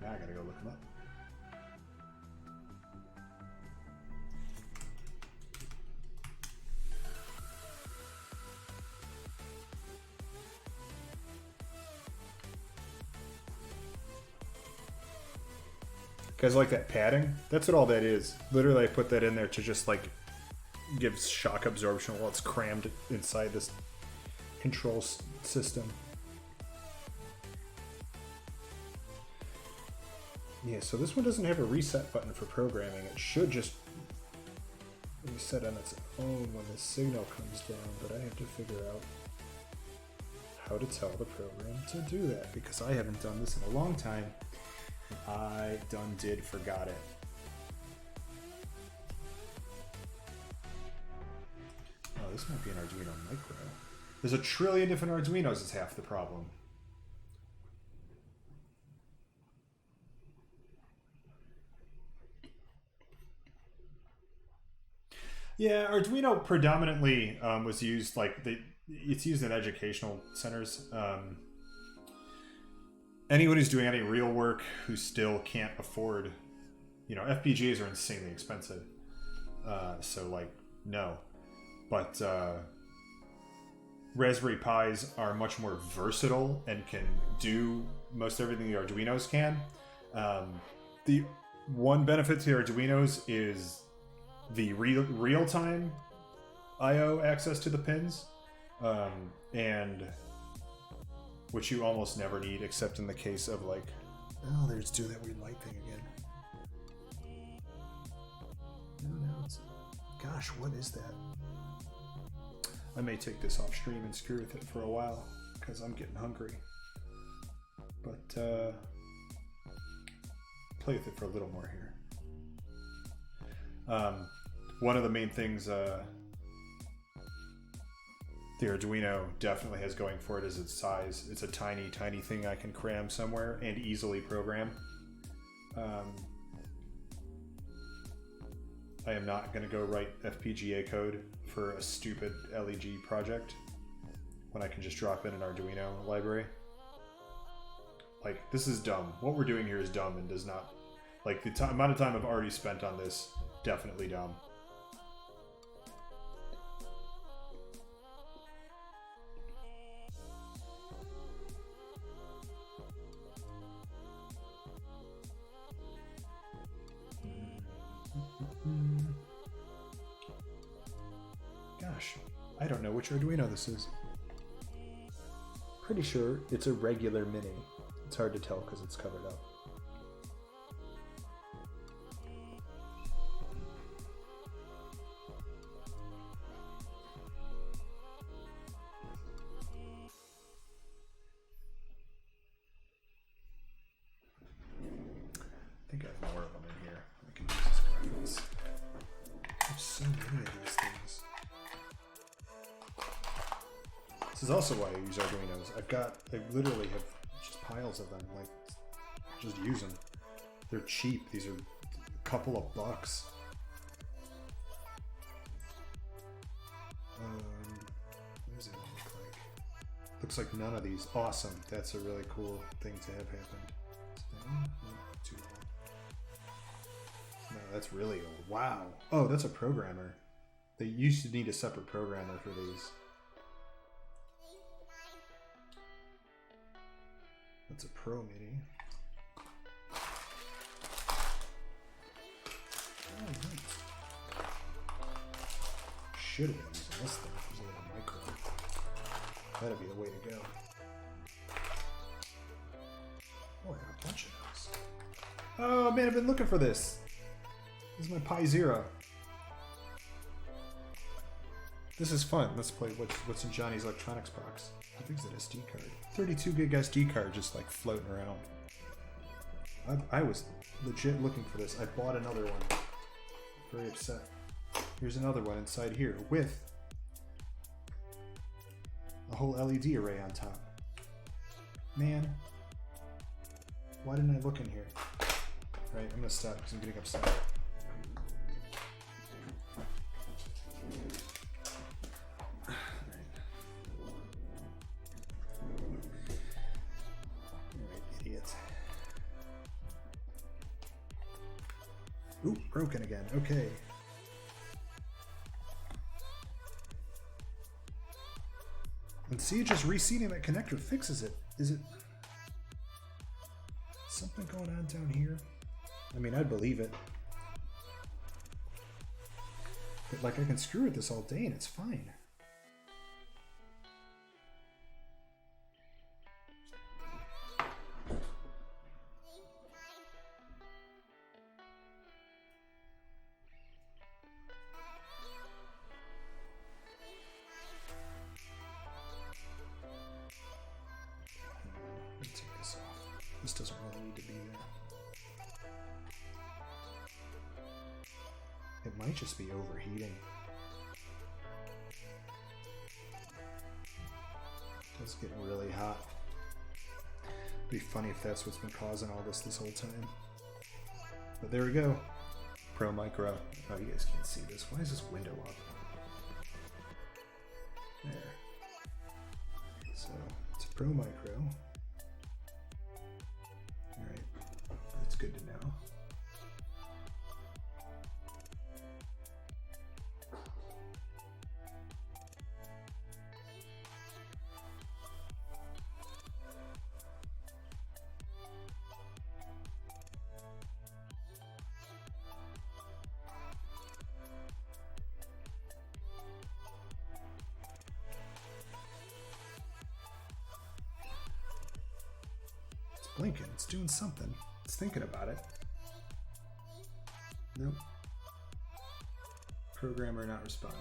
S1: Now I gotta go look them up. Guys like that padding? That's what all that is. Literally I put that in there to just like give shock absorption while it's crammed inside this control system. Yeah, so this one doesn't have a reset button for programming. It should just reset on its own when the signal comes down, but I have to figure out how to tell the program to do that because I haven't done this in a long time. I forgot it. Oh, this might be an Arduino Micro. There's a trillion different Arduinos is half the problem. Yeah, Arduino predominantly was used it's used in educational centers. Anyone who's doing any real work who still can't afford, FPGAs are insanely expensive. So no, but Raspberry Pis are much more versatile and can do most everything the Arduinos can. The one benefit to the Arduinos is the real-time I/O access to the pins, and which you almost never need except in the case of there's do that weird light thing again. Gosh, what is that? I may take this off stream and screw with it for a while because I'm getting hungry. But play with it for a little more here. One of the main things the Arduino definitely has going for it is its size. It's a tiny, tiny thing I can cram somewhere and easily program. I am not going to go write FPGA code for a stupid LEG project when I can just drop in an Arduino library. This is dumb. What we're doing here is dumb and does not... the amount of time I've already spent on this, definitely dumb. Gosh, I don't know which Arduino this is. Pretty sure it's a regular Mini. It's hard to tell because it's covered up. so many of these things. This is also why I use Arduinos. I literally have just piles of them. Like, just use them. They're cheap. These are a couple of bucks. What does it look like? Looks like none of these. Awesome. That's a really cool thing to have happened. Too long. No, that's really old. Wow. Oh, that's a programmer. They used to need a separate programmer for these. That's a Pro Mini. Oh, nice. Should have been using this thing. Using a micro. That'd be the way to go. Oh, I got a bunch of those. Oh man, I've been looking for this. This is my Pi Zero. This is fun. Let's play what's in Johnny's electronics box. I think it's an SD card. 32 gig SD card just like floating around. I was legit looking for this. I bought another one. Very upset. Here's another one inside here with a whole LED array on top. Man, why didn't I look in here? All right, I'm gonna stop because I'm getting upset. Ooh, broken again. Okay. And see, just reseating that connector fixes it. Is it something going on down here? I mean, I'd believe it. But like, I can screw with this all day and it's fine. This doesn't really need to be there. It might just be overheating. It's getting really hot. It'd be funny if that's what's been causing all this whole time. But there we go. Pro Micro. Oh, you guys can't see this. Why is this window up? There. So, it's a Pro Micro. Good to know. It's blinking. It's doing something. It's thinking about it. Nope. Programmer not responding.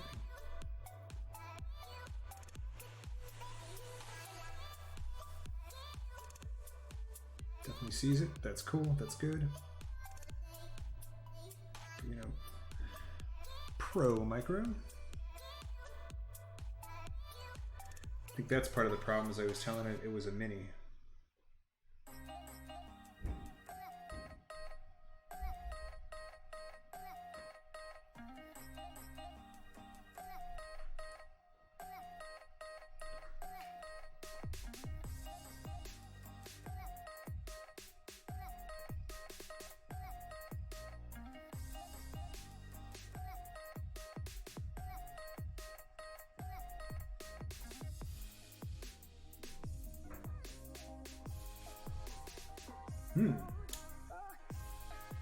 S1: Definitely sees it. That's cool. That's good. You know, Pro Micro. I think that's part of the problem, is I was telling it was a mini.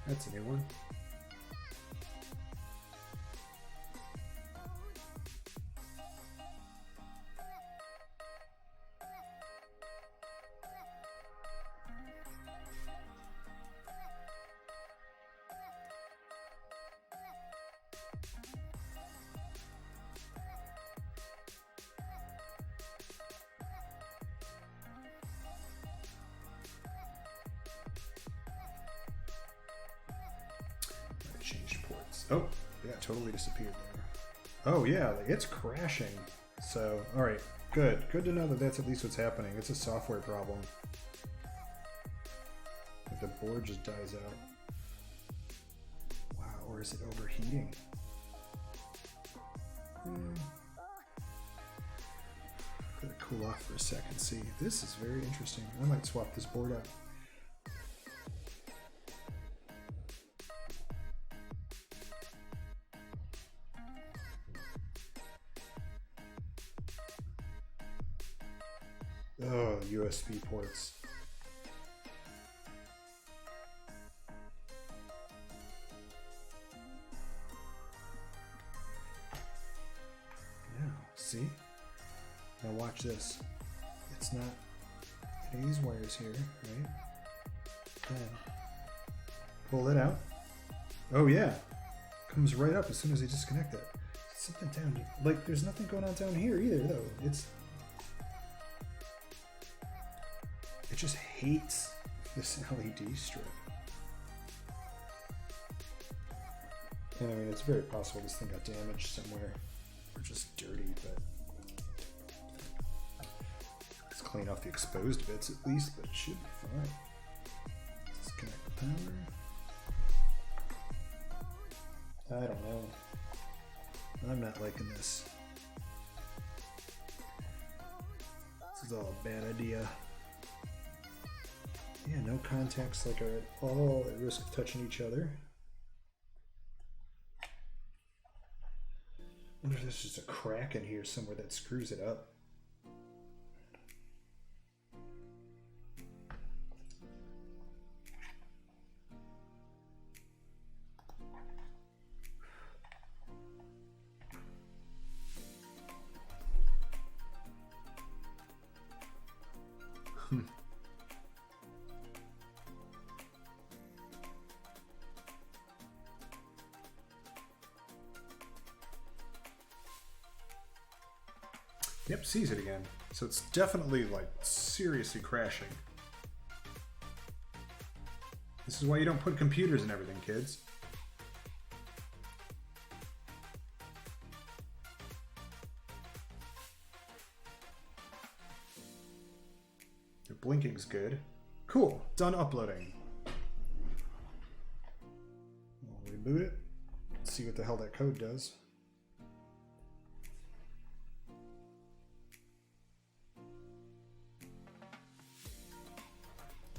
S1: That's a new one. Change ports. Oh, Yeah, it totally disappeared there. Oh yeah, like it's crashing. So, alright, good. Good to know that that's at least what's happening. It's a software problem. Like the board just dies out. Wow, or is it overheating? Gotta cool off for a second. See, this is very interesting. I might swap this board out. Oh, USB ports. See? Now watch this. It's not getting these wires here, right? And pull it out. Oh yeah. Comes right up as soon as I disconnect it. Something down here. Like there's nothing going on down here either though. It just hates this LED strip. And I mean it's very possible this thing got damaged somewhere. Or just dirty, but let's clean off the exposed bits at least, but it should be fine. Disconnect the power. I don't know. I'm not liking this. This is all a bad idea. Yeah, no contacts like are at all at risk of touching each other. I wonder if there's just a crack in here somewhere that screws it up. Yep, sees it again. So it's definitely like seriously crashing. This is why you don't put computers in everything, kids. Your blinking's good. Cool, done uploading. We'll reboot it. See what the hell that code does.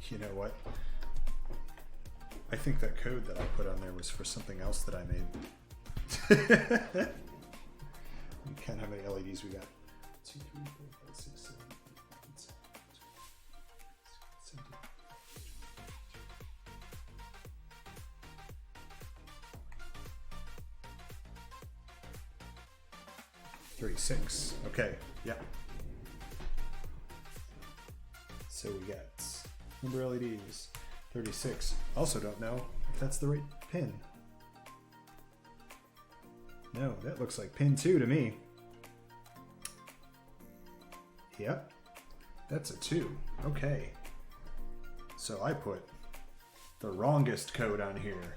S1: You know what? I think that code that I put on there was for something else that I made. You count how many LEDs we got. 2, 3, 4, 5, 6, 7, 8, 9, 10, 36. Okay, yeah. So we got number of LEDs, 36. Also don't know if that's the right pin. No, that looks like pin 2 to me. Yep, that's a 2. Okay. So I put the wrongest code on here.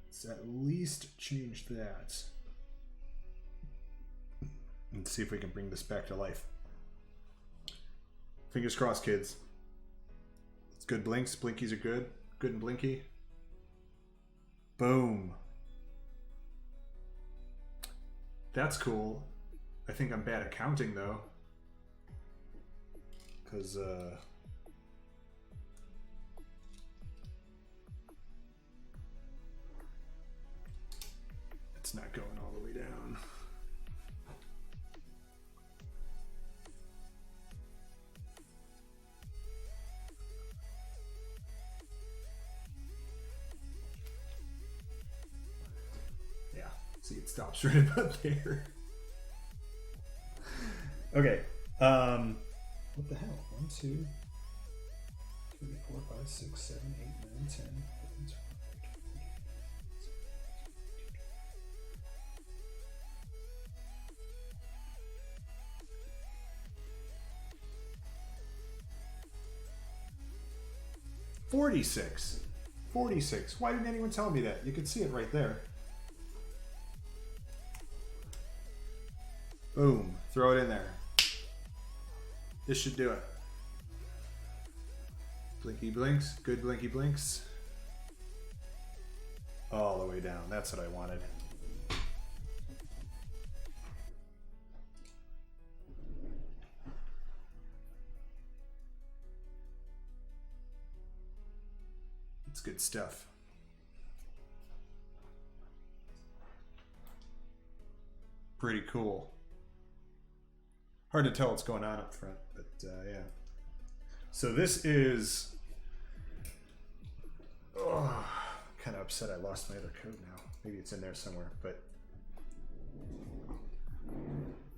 S1: Let's at least change that. And see if we can bring this back to life. Fingers crossed, kids. It's good blinks. Blinkies are good. Good and blinky. Boom. That's cool. I think I'm bad at counting though. Because, it's not going all the way down. See, it stops right about there. Okay. What the hell? 1, 2, 3, 4, 5, 6, 7, 8, 9, 10, 11, 12, 13, 14, 46. 46. Why didn't anyone tell me that? You could see it right there. Boom. Throw it in there. This should do it. Blinky blinks. Good blinky blinks. All the way down. That's what I wanted. It's good stuff. Pretty cool. Hard to tell what's going on up front, but yeah. So this is... Oh, kind of upset I lost my other code now. Maybe it's in there somewhere, but...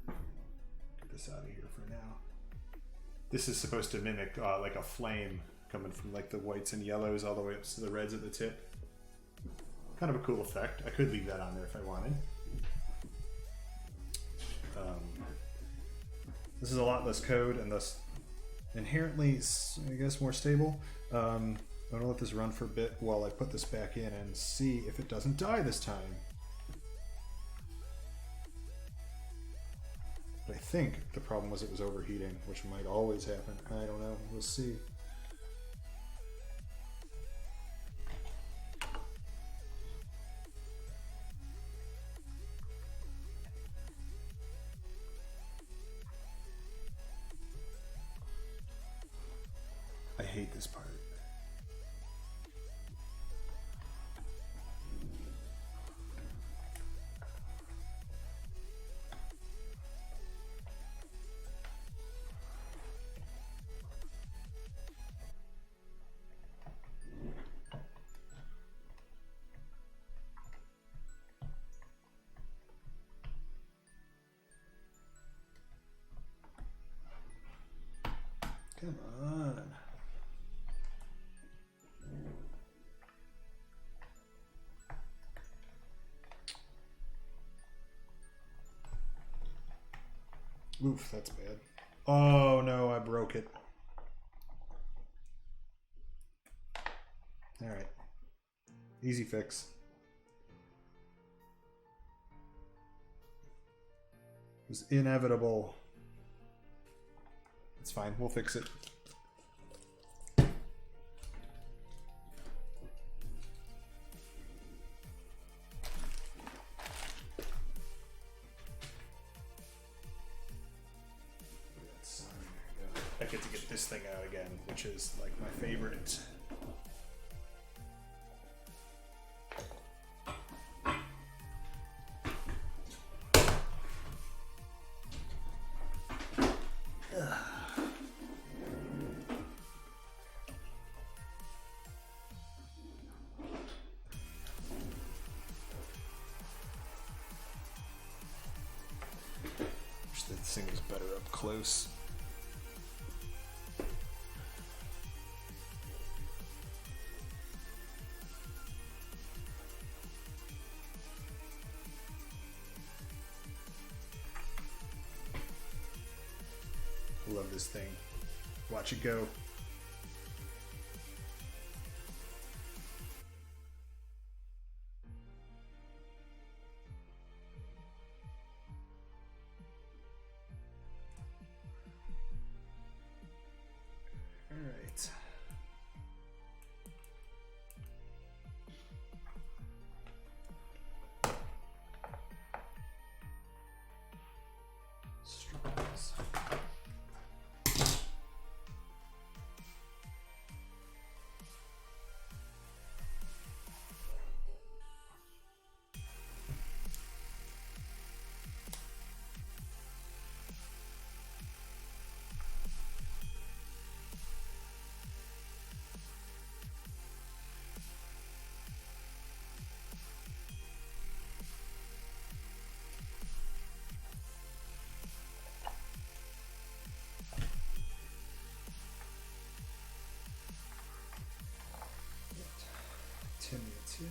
S1: Get this out of here for now. This is supposed to mimic like a flame coming from like the whites and yellows all the way up to the reds at the tip. Kind of a cool effect. I could leave that on there if I wanted. This is a lot less code and thus inherently, I guess, more stable. I'm gonna let this run for a bit while I put this back in and see if it doesn't die this time. But I think the problem was it was overheating, which might always happen. I don't know. We'll see. I hate this part. Come on. Oof, that's bad. Oh no, I broke it. All right. Easy fix. It was inevitable. It's fine, we'll fix it. I get to get this thing out again, which is like my favorite. Wish that thing was better up close. Love this thing. Watch it go. All right. Strings. Tip.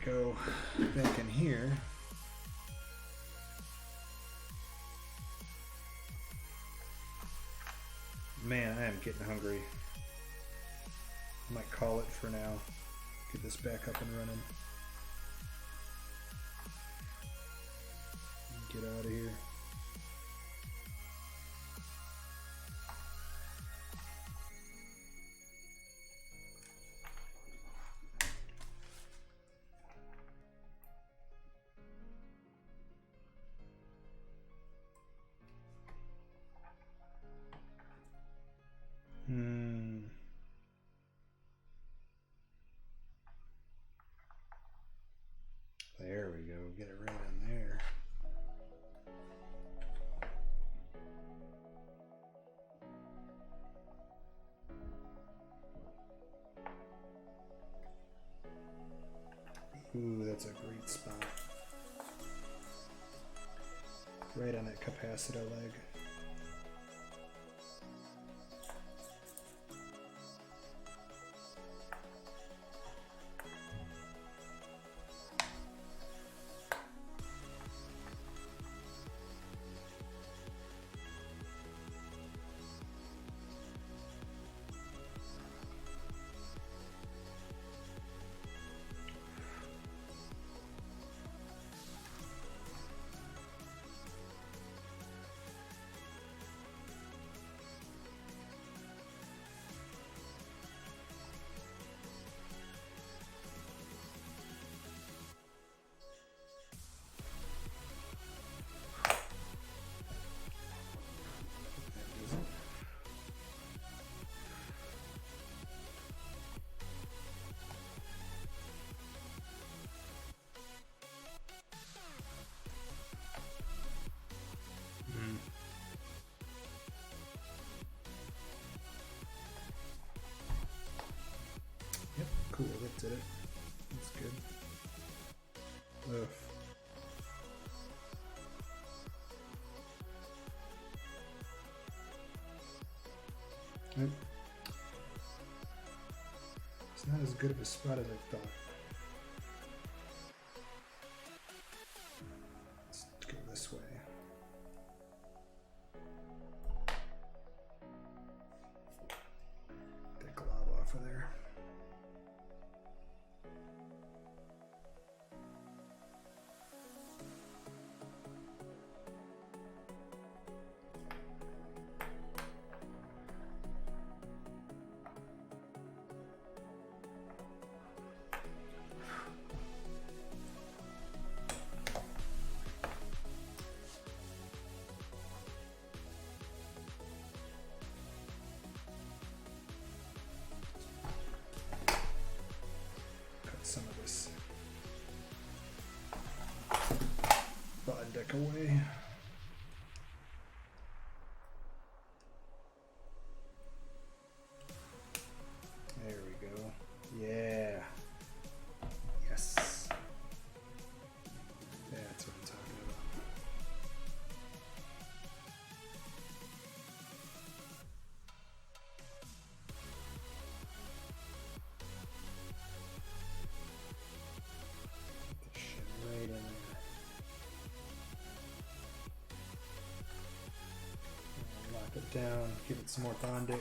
S1: go back in here. Man, I am getting hungry. I might call it for now. Get this back up and running. Get out of here. There we go. Get it right in there. Ooh, that's a great spot. Right on that capacitor leg. Yep, cool, that did it. That's good. Ugh. Nope. It's not as good of a spot as I thought. Let's go this way. That glob off of there. Some of this button deck away. There we go. Yeah. Yes. That's what I'm talking about. It down, give it some more Bondic.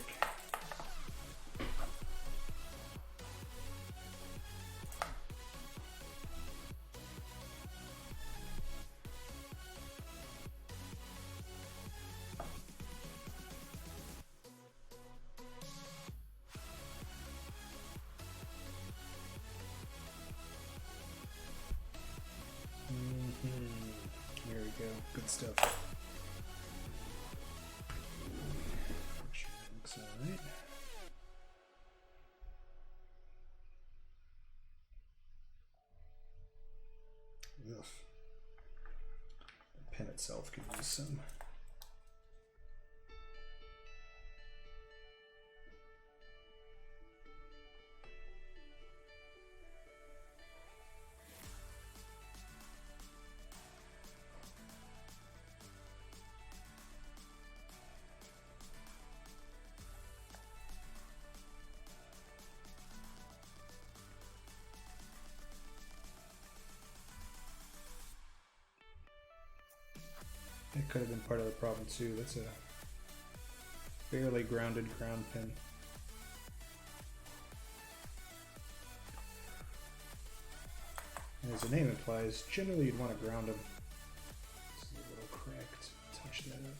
S1: Here we go, good stuff. Looks all right. Ugh. The pen itself could use some. could have been part of the problem too. That's a barely grounded ground pin. And as the name implies, generally you'd want to ground them. It's a little cracked. Touch that up.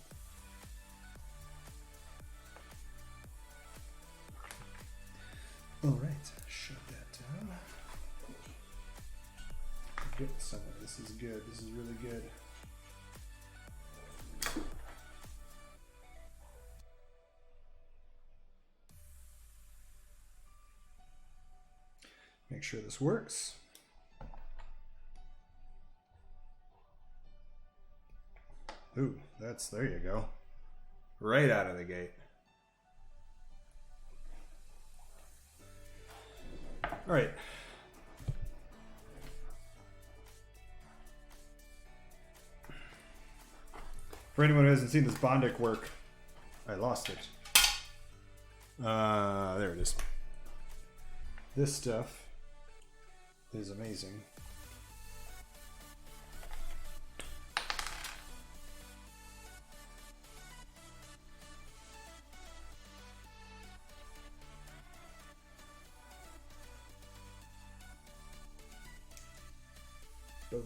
S1: Alright, shut that down. Get some of this. Is good. This is really good. Make sure this works. Ooh, there you go. Right out of the gate. All right. For anyone who hasn't seen this Bondic work, I lost it. There it is. This stuff is amazing. Boom.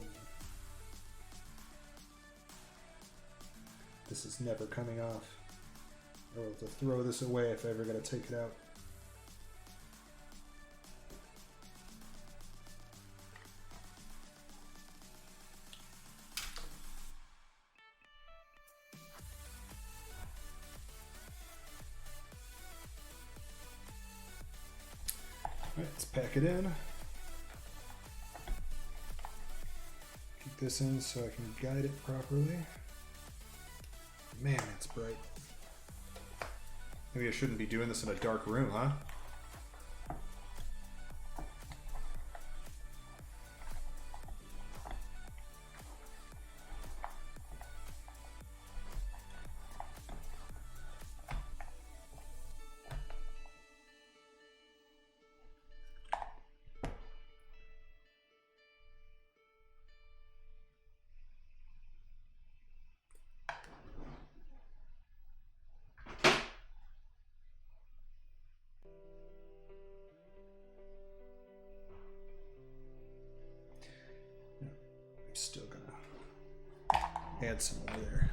S1: This is never coming off. I'll have to throw this away if I ever gotta take it out. Alright, let's pack it in. Keep this in so I can guide it properly. Man, it's bright. Maybe I shouldn't be doing this in a dark room, huh? Still gonna add some more there.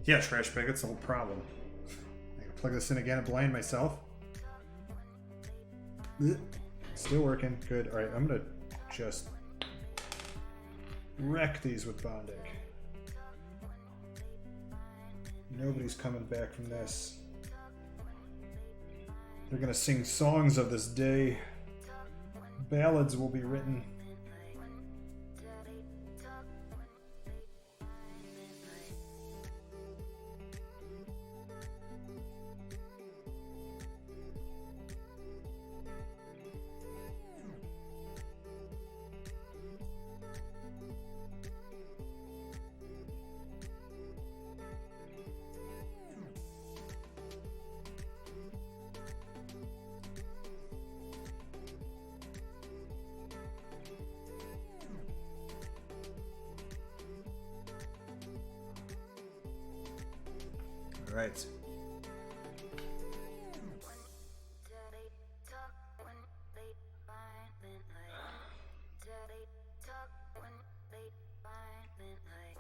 S1: Yeah, trash bag, that's the whole problem. I gotta plug this in again and blind myself. Still working, good. Alright, I'm gonna just wreck these with Bondic. Nobody's coming back from this. They're gonna sing songs of this day. Ballads will be written. Right.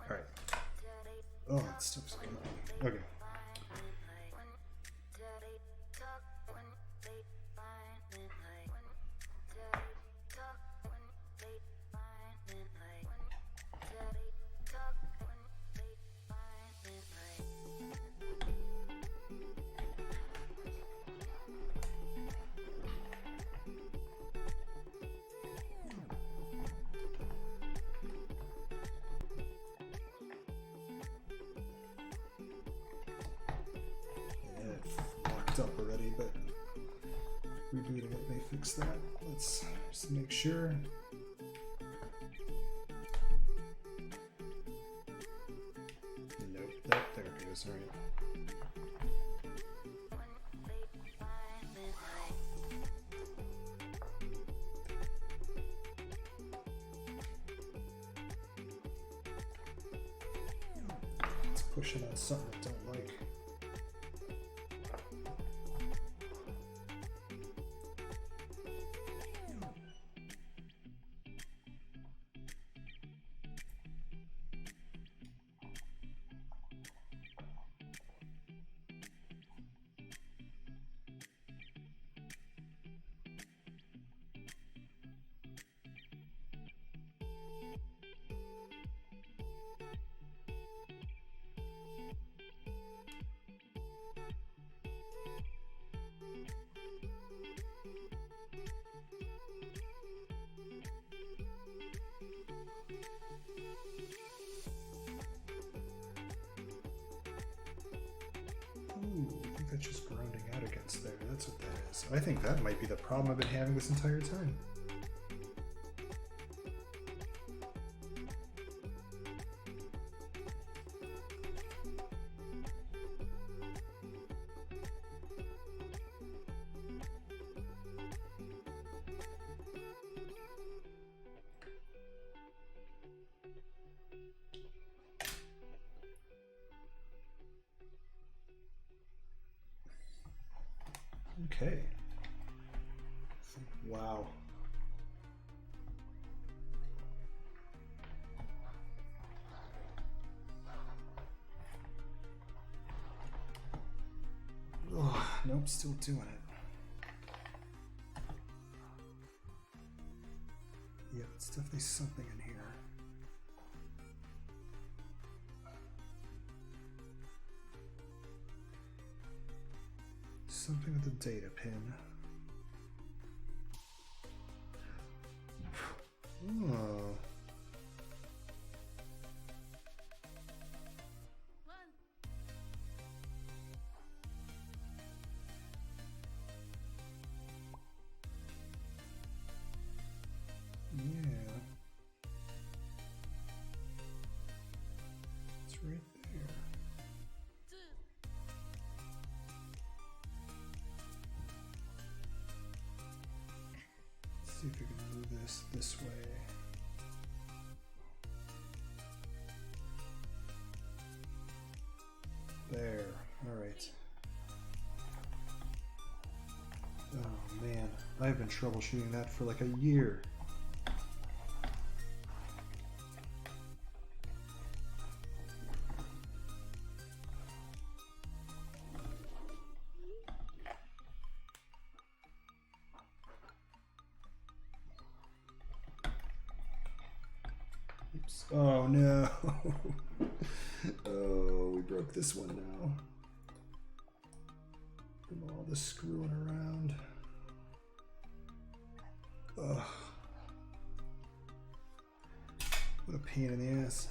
S1: All right. Oh, that stuff's good. Okay. Up already, but rebooting it may fix that. Let's just make sure. Nope, there it goes. All right. function on something I don't like. Ooh, I think that's just grounding out against there. That's what that is. I think that might be the problem I've been having this entire time. Okay. Wow. Oh, nope, still doing it. Yeah, it's definitely something in here. Something with the data pin. Oh. Yeah. It's right there. See if we can move this way. There. All right. Oh man, I've been troubleshooting that for like a year. Oops. Oh no. Oh, we broke this one now. From all the screwing around. Ugh. What a pain in the ass.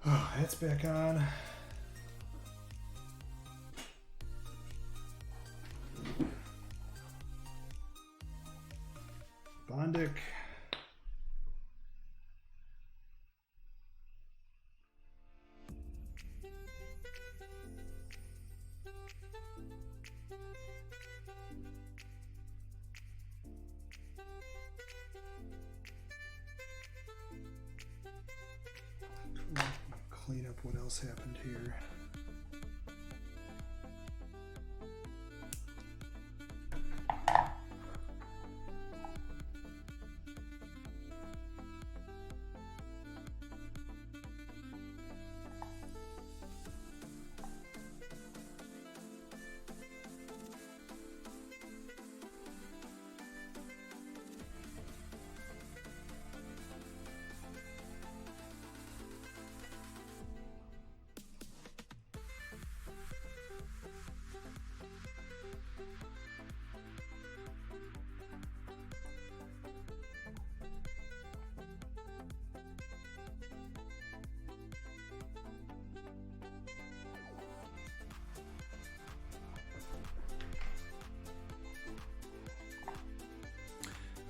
S1: Oh, that's back on. Bondic. Clean up what else happened here.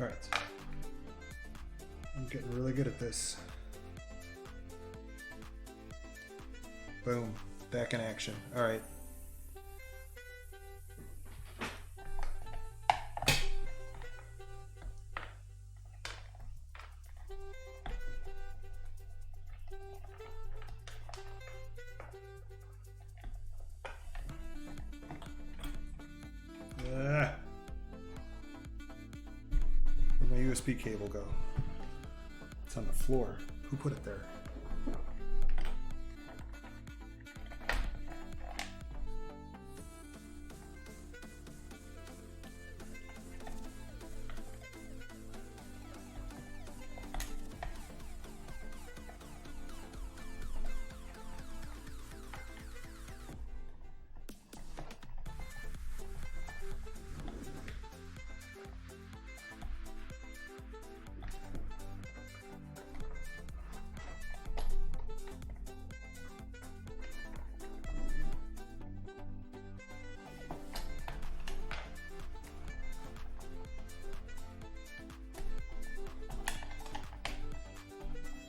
S1: All right. I'm getting really good at this. Boom. Back in action. All right. Where'd my USB cable go? It's on the floor. Who put it there?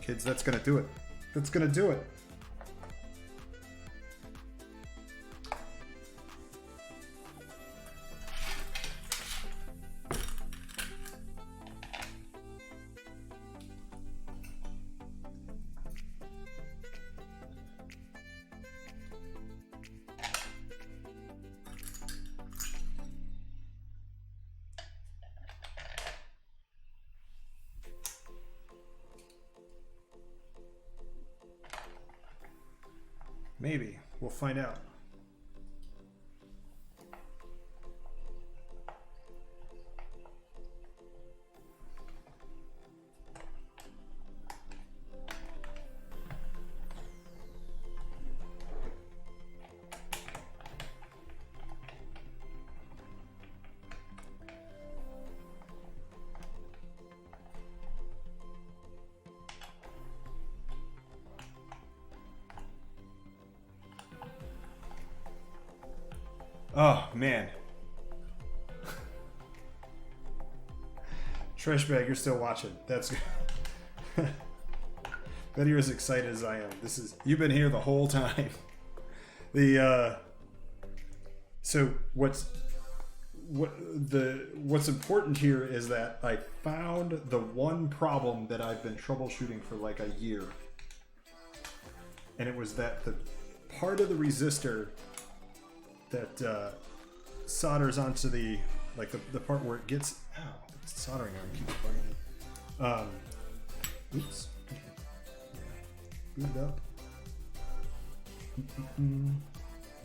S1: Kids, that's gonna do it. That's gonna do it. Maybe. We'll find out. Oh, man. Trash bag, you're still watching. That's good. Bet you're as excited as I am. You've been here the whole time. So what's important here is that I found the one problem that I've been troubleshooting for like a year. And it was that the part of the resistor that solders onto the part where it gets the soldering iron keeps bugging me. Oops. Boot it up.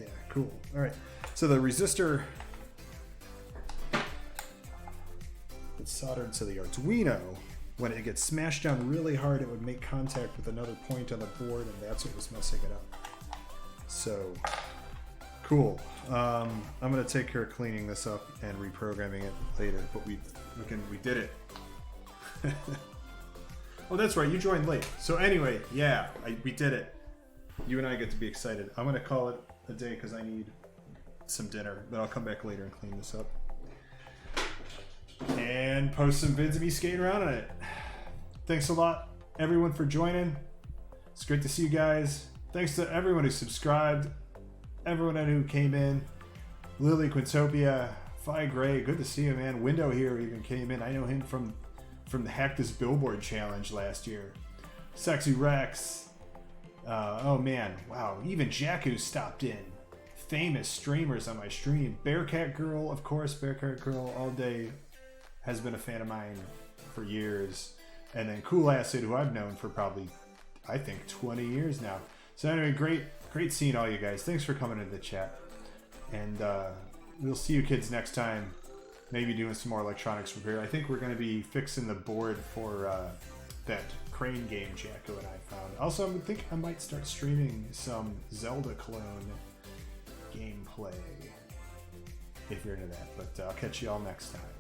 S1: Yeah, cool. All right. So the resistor gets soldered to the Arduino. When it gets smashed down really hard, it would make contact with another point on the board, and that's what was messing it up. So. Cool. I'm gonna take care of cleaning this up and reprogramming it later, but we did it. Oh, that's right. You joined late. So anyway, yeah, we did it. You and I get to be excited. I'm gonna call it a day because I need some dinner, but I'll come back later and clean this up and post some vids of me skating around on it. Thanks a lot, everyone, for joining. It's great to see you guys. Thanks to everyone who subscribed. Everyone who came in, Lily Quintopia, Phi Gray, good to see you, man. Window here even came in. I know him from the Hack This Billboard challenge last year. Sexy Rex. Oh man, wow. Even Jakku stopped in. Famous streamers on my stream. Bearcat Girl, of course. Bearcat Girl all day has been a fan of mine for years. And then Cool Acid, who I've known for probably, I think, 20 years now. So anyway, great seeing all you guys. Thanks for coming into the chat. And we'll see you kids next time. Maybe doing some more electronics repair. I think we're going to be fixing the board for that crane game Jakku and I found. Also, I think I might start streaming some Zelda clone gameplay if you're into that. But I'll catch you all next time.